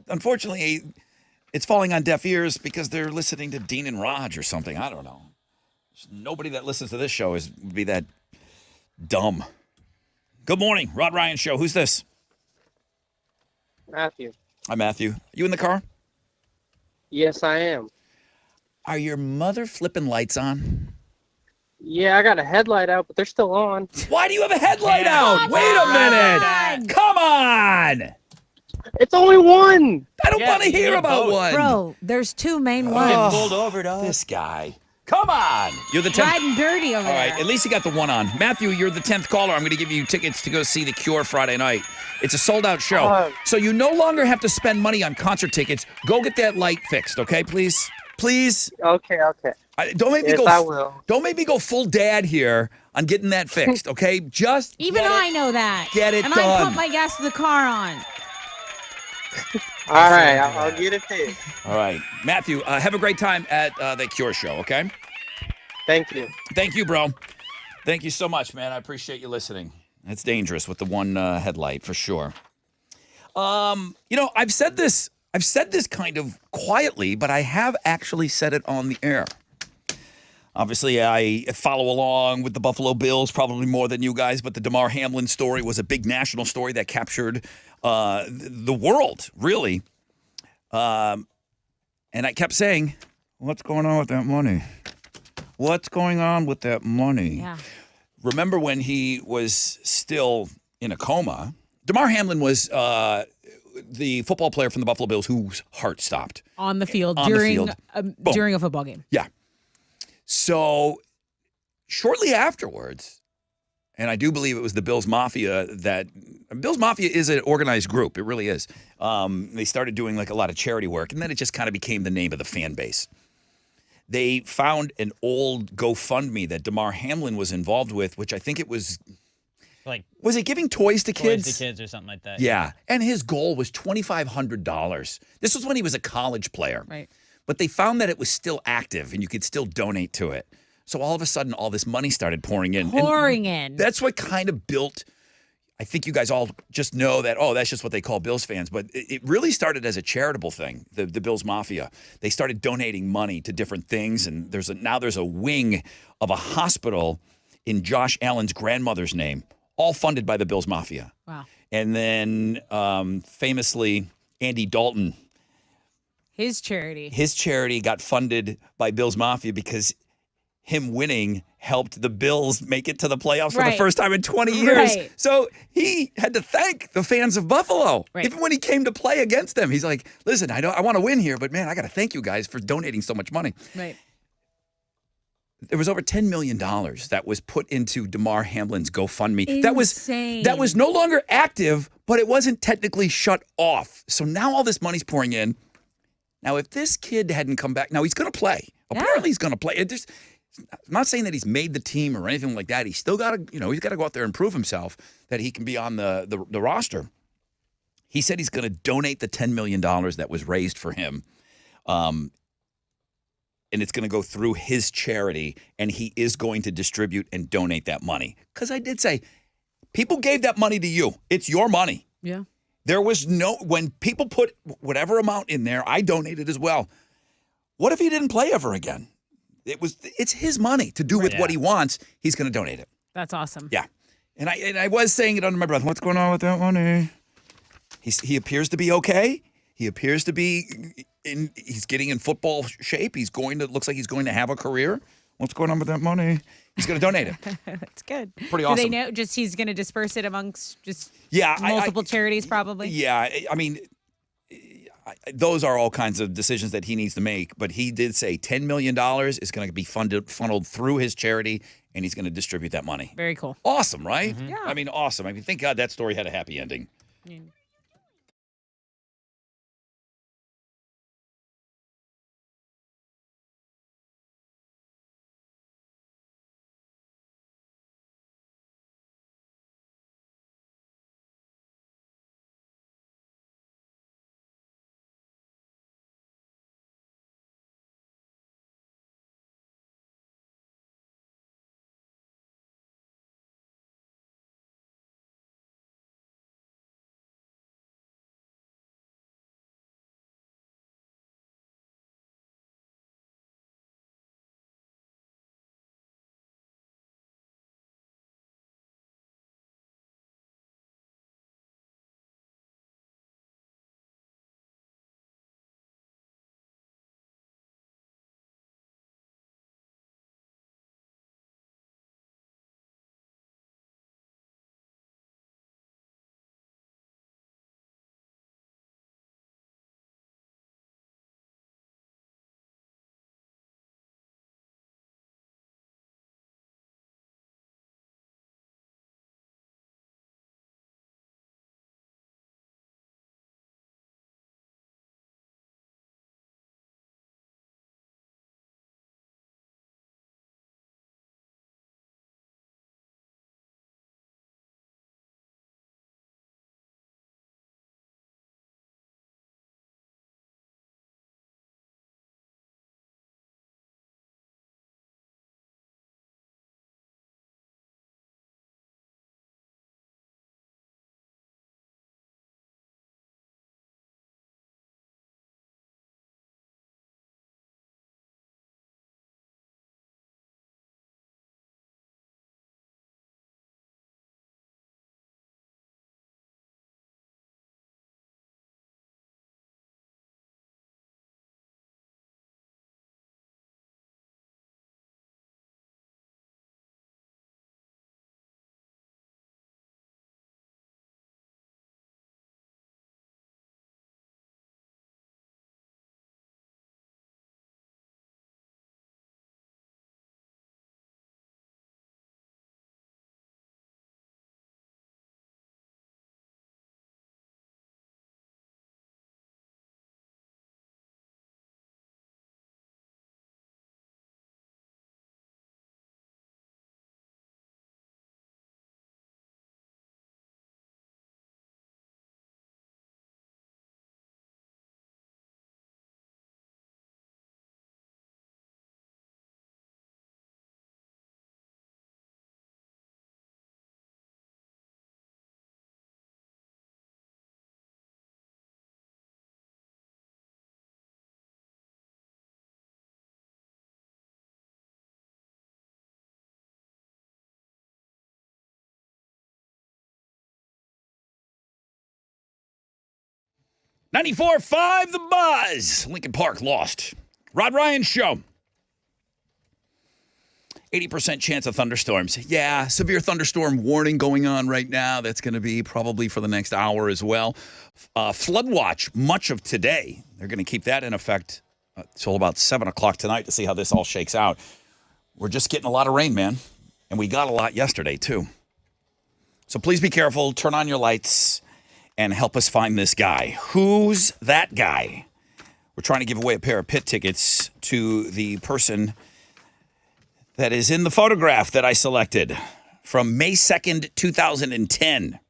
unfortunately, it's falling on deaf ears because they're listening to Dean and Raj or something. I don't know. Nobody that listens to this show would be that dumb. Good morning, Rod Ryan Show. Who's this? Matthew. Hi, Matthew. You in the car? Yes, I am. Are your mother flipping lights on? Yeah, I got a headlight out, but they're still on. Why do you have a headlight out? Wait a minute. Come on. It's only one. I don't want to hear about one. Bro, there's two main ones. Getting pulled over, dog. This guy. Come on. You're the 10th. Riding dirty over All there. right, at least you got the one on. Matthew, you're the 10th caller. I'm going to give you tickets to go see The Cure Friday night. It's a sold-out show. So you no longer have to spend money on concert tickets. Go get that light fixed, okay, please? Please? Okay. Don't make me Yes, go. I will. Don't make me go full dad here on getting that fixed, okay? Just Even I know that. Get it and done. I put my gas to the car on. All right, I'll get it fixed. All right. Matthew, have a great time at The Cure show, okay? Thank you. Thank you, bro. Thank you so much, man. I appreciate you listening. It's dangerous with the one headlight for sure. I've said this kind of quietly, but I have actually said it on the air. Obviously, I follow along with the Buffalo Bills probably more than you guys, but the Damar Hamlin story was a big national story that captured the world, really. And I kept saying, what's going on with that money? What's going on with that money? Yeah. Remember when he was still in a coma? Damar Hamlin was the football player from the Buffalo Bills whose heart stopped. On the field On the during field. during a football game. Yeah. So shortly afterwards, and I do believe it was the Bills Mafia Bills Mafia is an organized group. It really is. They started doing like a lot of charity work, and then it just kind of became the name of the fan base. They found an old GoFundMe that Damar Hamlin was involved with, which I think it was was it giving toys to kids? Toys to kids or something like that. Yeah. And his goal was $2,500. This was when he was a college player. Right. But they found that it was still active and you could still donate to it. So all of a sudden, all this money started pouring in. And that's what kind of built, I think you guys all just know that, that's just what they call Bills fans. But it really started as a charitable thing, the Bills Mafia. They started donating money to different things. And now there's a wing of a hospital in Josh Allen's grandmother's name, all funded by the Bills Mafia. Wow. And then famously, Andy Dalton. His charity. His charity got funded by Bills Mafia because him winning helped the Bills make it to the playoffs for the first time in 20 years. Right. So he had to thank the fans of Buffalo. Right. Even when he came to play against them, he's like, listen, I want to win here, but man, I got to thank you guys for donating so much money. Right. There was over $10 million that was put into Damar Hamlin's GoFundMe. Insane. That was no longer active, but it wasn't technically shut off. So now all this money's pouring in. Now, if this kid hadn't come back, now he's going to play. Apparently he's going to play. I'm not saying that he's made the team or anything like that. He's still got to, he's got to go out there and prove himself that he can be on the roster. He said he's going to donate the $10 million that was raised for him. And it's going to go through his charity, and he is going to distribute and donate that money. Because I did say, people gave that money to you. It's your money. Yeah. There was no, when people put whatever amount in there, I donated as well. What if he didn't play ever again? It's his money to do with what he wants. He's going to donate it. That's awesome. Yeah. And I was saying it under my breath. What's going on with that money? He appears to be okay. He appears to be he's getting in football shape. Looks like he's going to have a career. What's going on with that money? He's going to donate it. That's good. Pretty awesome. Do they know just he's going to disperse it amongst just Yeah, multiple charities probably? Yeah, I mean, those are all kinds of decisions that he needs to make. But he did say $10 million is going to be funneled through his charity, and he's going to distribute that money. Very cool. Awesome, right? Yeah. I mean, awesome. I mean, thank God that story had a happy ending. Yeah. .94.5 The Buzz. Lincoln Park lost. Rod Ryan Show. 80% chance of thunderstorms. Yeah, severe thunderstorm warning going on right now. That's going to be probably for the next hour as well. Flood watch much of today. They're going to keep that in effect until about 7 o'clock tonight to see how this all shakes out. We're just getting a lot of rain, man. And we got a lot yesterday, too. So please be careful. Turn on your lights and help us find this guy. Who's that guy? We're trying to give away a pair of pit tickets to the person that is in the photograph that I selected from May 2nd, 2010.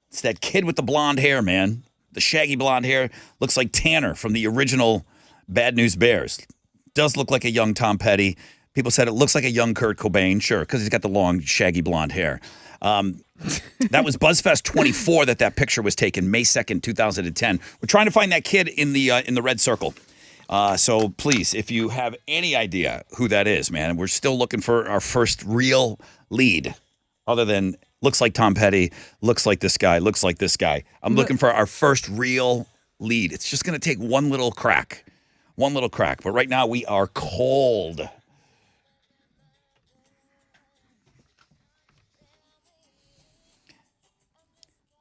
It's that kid with the blonde hair, man. The shaggy blonde hair. Looks like Tanner from the original Bad News Bears. Does look like a young Tom Petty. People said it looks like a young Kurt Cobain. Sure, because he's got the long, shaggy blonde hair. That was BuzzFest 24 that picture was taken, May 2nd, 2010. We're trying to find that kid in the red circle. So please, if you have any idea who that is, man, we're still looking for our first real lead, other than looks like Tom Petty, looks like this guy, looks like this guy. I'm looking for our first real lead. It's just going to take one little crack. But right now we are cold.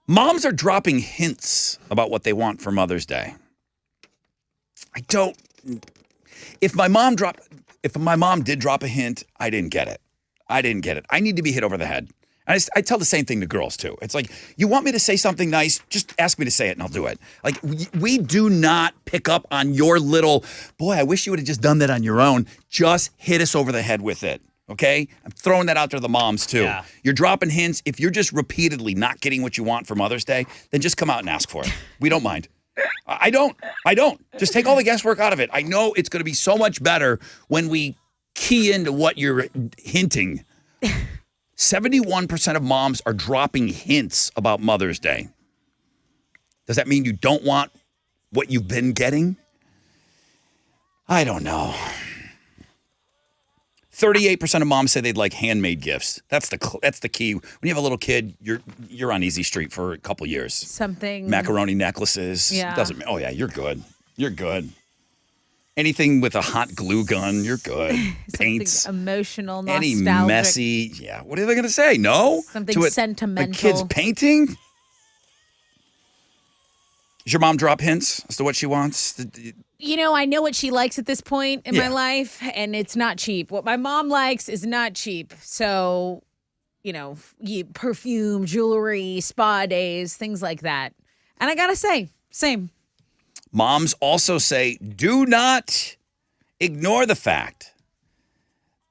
Moms are dropping hints about what they want for Mother's Day. If my mom did drop a hint, I didn't get it. I need to be hit over the head. And I tell the same thing to girls too. It's like, you want me to say something nice? Just ask me to say it and I'll do it. Like, we do not pick up on your little, boy, I wish you would have just done that on your own. Just hit us over the head with it. Okay? I'm throwing that out there to the moms too. Yeah. You're dropping hints. If you're just repeatedly not getting what you want for Mother's Day, then just come out and ask for it. We don't mind. I don't. Just take all the guesswork out of it. I know it's going to be so much better when we key into what you're hinting. 71% of moms are dropping hints about Mother's Day. Does that mean you don't want what you've been getting? I don't know. 38% of moms say they'd like handmade gifts. That's the key. When you have a little kid, you're on easy street for a couple years. Something. Macaroni necklaces. Yeah. Oh yeah, you're good. You're good. Anything with a hot glue gun, you're good. Paints. Emotional, Any nostalgic. messy. Yeah. What are they going to say? No? Something To sentimental. A kid's painting? Does your mom drop hints as to what she wants? You know, I know what she likes at this point in my life, and it's not cheap. What my mom likes is not cheap. So, perfume, jewelry, spa days, things like that. And I got to say, same. Moms also say, do not ignore the fact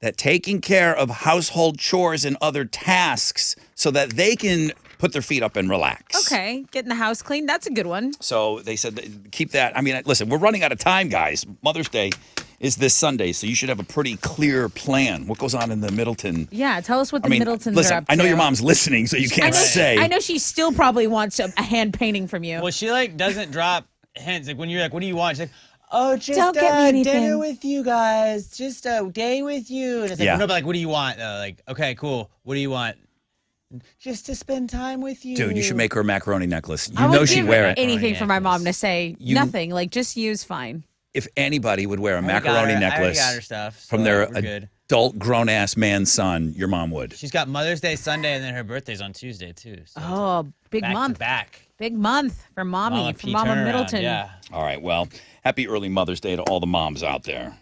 that taking care of household chores and other tasks so that they can put their feet up and relax. Okay, getting the house clean, that's a good one. So they said, keep that. I mean, listen, we're running out of time, guys. Mother's Day is this Sunday, so you should have a pretty clear plan. What goes on in the Middleton? Yeah, tell us what the Middletons listen, are up to. I know your mom's listening, so you can't say. I know she still probably wants a hand painting from you. Well, she doesn't drop hints. Like when you're like, what do you want? She's like, oh, just Don't get me anything. dinner with you guys. Just a day with you. And it's like, Yeah. no, but like, what do you want? Like, okay, cool. What do you want? Just to spend time with you. Dude, you should make her a macaroni necklace. You I know would she'd give wear it. anything for my mom to say nothing. Like, just use fine. If anybody would wear a I already got macaroni her- I already necklace got her stuff, from so their we're good. adult grown-ass man son, your mom would. She's got Mother's Day Sunday, and then her birthday's on Tuesday, too. So Oh, big back month. to back. Big month for mommy, Mama for P Mama turnaround, Middleton. yeah. All right, well, happy early Mother's Day to all the moms out there.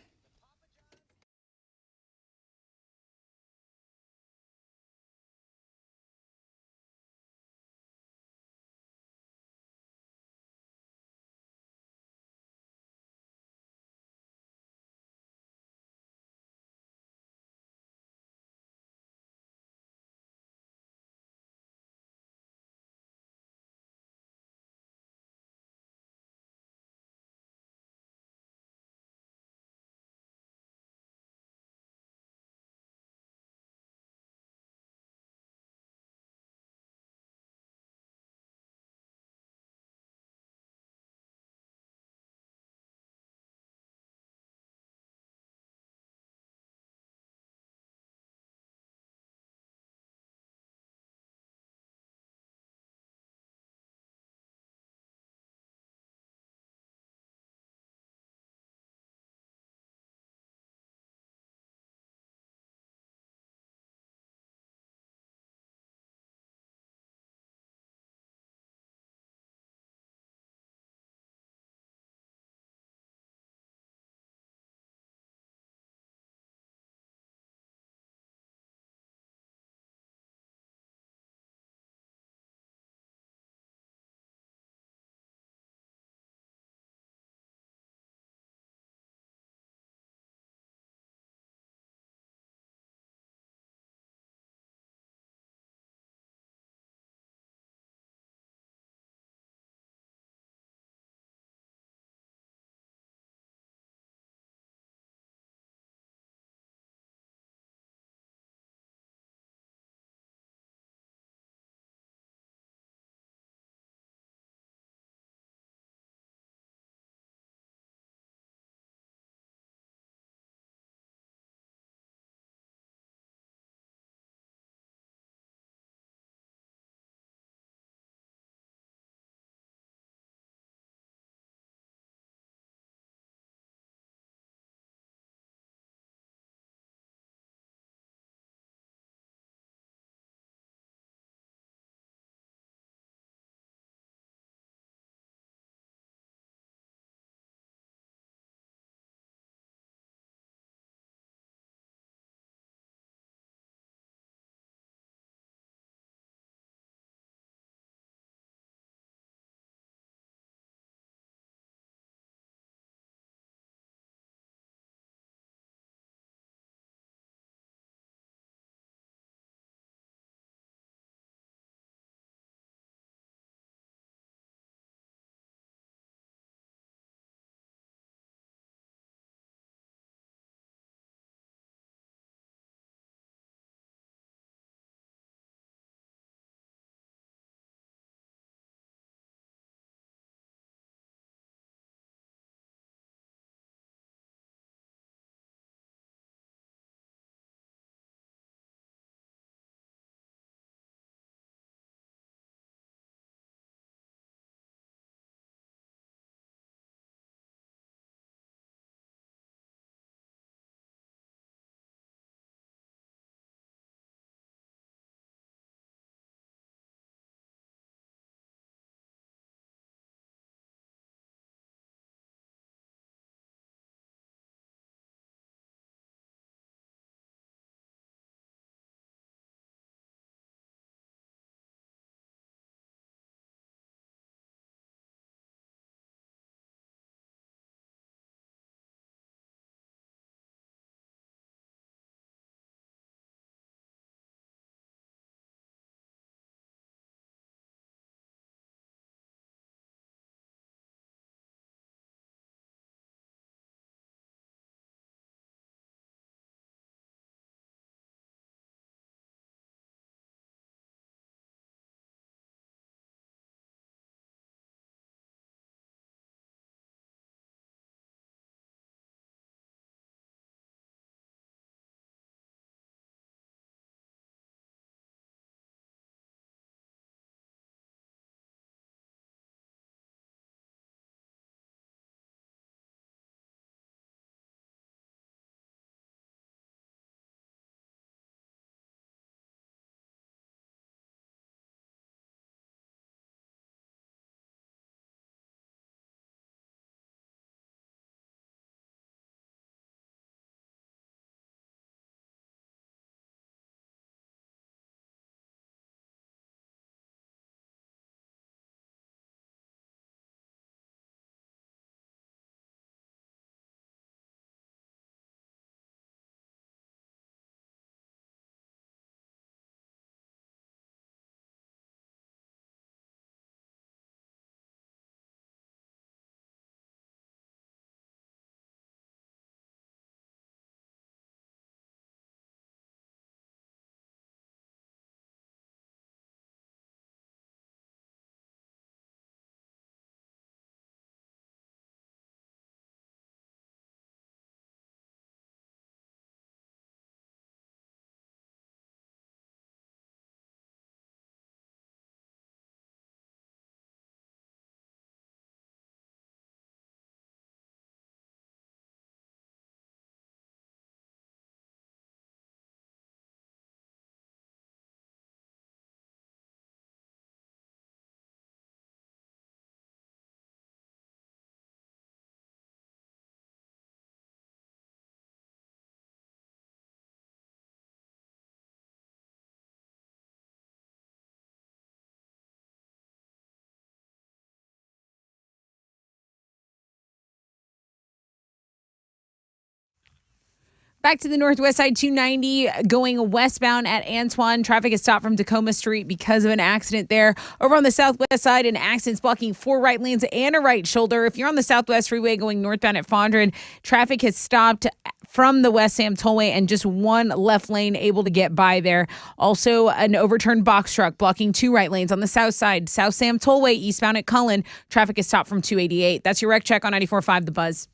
Back to the Northwest Side 290 going westbound at Antoine. Traffic is stopped from Tacoma Street because of an accident there. Over on the Southwest Side, an accident's blocking 4 right lanes and a right shoulder. If you're on the Southwest Freeway going northbound at Fondren, traffic has stopped from the West Sam Tollway and just 1 left lane able to get by there. Also, an overturned box truck blocking 2 right lanes on the south side. South Sam Tollway eastbound at Cullen. Traffic is stopped from 288. That's your wreck check on 94.5 The Buzz.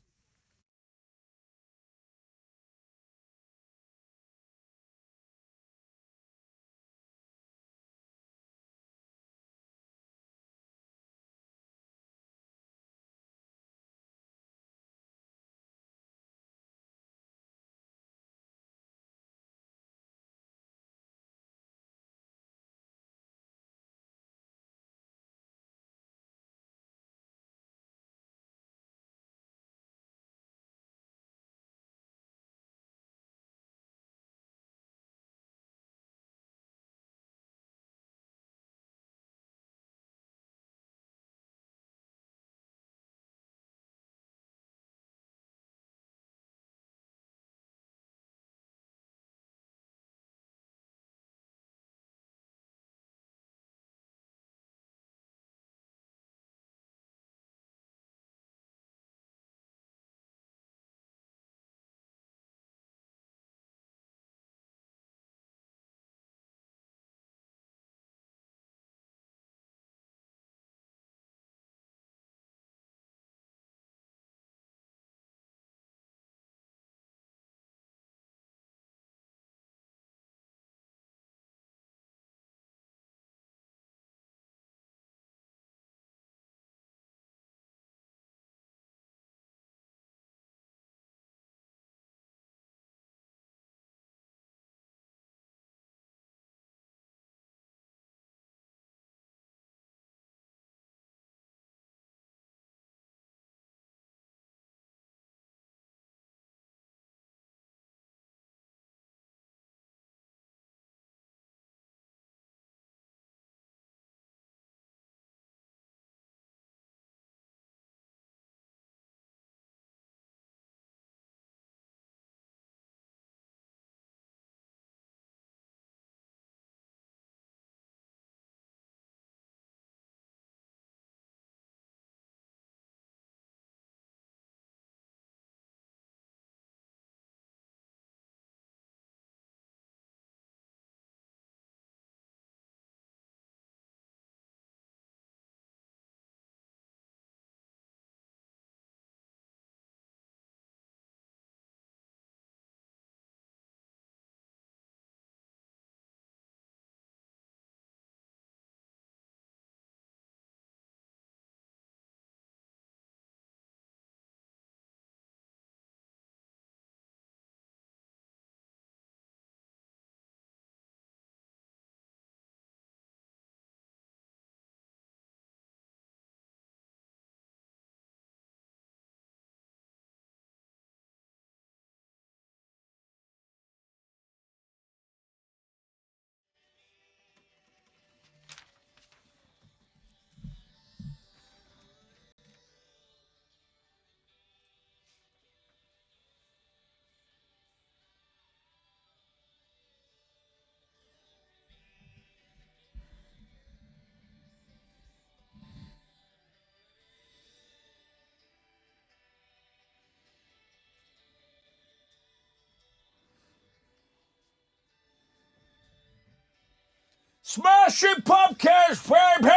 Smashing Pumpkins, baby!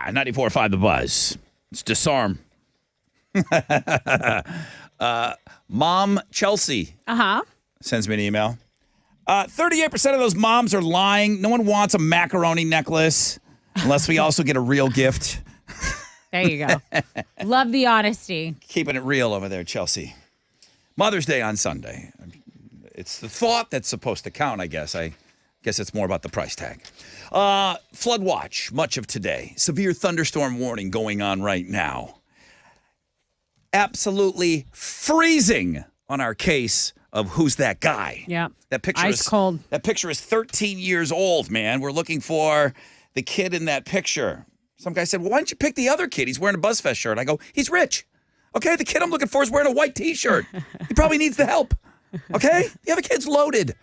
94.5 The Buzz. It's Disarm. Mom Chelsea sends me an email. 38% of those moms are lying. No one wants a macaroni necklace unless we also get a real gift. There you go. Love the honesty. Keeping it real over there, Chelsea. Mother's Day on Sunday. It's the thought that's supposed to count, I guess. I guess it's more about the price tag. Flood watch, much of today. Severe thunderstorm warning going on right now. Absolutely freezing on our case of who's that guy. Yeah. That picture Ice is cold. That picture is 13 years old, man. We're looking for the kid in that picture. Some guy said, well, why don't you pick the other kid? He's wearing a BuzzFest shirt. I go, he's rich. Okay, the kid I'm looking for is wearing a white T-shirt. He probably needs the help. Okay, the other kid's loaded.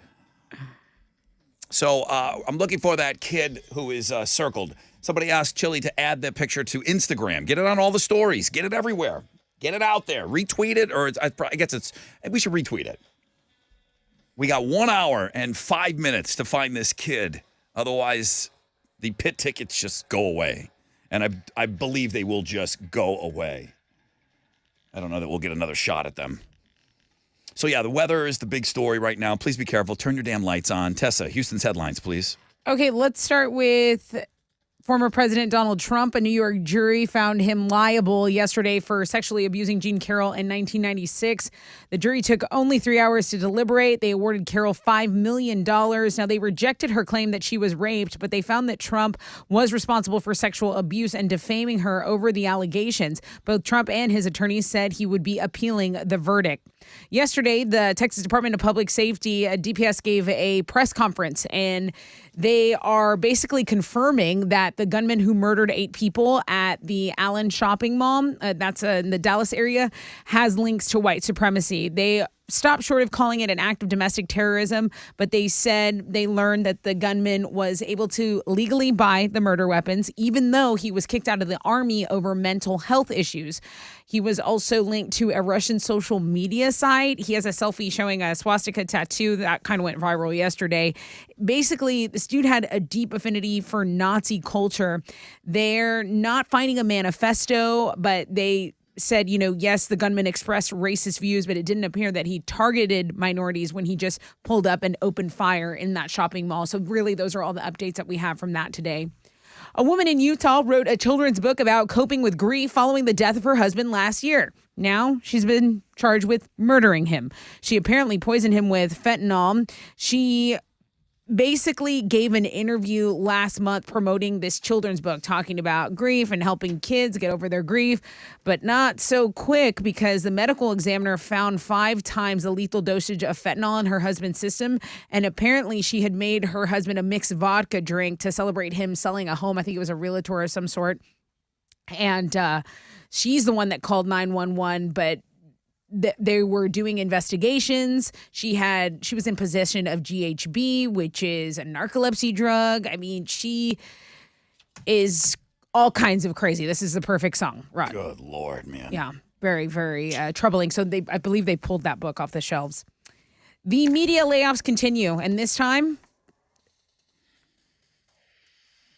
So I'm looking for that kid who is circled. Somebody asked Chili to add that picture to Instagram. Get it on all the stories. Get it everywhere. Get it out there. Retweet it, or I guess we should retweet it. We got 1 hour and 5 minutes to find this kid. Otherwise, the pit tickets just go away. And I believe they will just go away. I don't know that we'll get another shot at them. So, yeah, the weather is the big story right now. Please be careful. Turn your damn lights on. Tessa, Houston's headlines, please. Okay, let's start with former President Donald Trump. A New York jury found him liable yesterday for sexually abusing Jean Carroll in 1996. The jury took only 3 hours to deliberate. They awarded Carroll $5 million. Now, they rejected her claim that she was raped, but they found that Trump was responsible for sexual abuse and defaming her over the allegations. Both Trump and his attorneys said he would be appealing the verdict. Yesterday, the Texas Department of Public Safety, DPS, gave a press conference, and they are basically confirming that the gunman who murdered 8 people at the Allen Shopping Mall, that's in the Dallas area, has links to white supremacy. They stopped short of calling it an act of domestic terrorism, but they said they learned that the gunman was able to legally buy the murder weapons, even though he was kicked out of the army over mental health issues. He was also linked to a Russian social media site. He has a selfie showing a swastika tattoo that kind of went viral yesterday. Basically, this dude had a deep affinity for Nazi culture. They're not finding a manifesto, but they said, yes, the gunman expressed racist views, but it didn't appear that he targeted minorities when he just pulled up and opened fire in that shopping mall. So really, those are all the updates that we have from that today. A woman in Utah wrote a children's book about coping with grief following the death of her husband last year. Now she's been charged with murdering him. She apparently poisoned him with fentanyl. She basically gave an interview last month promoting this children's book, talking about grief and helping kids get over their grief, but not so quick because the medical examiner found 5 times the lethal dosage of fentanyl in her husband's system. And apparently she had made her husband a mixed vodka drink to celebrate him selling a home. I think it was a realtor of some sort. And she's the one that called 911, but they were doing investigations. She was in possession of GHB, which is a narcolepsy drug. I mean, she is all kinds of crazy. This is the perfect song, Rod. Good Lord, man. Yeah, very, very troubling. So I believe they pulled that book off the shelves. The media layoffs continue, and this time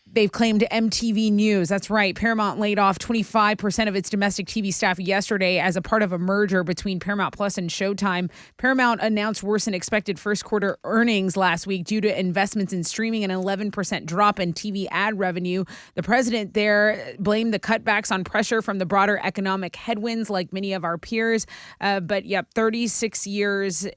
they've claimed MTV News. That's right. Paramount laid off 25% of its domestic TV staff yesterday as a part of a merger between Paramount Plus and Showtime. Paramount announced worse than expected first quarter earnings last week due to investments in streaming and an 11% drop in TV ad revenue. The president there blamed the cutbacks on pressure from the broader economic headwinds like many of our peers. But 36 years,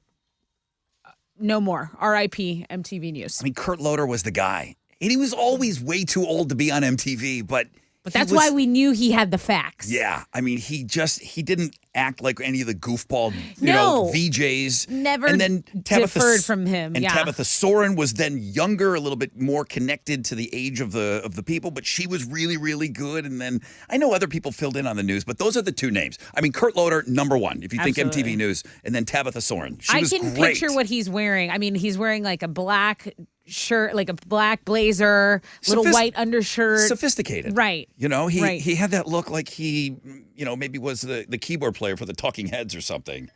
no more. RIP MTV News. I mean, Kurt Loder was the guy. And he was always way too old to be on MTV, but that's why we knew he had the facts. Yeah. I mean, he didn't act like any of the goofball, VJs. Never and then deferred from him. And Tabitha Soren was then younger, a little bit more connected to the age of the people, but she was really, really good. And then I know other people filled in on the news, but those are the 2 names. I mean, Kurt Loder, number 1, if you think MTV News, and then Tabitha Soren. She was can great. Picture what he's wearing. I mean, he's wearing like a black shirt, like a black blazer, little white undershirt. Sophisticated. Right. He had that look like he, maybe was the keyboard player for the Talking Heads or something.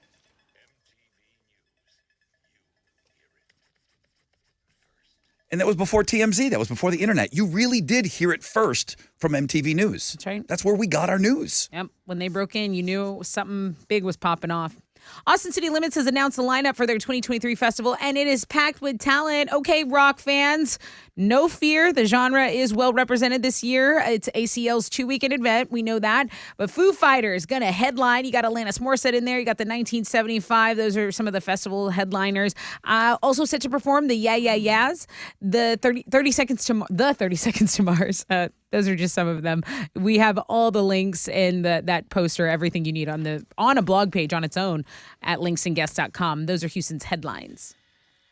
And that was before TMZ. That was before the internet. You really did hear it first from MTV News. That's right. That's where we got our news. Yep. When they broke in, you knew something big was popping off. Austin City Limits has announced the lineup for their 2023 festival, and it is packed with talent. Okay, rock fans, no fear. The genre is well represented this year. It's ACL's 2-weekend event. We know that. But Foo Fighters going to headline. You got Alanis Morissette in there. You got the 1975. Those are some of the festival headliners. Also set to perform the Yeah Yeah Yeahs, the 30 Seconds to Mars. Those are just some of them. We have all the links in that poster, everything you need on a blog page on its own at linksandguests.com. Those are Houston's headlines.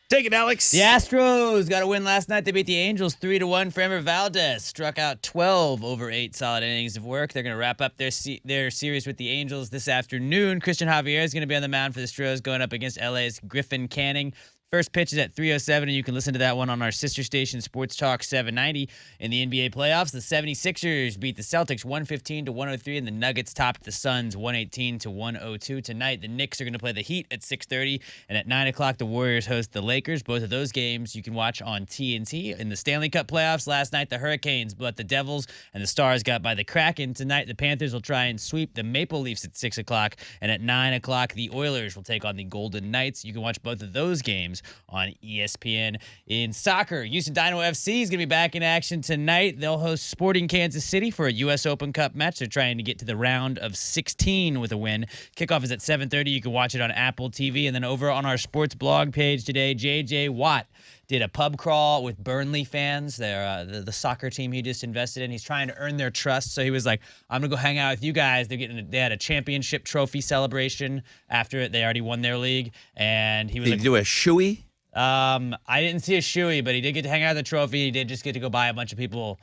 Take it, Alex. The Astros got a win last night. They beat the Angels 3-1. Framber Valdez struck out 12 over 8 solid innings of work. They're going to wrap up their series with the Angels this afternoon. Christian Javier is going to be on the mound for the Astros going up against LA's Griffin Canning. First pitch is at 3:07, and you can listen to that one on our sister station, Sports Talk 790. In the NBA playoffs, the 76ers beat the Celtics 115-103, and the Nuggets topped the Suns 118-102. Tonight, the Knicks are going to play the Heat at 6:30, and at 9 o'clock, the Warriors host the Lakers. Both of those games you can watch on TNT. In the Stanley Cup playoffs, last night, the Hurricanes blew the Devils, and the Stars got by the Kraken. Tonight, the Panthers will try and sweep the Maple Leafs at 6 o'clock, and at 9 o'clock, the Oilers will take on the Golden Knights. You can watch both of those games on ESPN. In soccer, Houston Dynamo FC is going to be back in action tonight. They'll host Sporting Kansas City for a U.S. Open Cup match. They're trying to get to the round of 16 with a win. Kickoff is at 7:30. You can watch it on Apple TV. And then over on our sports blog page today, J.J. Watt did a pub crawl with Burnley fans. They're the soccer team he just invested in. He's trying to earn their trust. So he was like, I'm going to go hang out with you guys. They had a championship trophy celebration after it. They already won their league. And he was Did like, you do a shoey? I didn't see a shoey, but he did get to hang out with the trophy. He did just get to go buy a bunch of people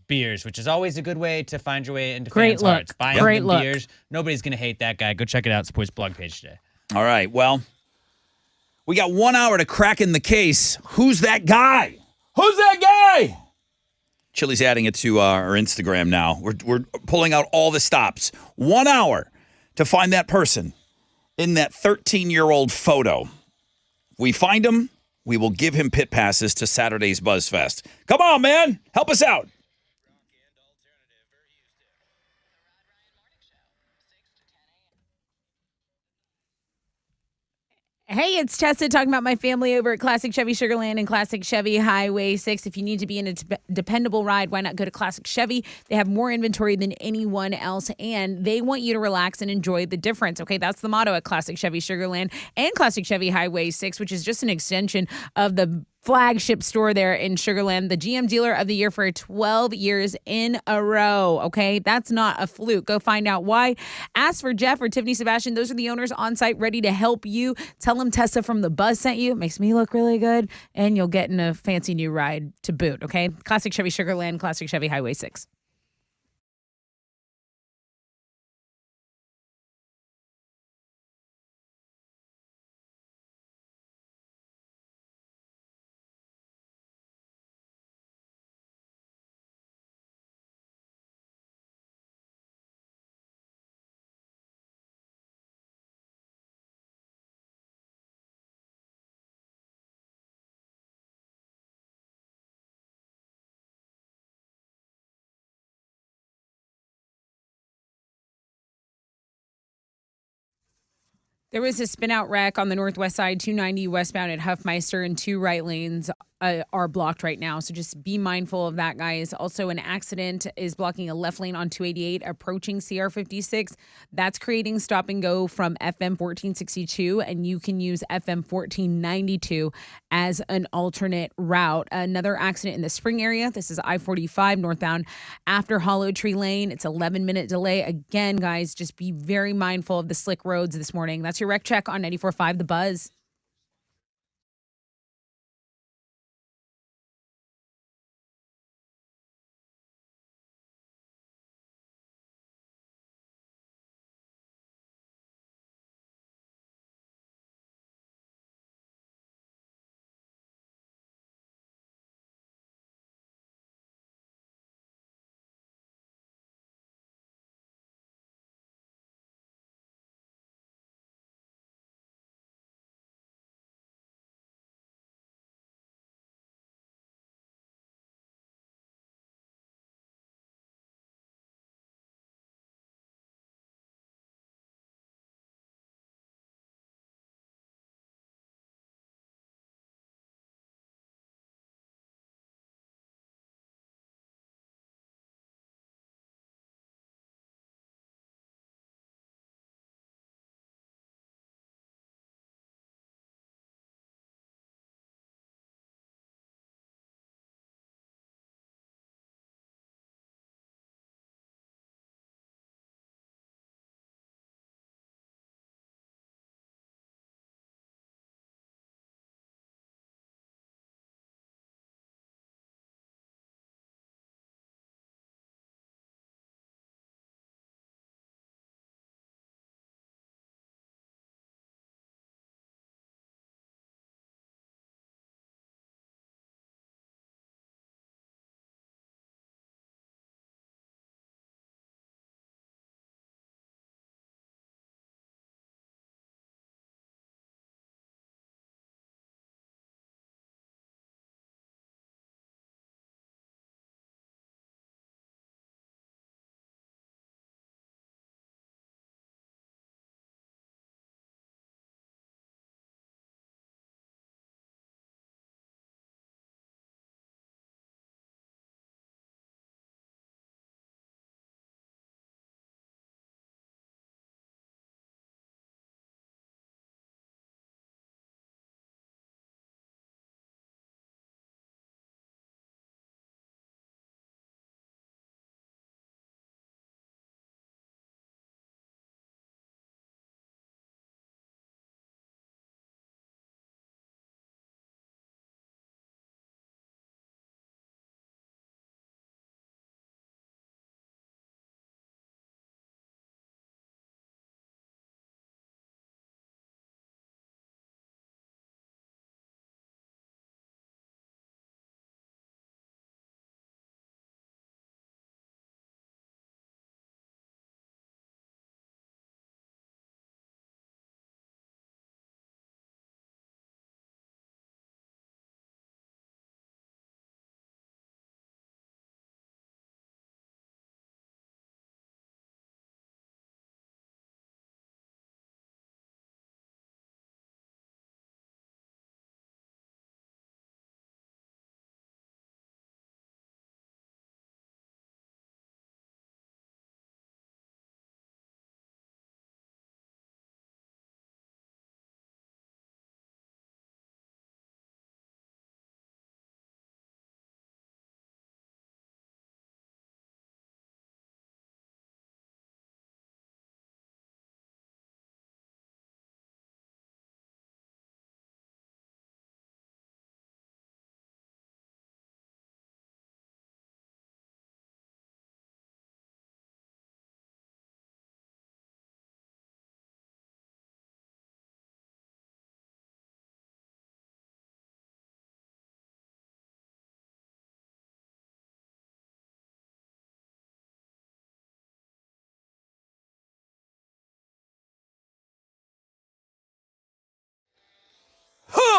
beers, which is always a good way to find your way into fans' hearts. Buying them beers. Nobody's going to hate that guy. Go check it out. Sports blog page today. All right. Well, we got 1 hour to crack in the case. Who's that guy? Who's that guy? Chili's adding it to our Instagram now. We're pulling out all the stops. 1 hour to find that person in that 13-year-old photo. We find him, we will give him pit passes to Saturday's BuzzFest. Come on, man. Help us out. Hey, it's Tessa talking about my family over at Classic Chevy Sugarland and Classic Chevy Highway 6. If you need to be in a dependable ride, why not go to Classic Chevy? They have more inventory than anyone else, and they want you to relax and enjoy the difference. Okay, that's the motto at Classic Chevy Sugarland and Classic Chevy Highway 6, which is just an extension of the flagship store there in Sugarland, the GM Dealer of the Year for 12 years in a row. Okay, that's not a fluke. Go find out why. Ask for Jeff or Tiffany Sebastian. Those are the owners on site ready to help you. Tell them Tessa from the Buzz sent you. It makes me look really good, and you'll get in a fancy new ride to boot. Okay, Classic Chevy Sugarland, Classic Chevy Highway 6. There was a spin-out wreck on the northwest side, 290 westbound at Huffmeister, and 2 right lanes are blocked right now. So just be mindful of that, guys. Also, an accident is blocking a left lane on 288 approaching CR 56. That's creating stop and go from FM 1462, and you can use FM 1492 as an alternate route. Another accident in the Spring area. This is I-45 northbound after Hollow Tree Lane. It's 11-minute delay. Again, guys, just be very mindful of the slick roads this morning. That's your wreck check on 94.5 The Buzz.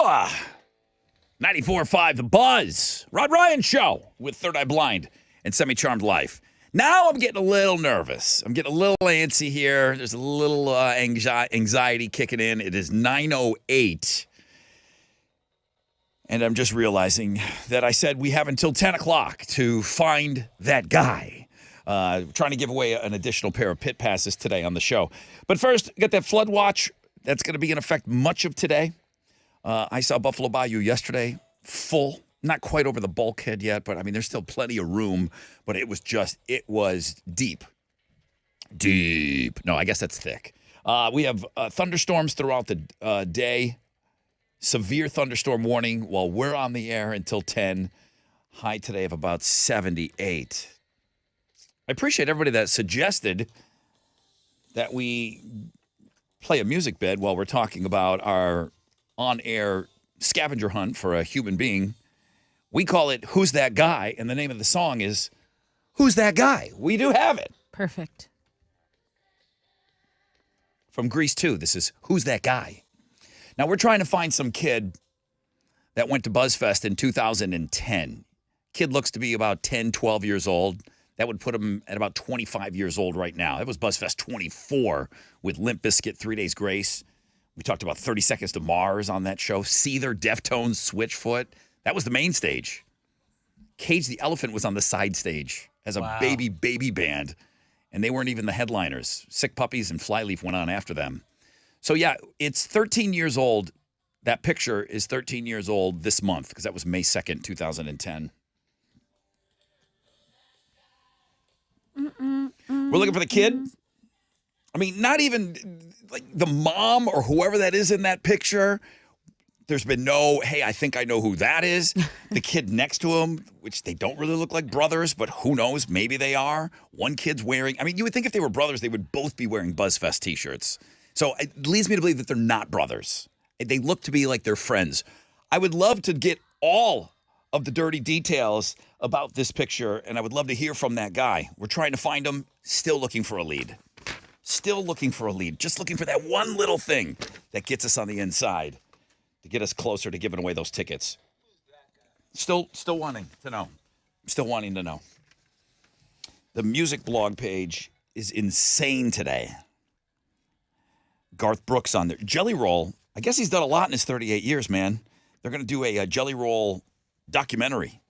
Woo! 94.5 The Buzz. Rod Ryan Show with Third Eye Blind and Semi-Charmed Life. Now I'm getting a little nervous. I'm getting a little antsy here. There's a little anxiety kicking in. It is 9:08. And I'm just realizing that I said we have until 10 o'clock to find that guy. Trying to give away an additional pair of pit passes today on the show. But first, got that flood watch that's going to be in effect much of today. I saw Buffalo Bayou yesterday, full. Not quite over the bulkhead yet, but I mean, there's still plenty of room. But it was deep. Deep. No, I guess that's thick. We have thunderstorms throughout the day. Severe thunderstorm warning while we're on the air until 10. High today of about 78. I appreciate everybody that suggested that we play a music bed while we're talking about our on-air scavenger hunt for a human being. We call it Who's That Guy? And the name of the song is Who's That Guy? We do have it. Perfect. From Grease 2, this is Who's That Guy? Now, we're trying to find some kid that went to BuzzFest in 2010. Kid looks to be about 10, 12 years old. That would put him at about 25 years old right now. That was BuzzFest 24 with Limp Bizkit, 3 Days Grace. We talked about 30 Seconds to Mars on that show. Seether, Deftones, Switchfoot. That was the main stage. Cage the Elephant was on the side stage as a baby band. And they weren't even the headliners. Sick Puppies and Flyleaf went on after them. So, yeah, it's 13 years old. That picture is 13 years old this month because that was May 2nd, 2010. We're looking for the kid. I mean, not even like the mom or whoever that is in that picture. There's been no, hey, I think I know who that is. The kid next to him, which they don't really look like brothers, but who knows? Maybe they are. One kid's wearing, I mean, you would think if they were brothers, they would both be wearing BuzzFest t-shirts. So it leads me to believe that they're not brothers. They look to be like they're friends. I would love to get all of the dirty details about this picture, and I would love to hear from that guy. We're trying to find him, still looking for a lead. Still looking for a lead. Just looking for that one little thing that gets us on the inside to get us closer to giving away those tickets. Still wanting to know. Still wanting to know. The music blog page is insane today. Garth Brooks on there. Jelly Roll, I guess he's done a lot in his 38 years, man. They're going to do a Jelly Roll documentary.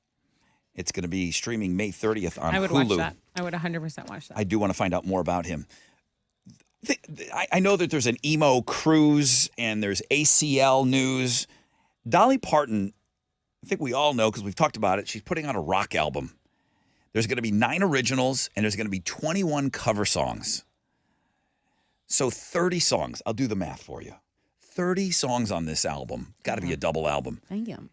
It's going to be streaming May 30th on Hulu. I would watch that. I would 100% watch that. I do want to find out more about him. I know that there's an emo cruise and there's ACL news. Dolly Parton, I think we all know because we've talked about it, she's putting on a rock album. There's going to be 9 originals and there's going to be 21 cover songs. So 30 songs. I'll do the math for you. 30 songs on this album. Got to be a double album. Thank you.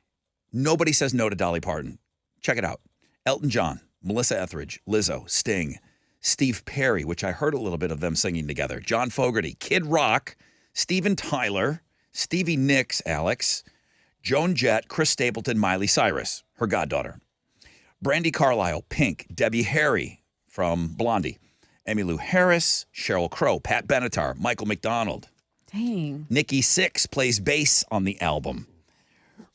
Nobody says no to Dolly Parton. Check it out. Elton John, Melissa Etheridge, Lizzo, Sting, Steve Perry, which I heard a little bit of them singing together, John Fogerty, Kid Rock, Steven Tyler, Stevie Nicks, Alex, Joan Jett, Chris Stapleton, Miley Cyrus, her goddaughter, Brandi Carlile, Pink, Debbie Harry from Blondie, Emmylou Harris, Sheryl Crow, Pat Benatar, Michael McDonald. Dang. Nikki Sixx plays bass on the album.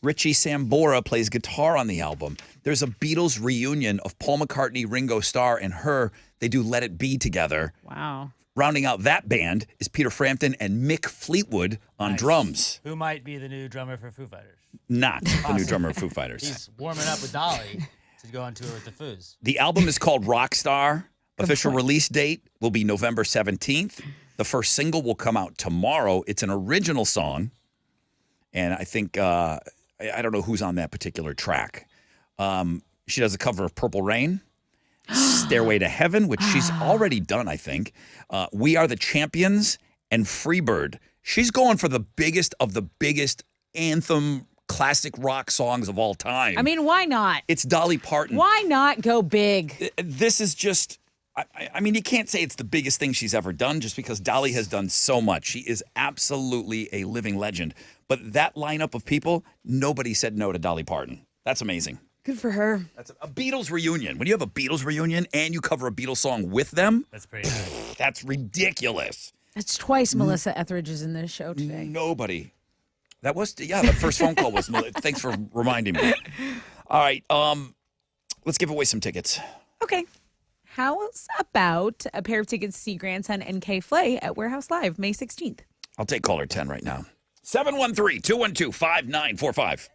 Richie Sambora plays guitar on the album. There's a Beatles reunion of Paul McCartney, Ringo Starr, and her. They do Let It Be together. Wow. Rounding out that band is Peter Frampton and Mick Fleetwood on drums. Who might be the new drummer for Foo Fighters? Not the new drummer of Foo Fighters. He's warming up with Dolly to go on tour with the Foos. The album is called Rockstar. Official release date will be November 17th. The first single will come out tomorrow. It's an original song. And I think, I don't know who's on that particular track. She does a cover of Purple Rain, Stairway to Heaven, which she's already done, I think. We Are the Champions, and Freebird. She's going for the biggest of the biggest anthem classic rock songs of all time. I mean, why not? It's Dolly Parton. Why not go big? This is just, I mean, you can't say it's the biggest thing she's ever done just because Dolly has done so much. She is absolutely a living legend. But that lineup of people, nobody said no to Dolly Parton. That's amazing. Good for her. That's a Beatles reunion. When you have a Beatles reunion and you cover a Beatles song with them, that's pretty nice. That's ridiculous. That's twice Melissa Etheridge is in this show today. Nobody. That was, the first phone call was. Thanks for reminding me. All right, let's give away some tickets. Okay. How's about a pair of tickets to see grandson NK Flay at Warehouse Live May 16th? I'll take caller 10 right now. 713-212-5945.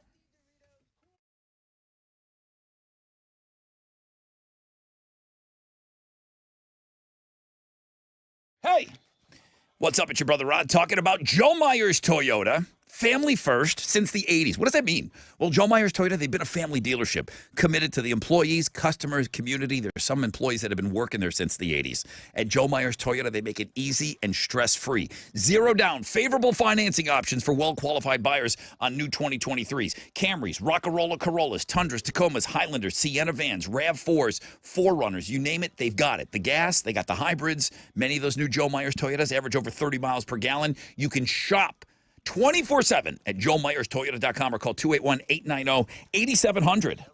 Hey, what's up? It's your brother Rod talking about Joe Myers Toyota. Family first since the 80s. What does that mean? Well, Joe Myers Toyota, they've been a family dealership committed to the employees, customers, community. There's some employees that have been working there since the 80s. At Joe Myers Toyota, they make it easy and stress-free. Zero down, favorable financing options for well-qualified buyers on new 2023s. Camrys, Rockarola Corollas, Tundras, Tacomas, Highlanders, Sienna vans, RAV4s, 4Runners, you name it, they've got it. The gas, they got the hybrids. Many of those new Joe Myers Toyotas average over 30 miles per gallon. You can shop 24/7 at joemyerstoyota.com or call 281-890-8700.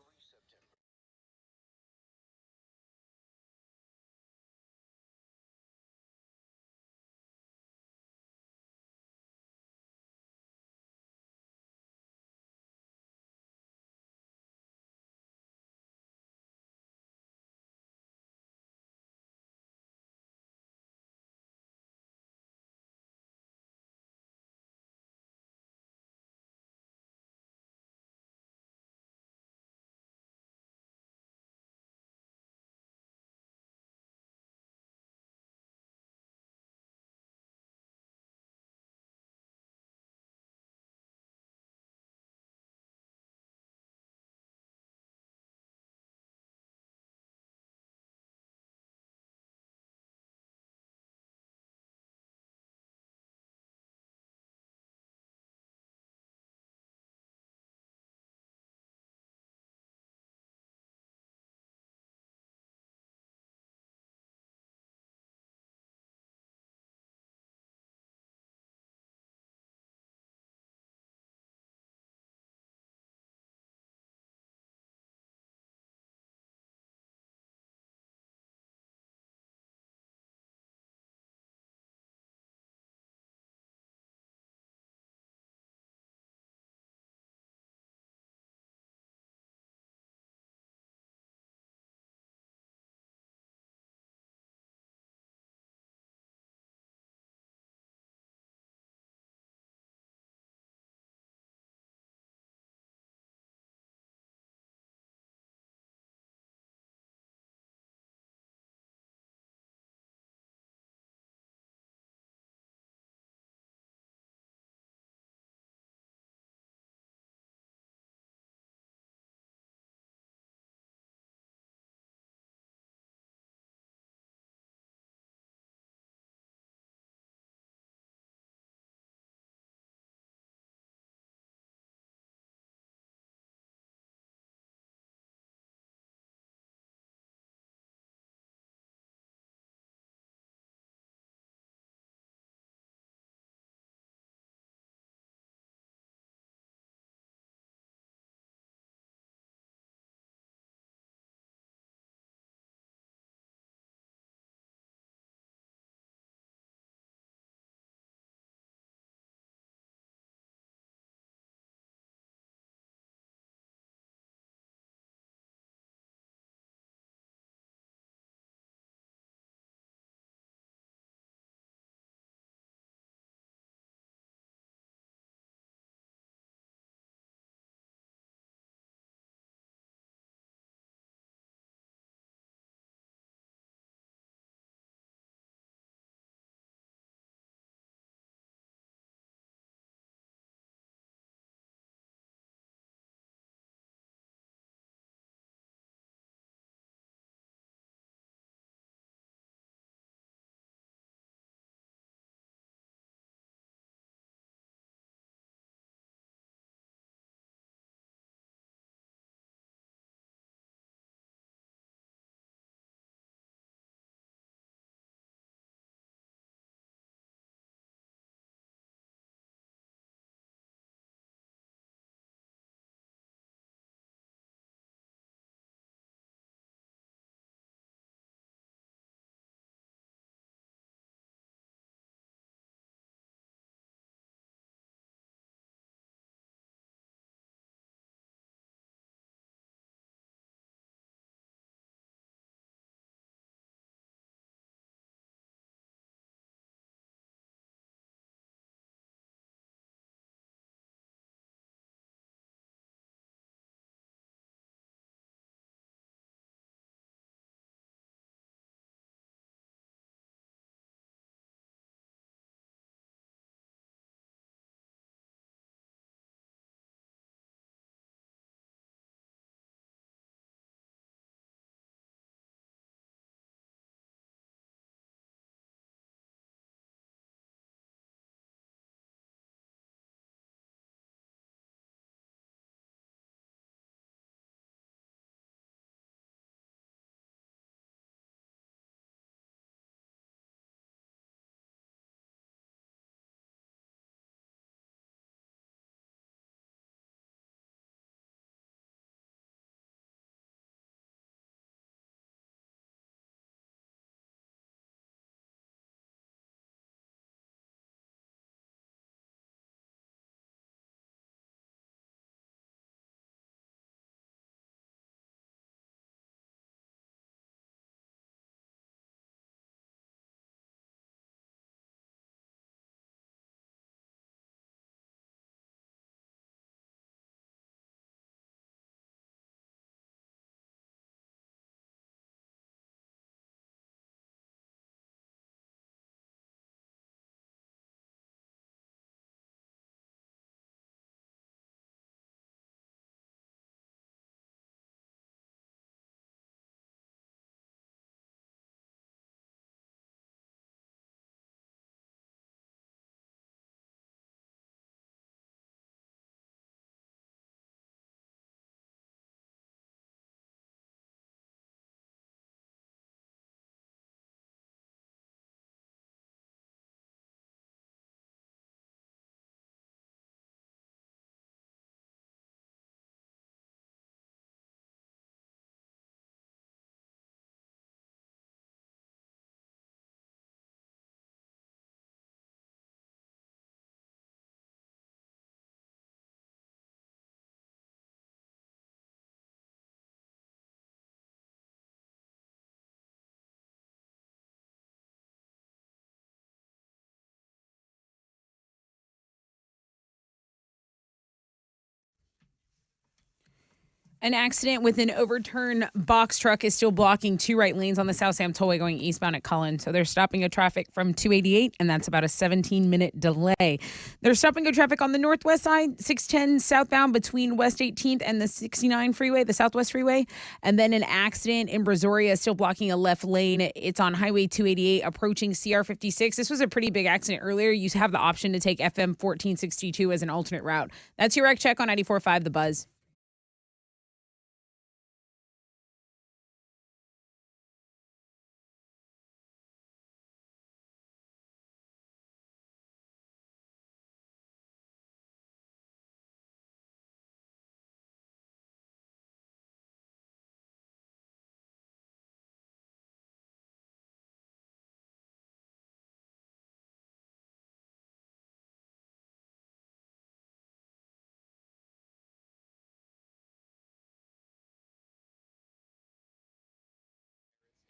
An accident with an overturned box truck is still blocking 2 right lanes on the South Sam Tollway going eastbound at Cullen. So they're stopping go traffic from 288, and that's about a 17-minute delay. They're stopping go traffic on the northwest side, 610 southbound between West 18th and the 69 freeway, the Southwest Freeway. And then an accident in Brazoria is still blocking a left lane. It's on Highway 288 approaching CR 56. This was a pretty big accident earlier. You have the option to take FM 1462 as an alternate route. That's your wreck check on 94.5 The Buzz.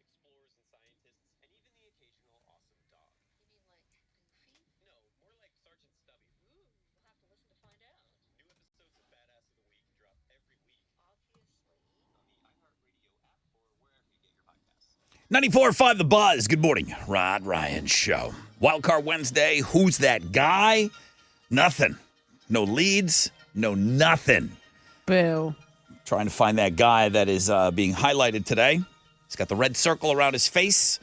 Explorers and scientists, and even the occasional awesome dog. You mean like Goofy? No, more like Sergeant Stubby. Ooh, we'll have to listen to find out. New episodes of Badass of the Week drop every week Obviously. on the iHeartRadio app or wherever you get your podcasts. 94.5 The Buzz. Good morning. Rod Ryan Show. Wildcard Wednesday. Who's that guy? Nothing. No leads. No nothing. Boo. Trying to find that guy that is being highlighted today. He's got the red circle around his face.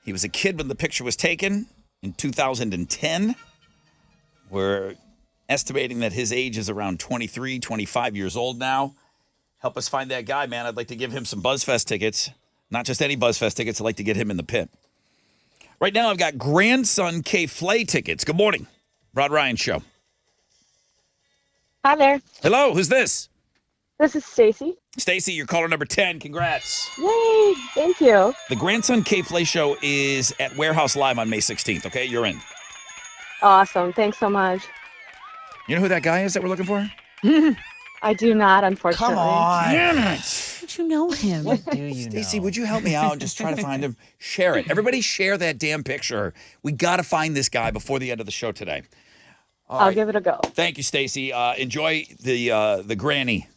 He was a kid when the picture was taken in 2010. We're estimating that his age is around 23, 25 years old now. Help us find that guy, man. I'd like to give him some BuzzFest tickets. Not just any BuzzFest tickets. I'd like to get him in the pit. Right now, I've got grandson K. Flay tickets. Good morning. Rod Ryan Show. Hi there. Hello, who's this? This is Stacy. Stacy, you're caller number 10. Congrats. Yay! Thank you. The Grandson K. Flay Show is at Warehouse Live on May 16th, okay? You're in. Awesome. Thanks so much. You know who that guy is that we're looking for? I do not, unfortunately. Come on. Damn it. Don't you know him? What do you know? Stacy, would you help me out and just try to find him? Share it. Everybody share that damn picture. We got to find this guy before the end of the show today. All I'll right. give it a go. Thank you, Stacy. Enjoy the Granny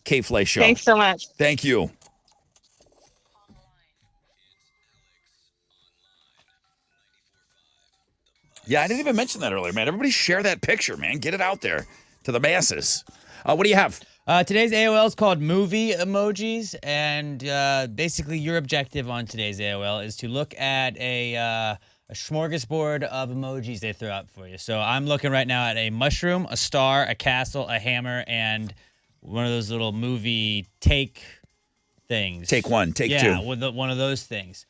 K. Flay Show. Thanks so much. Thank you. Yeah, I didn't even mention that earlier, man. Everybody share that picture, man. Get it out there to the masses. What do you have? Today's AOL is called Movie Emojis, and basically your objective on today's AOL is to look at a smorgasbord of emojis they throw out for you. So I'm looking right now at a mushroom, a star, a castle, a hammer, and one of those little movie take things. Take one, take two. Yeah, one of those things.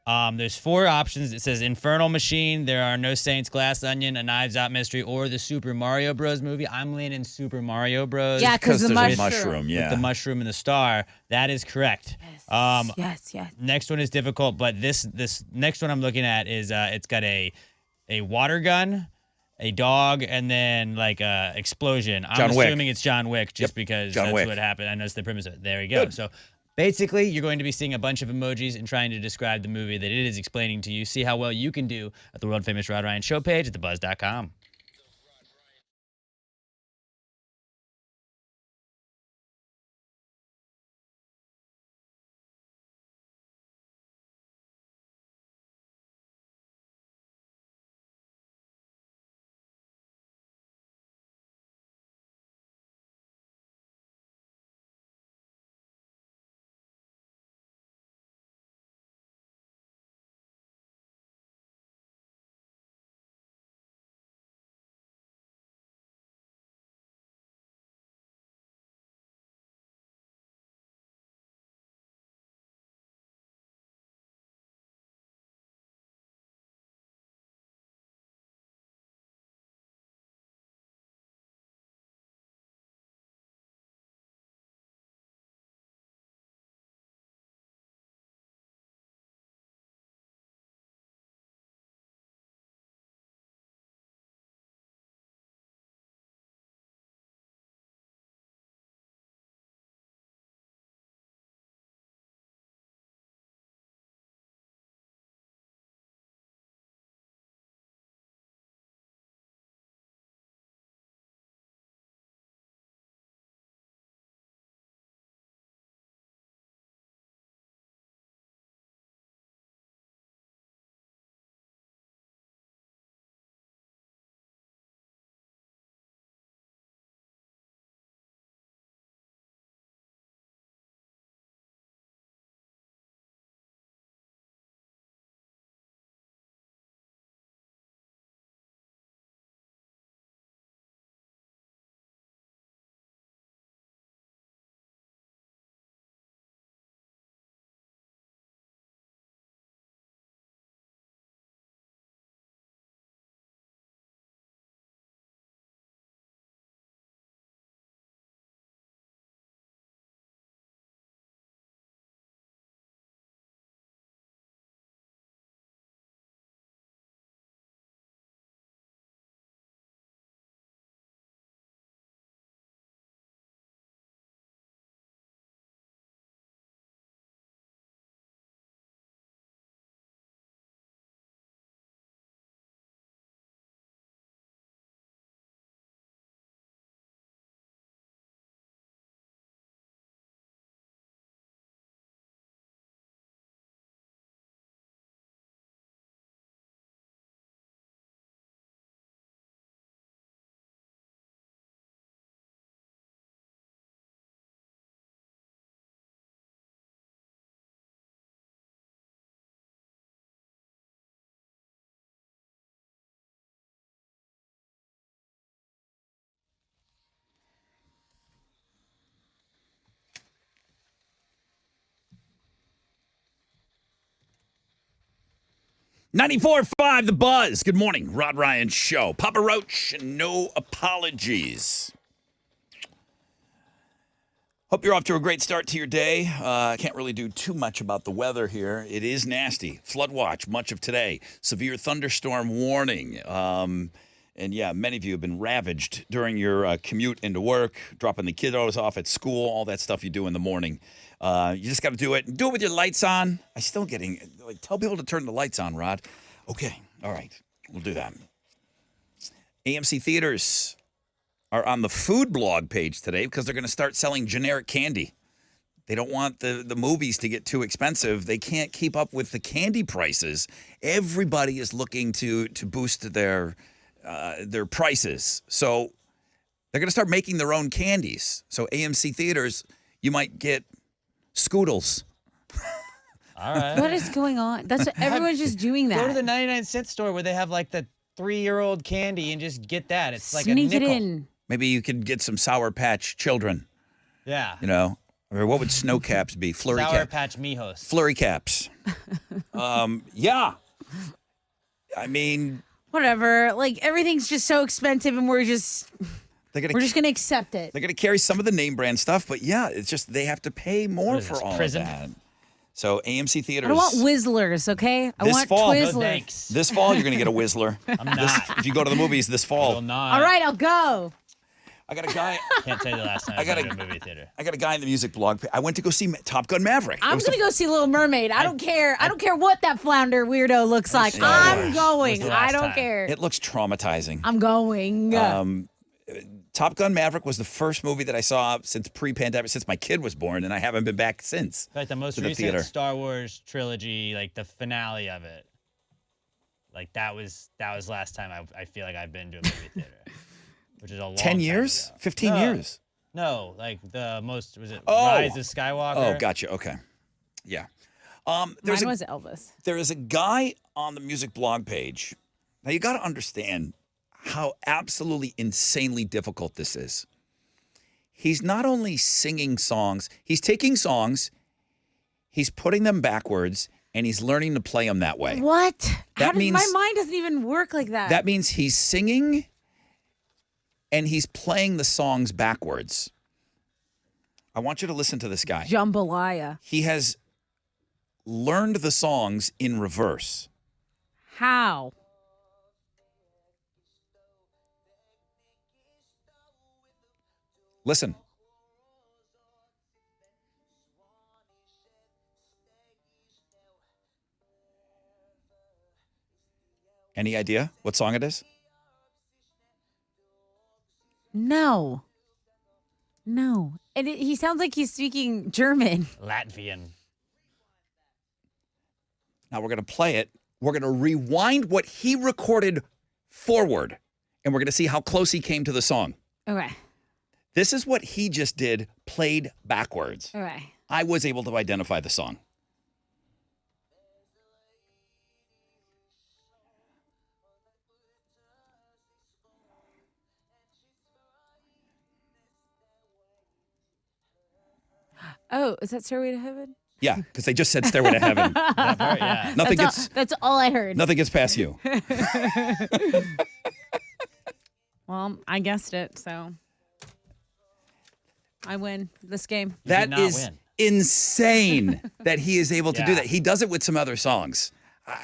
There's 4 options. It says Infernal Machine, There Are No Saints, Glass Onion, A Knives Out Mystery, or the Super Mario Bros. Movie. I'm leaning Super Mario Bros. Yeah, because the there's mushroom. a mushroom, yeah. With the mushroom and the star. That is correct. Yes. Next one is difficult, but this next one I'm looking at is it's got a water gun, a dog, and then like a explosion. I'm John Wick. assuming it's John Wick just because John that's Wick. what happened. I know it's the premise of it. There we go. Good. So basically, you're going to be seeing a bunch of emojis and trying to describe the movie that it is explaining to you. See how well you can do at the world famous Rod Ryan Show page at thebuzz.com. 94.5 The Buzz. Good morning, Rod Ryan Show. Papa Roach, no apologies. Hope you're off to a great start to your day. Can't really do too much about the weather here. It is nasty. Flood watch much of today. Severe thunderstorm warning. And yeah, many of you have been ravaged during your commute into work, dropping the kiddos off at school, all that stuff you do in the morning. You just got to do it. Do it with your lights on. I still getting, like, tell people to turn the lights on, Rod. Okay, all right, we'll do that. AMC Theaters are on the food blog page today because they're going to start selling generic candy. They don't want the movies to get too expensive. They can't keep up with the candy prices. Everybody is looking to boost their prices. So they're going to start making their own candies. So AMC Theaters, you might get Scoodles. All right. What is going on? That's what, everyone's just doing that. Go to the 99-cent store where they have like the 3-year-old candy and just get that. It's like Sneak a nickel. it in. Maybe you could get some Sour Patch Children. Yeah. You know, or what would Snow Caps be? Flurry Sour Caps. Patch Mijos. Flurry Caps. Yeah. I mean, Whatever. Like everything's just so expensive, and we're just gonna accept it. They're gonna carry some of the name brand stuff, but yeah, it's just they have to pay more What is for this, all prison? of that. So AMC Theaters. I don't want Whizzlers, okay? I This want fall. No Twizzlers. This fall, you're gonna get a Whistler. I'm not. If you go to the movies this fall. Will not. All right, I'll go. I got a guy. Can't tell you the last time I got to a movie theater. I got a guy in the music blog. I went to go see Top Gun Maverick. I'm gonna go see Little Mermaid. I don't care. I don't care what that flounder weirdo looks like. Oh, I'm gosh. going. When's the I last don't time? care. It looks traumatizing. I'm going. Top Gun Maverick was the first movie that I saw since pre-pandemic, since my kid was born, and I haven't been back since. Like the most to the recent theater. Star Wars trilogy, like the finale of it. Like that was last time I feel like I've been to a movie theater. Which is a long 10 time years? ago. 15 No. years? No, like the most, was it Oh. Rise of Skywalker? Oh, gotcha. Okay. Yeah. Mine There's was Elvis. there is a guy on the music blog page. Now, you got to understand how absolutely insanely difficult this is. He's not only singing songs, he's taking songs, he's putting them backwards, and he's learning to play them that way. What? That my means- mind doesn't even work like that. That means he's singing and he's playing the songs backwards. I want you to listen to this guy. Jambalaya. He has learned the songs in reverse. How? Listen. Any idea what song it is? No. No. And he sounds like he's speaking German. Latvian. Now we're going to play it. We're going to rewind what he recorded forward, and we're going to see how close he came to the song. Okay. This is what he just did, played backwards. Okay. I was able to identify the song. Oh, is that Stairway to Heaven? Yeah, because they just said Stairway to Heaven. That part, yeah. Nothing that's gets all, that's all I heard. nothing gets past you. Well, I guessed it, so I win this game. That not is win. insane that he is able to do Yeah. that. He does it with some other songs.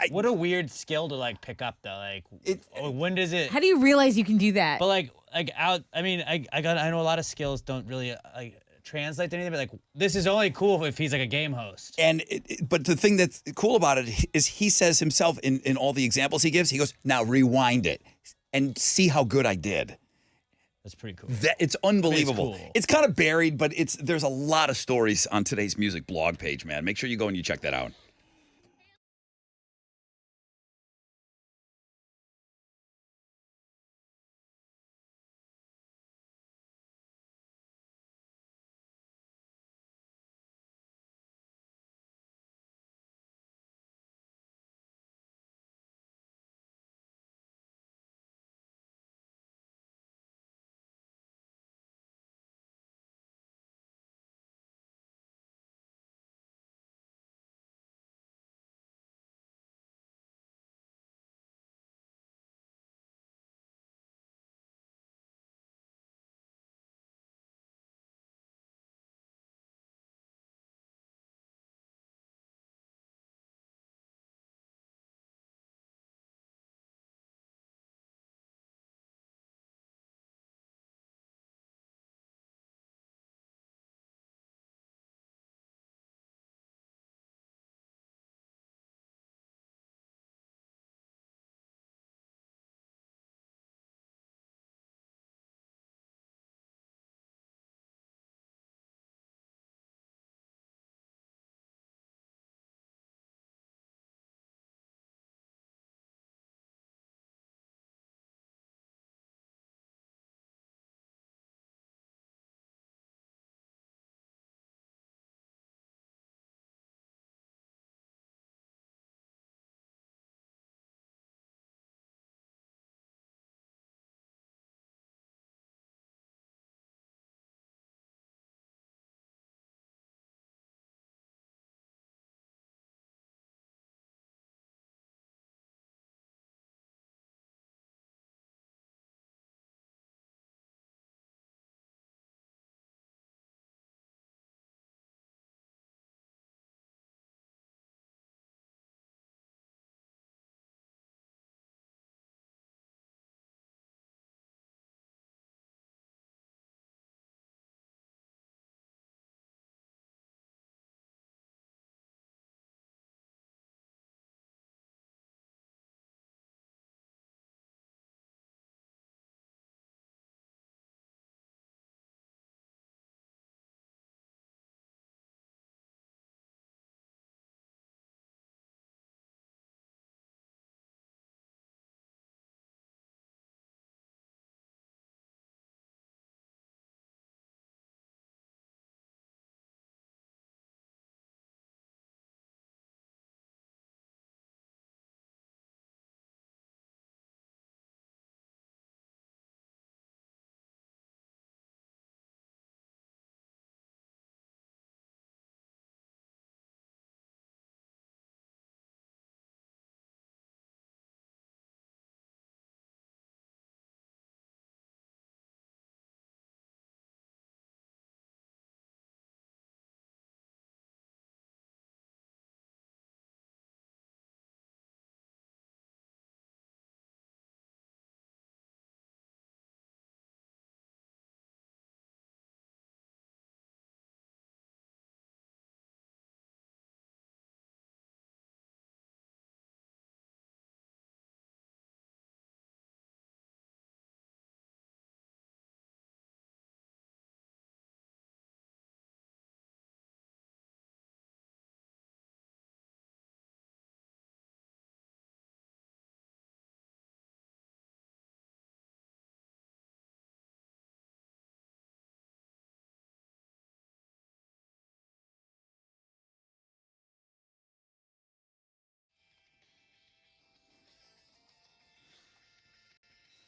What a weird skill to like pick up though. Like, when does it? How do you realize you can do that? But like out. I mean, I know a lot of skills don't really like translate to anything. But like, this is only cool if he's like a game host. And but the thing that's cool about it is he says himself in all the examples he gives, he goes, "Now rewind it and see how good I did." That's pretty cool. It's unbelievable. cool. It's kind of buried, but there's a lot of stories on today's music blog page, man. Make sure you go and you check that out.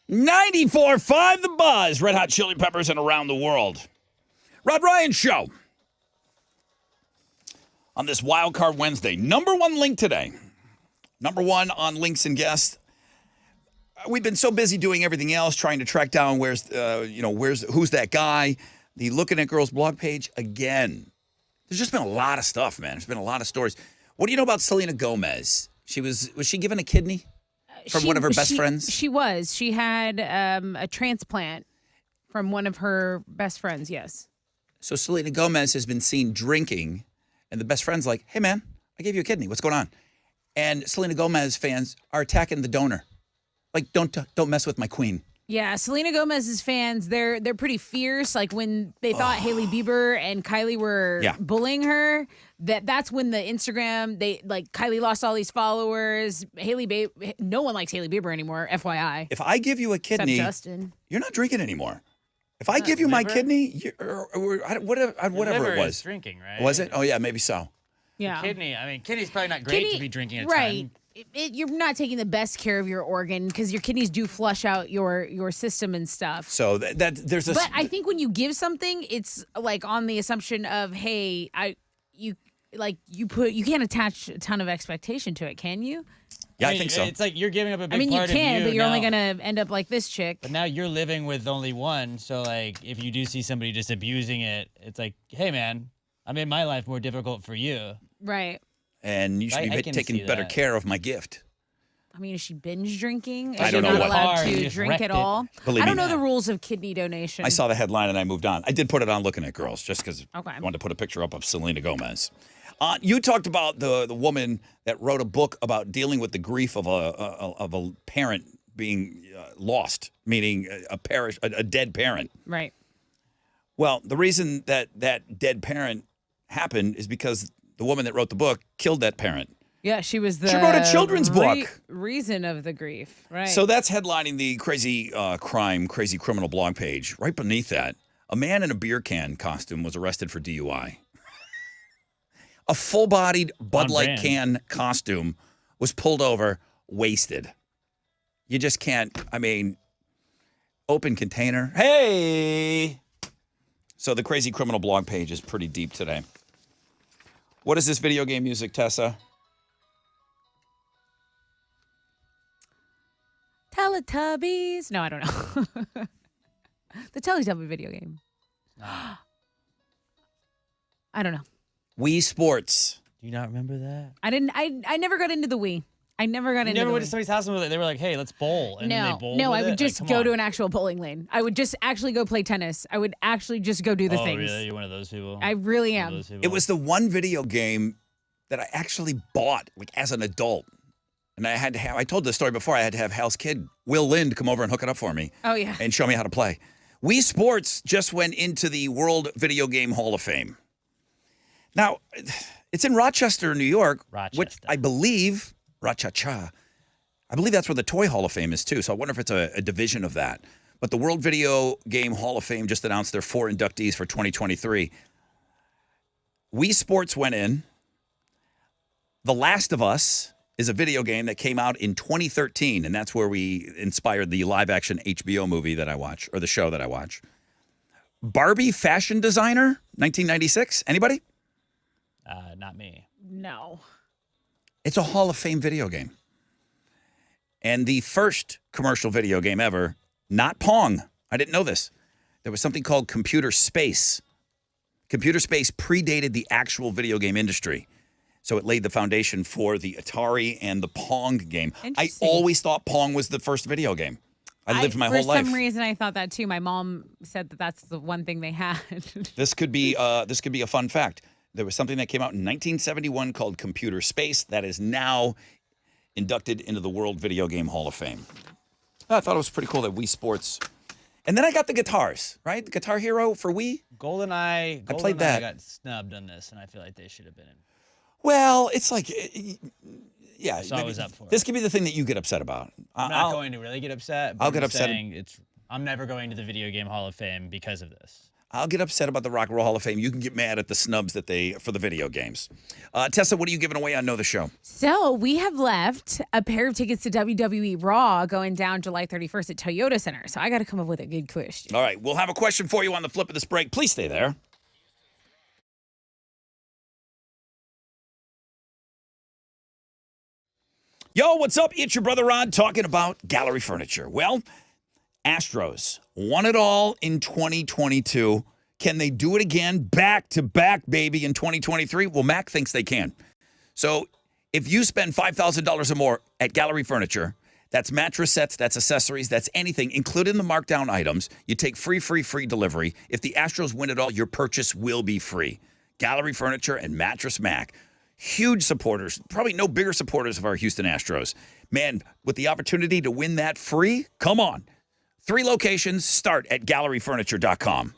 94.5 The Buzz, Red Hot Chili Peppers, and around the world. Rod Ryan Show. On this Wild Card Wednesday, number one link today. Number one on links and guests. We've been so busy doing everything else, trying to track down who's that guy. The Looking at Girls blog page again. There's just been a lot of stuff, man. There's been a lot of stories. What do you know about Selena Gomez? Was she given a kidney from one of her best friends? She was. She had a transplant from one of her best friends. Yes. So Selena Gomez has been seen drinking, and the best friend's like, "Hey, man, I gave you a kidney. What's going on?" And Selena Gomez fans are attacking the donor. Like, don't mess with my queen. Yeah, Selena Gomez's fans, they're pretty fierce. Like when they thought Hailey Bieber and Kylie were bullying her, that's when the Instagram, Kylie lost all these followers. No one likes Hailey Bieber anymore, FYI. If I give you a kidney, except Justin, you're not drinking anymore. If I give you my kidney, whatever it was. Drinking, right? Was it? Oh, yeah, maybe so. Yeah. Kidney's probably not great to be drinking at a time. You're not taking the best care of your organ because your kidneys do flush out your system and stuff. So there's a. But I think when you give something, it's like on the assumption of, hey, you can't attach a ton of expectation to it, can you? Yeah, I think so. It's like you're giving up a big part of you. You can, but you're only gonna end up like this chick. But now you're living with only one, so like if you do see somebody just abusing it, it's like, hey man, I made my life more difficult for you. Right. And you should be taking better care of my gift. I mean, is she binge drinking? Is I don't she know not what. allowed to drink at all? Believe I don't me. know the rules of kidney donation. I saw the headline and I moved on. I did put it on Looking at Girls just because I wanted to put a picture up of Selena Gomez. You talked about the woman that wrote a book about dealing with the grief of a parent being lost, meaning a dead parent. Right. Well, the reason that dead parent happened is because the woman that wrote the book killed that parent. Yeah, she was the. She wrote a children's book. Reason of the grief, right? So that's headlining the crazy crazy criminal blog page. Right beneath that, a man in a beer can costume was arrested for DUI. A full-bodied Bud Light can costume was pulled over, wasted. You just can't. I mean, open container. Hey. So the crazy criminal blog page is pretty deep today. What is this video game music, Tessa? Teletubbies. No, I don't know. The Teletubby video game. I don't know. Wii Sports. Do you not remember that? I never got into the Wii. I never got into the never went Wii. to somebody's house and they were like, hey, let's bowl. And then they bowled I with would it? just Like, go come to on. an actual bowling lane. I would just actually go play tennis. I would actually just go do the things. Oh, really? You're one of those people? I really am. It was the one video game that I actually bought like as an adult. And I told this story before, I had to have Hal's kid, Will Lind, come over and hook it up for me. Oh, yeah. And show me how to play. Wii Sports just went into the World Video Game Hall of Fame. Now, it's in Rochester, New York, which I believe, Rochester, I believe that's where the Toy Hall of Fame is too. So I wonder if it's a division of that. But the World Video Game Hall of Fame just announced their 4 inductees for 2023. Wii Sports went in. The Last of Us is a video game that came out in 2013, and that's where we inspired the live-action HBO movie that I watch, or the show that I watch. Barbie Fashion Designer, 1996. Anybody? Not me. No. It's a Hall of Fame video game. And the first commercial video game ever, not Pong. I didn't know this. There was something called Computer Space. Computer Space predated the actual video game industry. So it laid the foundation for the Atari and the Pong game. I always thought Pong was the first video game. I lived my whole life. For some reason, I thought that too. My mom said that that's the one thing they had. This could be a fun fact. There was something that came out in 1971 called Computer Space that is now inducted into the World Video Game Hall of Fame. I thought it was pretty cool that Wii Sports. And then I got the guitars, right? The Guitar Hero for Wii. GoldenEye. I played that. got snubbed on this, and I feel like they should have been in. Well, it's like, yeah. So I was up for it. This could be the thing that you get upset about. I'm not going to really get upset. But I'll get I'm just upset. saying I'm never going to the Video Game Hall of Fame because of this. I'll get upset about the Rock and Roll Hall of Fame. You can get mad at the snubs that for the video games. Tessa, what are you giving away on Know the Show? So we have left a pair of tickets to WWE Raw going down July 31st at Toyota Center. So I got to come up with a good question. All right, we'll have a question for you on the flip of this break. Please stay there. Yo, what's up? It's your brother Rod talking about Gallery Furniture. Well, Astros won it all in 2022. Can they do it again back to back, baby, in 2023? Well, Mac thinks they can. So if you spend $5,000 or more at Gallery Furniture, that's mattress sets, that's accessories, that's anything, including the markdown items, you take free delivery. If the Astros win it all, your purchase will be free. Gallery Furniture and Mattress Mac. Huge supporters, probably no bigger supporters of our Houston Astros. Man, with the opportunity to win that free, come on. 3 locations, start at galleryfurniture.com.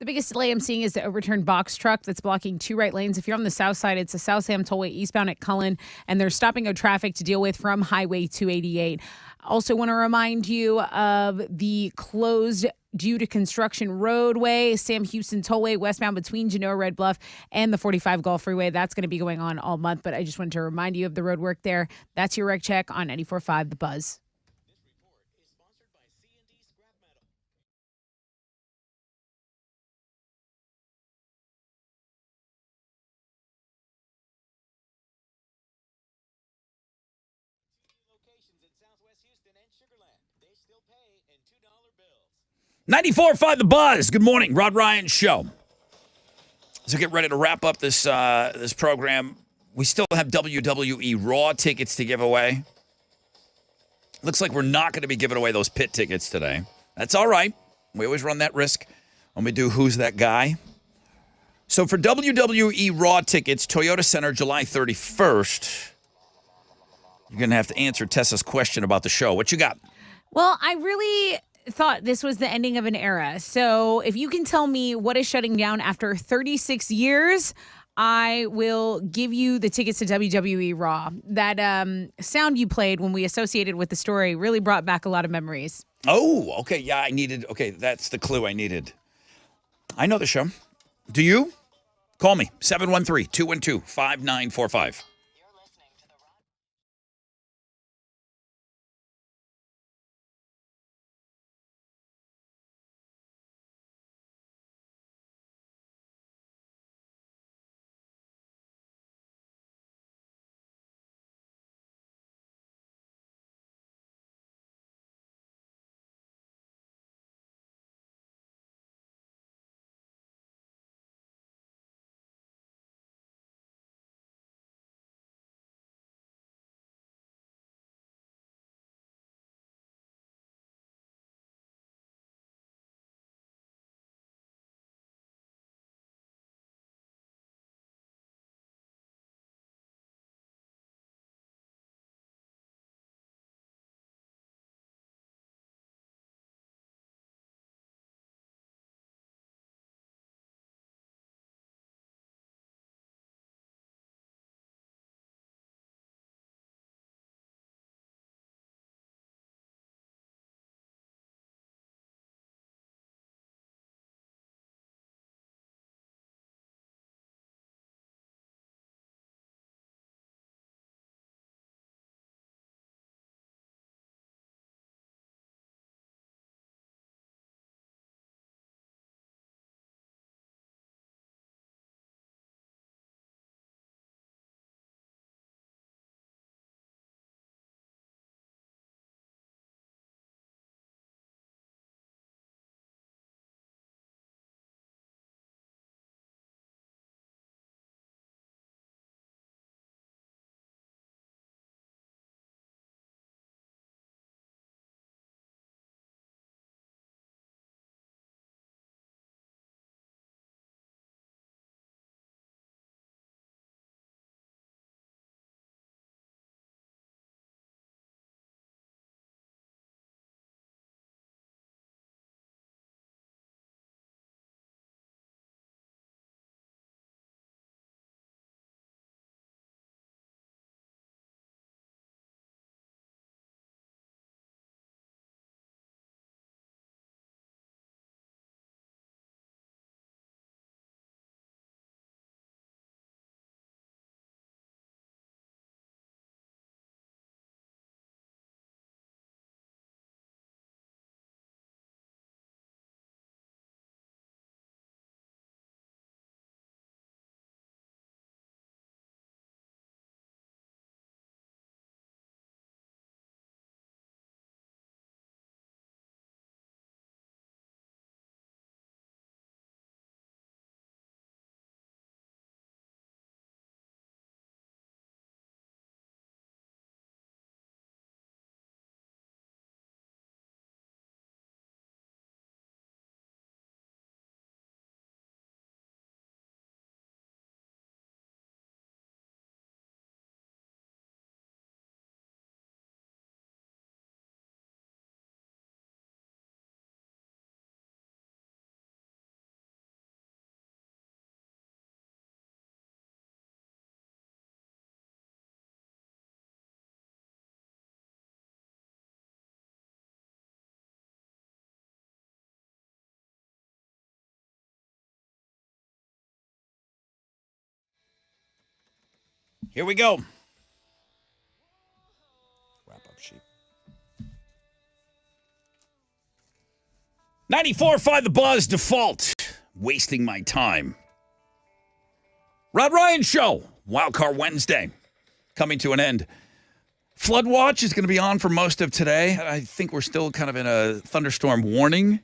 The biggest delay I'm seeing is the overturned box truck that's blocking 2 right lanes. If you're on the south side, it's the South Sam Tollway eastbound at Cullen, and they're stopping traffic to deal with from Highway 288. Also want to remind you of the closed due to construction roadway, Sam Houston Tollway, westbound between Genoa Red Bluff and the 45 Gulf Freeway. That's going to be going on all month, but I just wanted to remind you of the road work there. That's your wreck check on 94.5 The Buzz. Locations in Southwest Houston and Sugarland. They still pay in $2 bills. 94.5 The Buzz. Good morning, Rod Ryan Show. As we get ready to wrap up this this program, we still have WWE Raw tickets to give away. Looks like we're not going to be giving away those pit tickets today. That's all right. We always run that risk when we do Who's That Guy. So for WWE Raw tickets, Toyota Center, July 31st, you're going to have to answer Tessa's question about the show. What you got? Well, I really thought this was the ending of an era. So if you can tell me what is shutting down after 36 years, I will give you the tickets to WWE Raw. That sound you played when we associated with the story really brought back a lot of memories. Oh, okay. Yeah, okay, that's the clue I needed. I know the show. Do you? Call me, 713-212-5945. Here we go. Wrap up sheet. 94.5 The Buzz, Default. Wasting my time. Rod Ryan Show. Wildcard Wednesday. Coming to an end. Flood watch is going to be on for most of today. I think we're still kind of in a thunderstorm warning.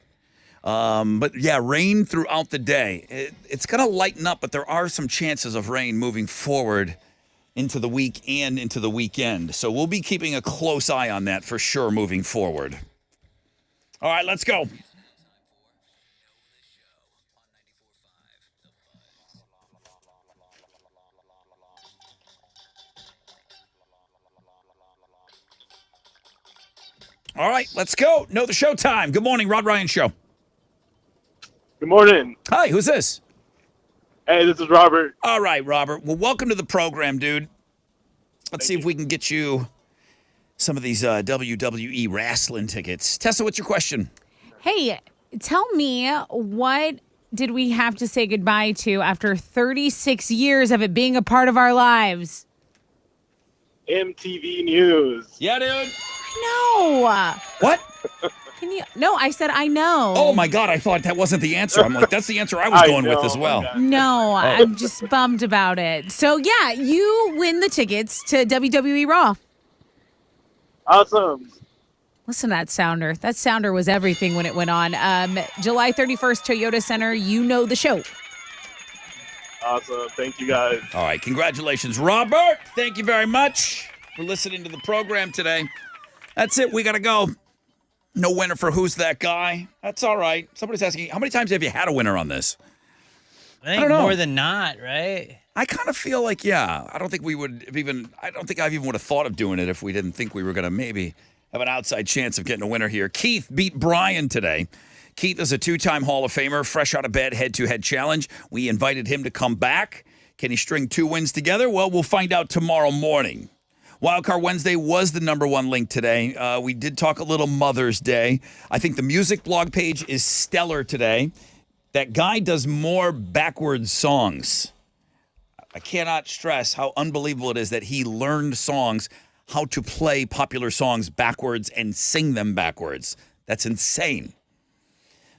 But yeah, rain throughout the day. It's going to lighten up, but there are some chances of rain moving forward into the week and into the weekend. So we'll be keeping a close eye on that for sure moving forward. All right, let's go. All right, let's go. Know the show time. Good morning, Rod Ryan Show. Good morning. Hi, who's this? Hey, this is Robert. All right, Robert. Well, welcome to the program, dude. Let's see if we can get you some of these WWE wrestling tickets. Tessa, what's your question? Hey, tell me, what did we have to say goodbye to after 36 years of it being a part of our lives? MTV News. Yeah, dude. No. What? Can you? No, I said I know. Oh, my God. I thought that wasn't the answer. I'm like, that's the answer I was going with as well. No, I'm just bummed about it. So, yeah, you win the tickets to WWE Raw. Awesome. Listen to that sounder. That sounder was everything when it went on. July 31st, Toyota Center. You know the show. Awesome. Thank you, guys. All right. Congratulations, Robert. Thank you very much for listening to the program today. That's it. We got to go. No winner for Who's That Guy? That's all right. Somebody's asking, how many times have you had a winner on this? I think don't know. more than not, right? I kind of feel like, yeah. I don't think we would have even, I don't think I even would have thought of doing it if we didn't think we were going to maybe have an outside chance of getting a winner here. Keith beat Brian today. Keith is a two-time Hall of Famer, fresh out of bed, head-to-head challenge. We invited him to come back. Can he string two wins together? Well, we'll find out tomorrow morning. Wildcard Wednesday was the number one link today. We did talk a little Mother's Day. I think the music blog page is stellar today. That guy does more backwards songs. I cannot stress how unbelievable it is that he learned songs, how to play popular songs backwards and sing them backwards. That's insane.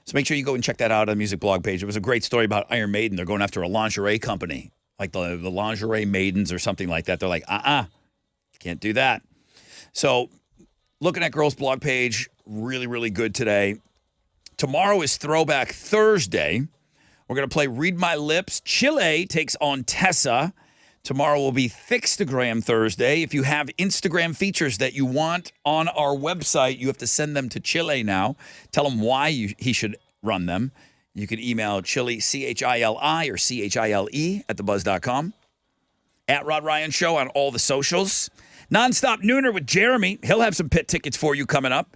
So make sure you go and check that out on the music blog page. It was a great story about Iron Maiden. They're going after a lingerie company, like the Lingerie Maidens or something like that. They're like, can't do that. So looking at Girls blog page, really, really good today. Tomorrow is Throwback Thursday. We're going to play Read My Lips. Chile takes on Tessa. Tomorrow will be Fixtagram Thursday. If you have Instagram features that you want on our website, you have to send them to Chile now. Tell him why he should run them. You can email Chile, C-H-I-L-I or C-H-I-L-E at thebuzz.com. At Rod Ryan Show on all the socials. Nonstop Nooner with Jeremy. He'll have some pit tickets for you coming up.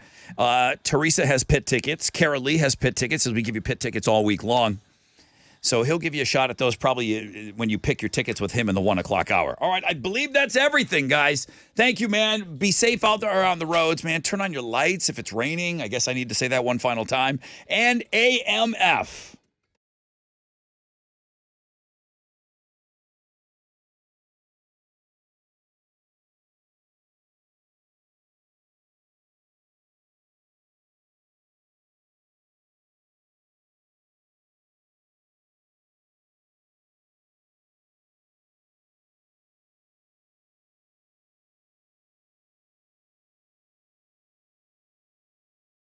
Teresa has pit tickets. Kara Lee has pit tickets as we give you pit tickets all week long. So he'll give you a shot at those probably when you pick your tickets with him in the 1 o'clock hour. All right, I believe that's everything, guys. Thank you, man. Be safe out there on the roads, man. Turn on your lights if it's raining. I guess I need to say that one final time. And AMF.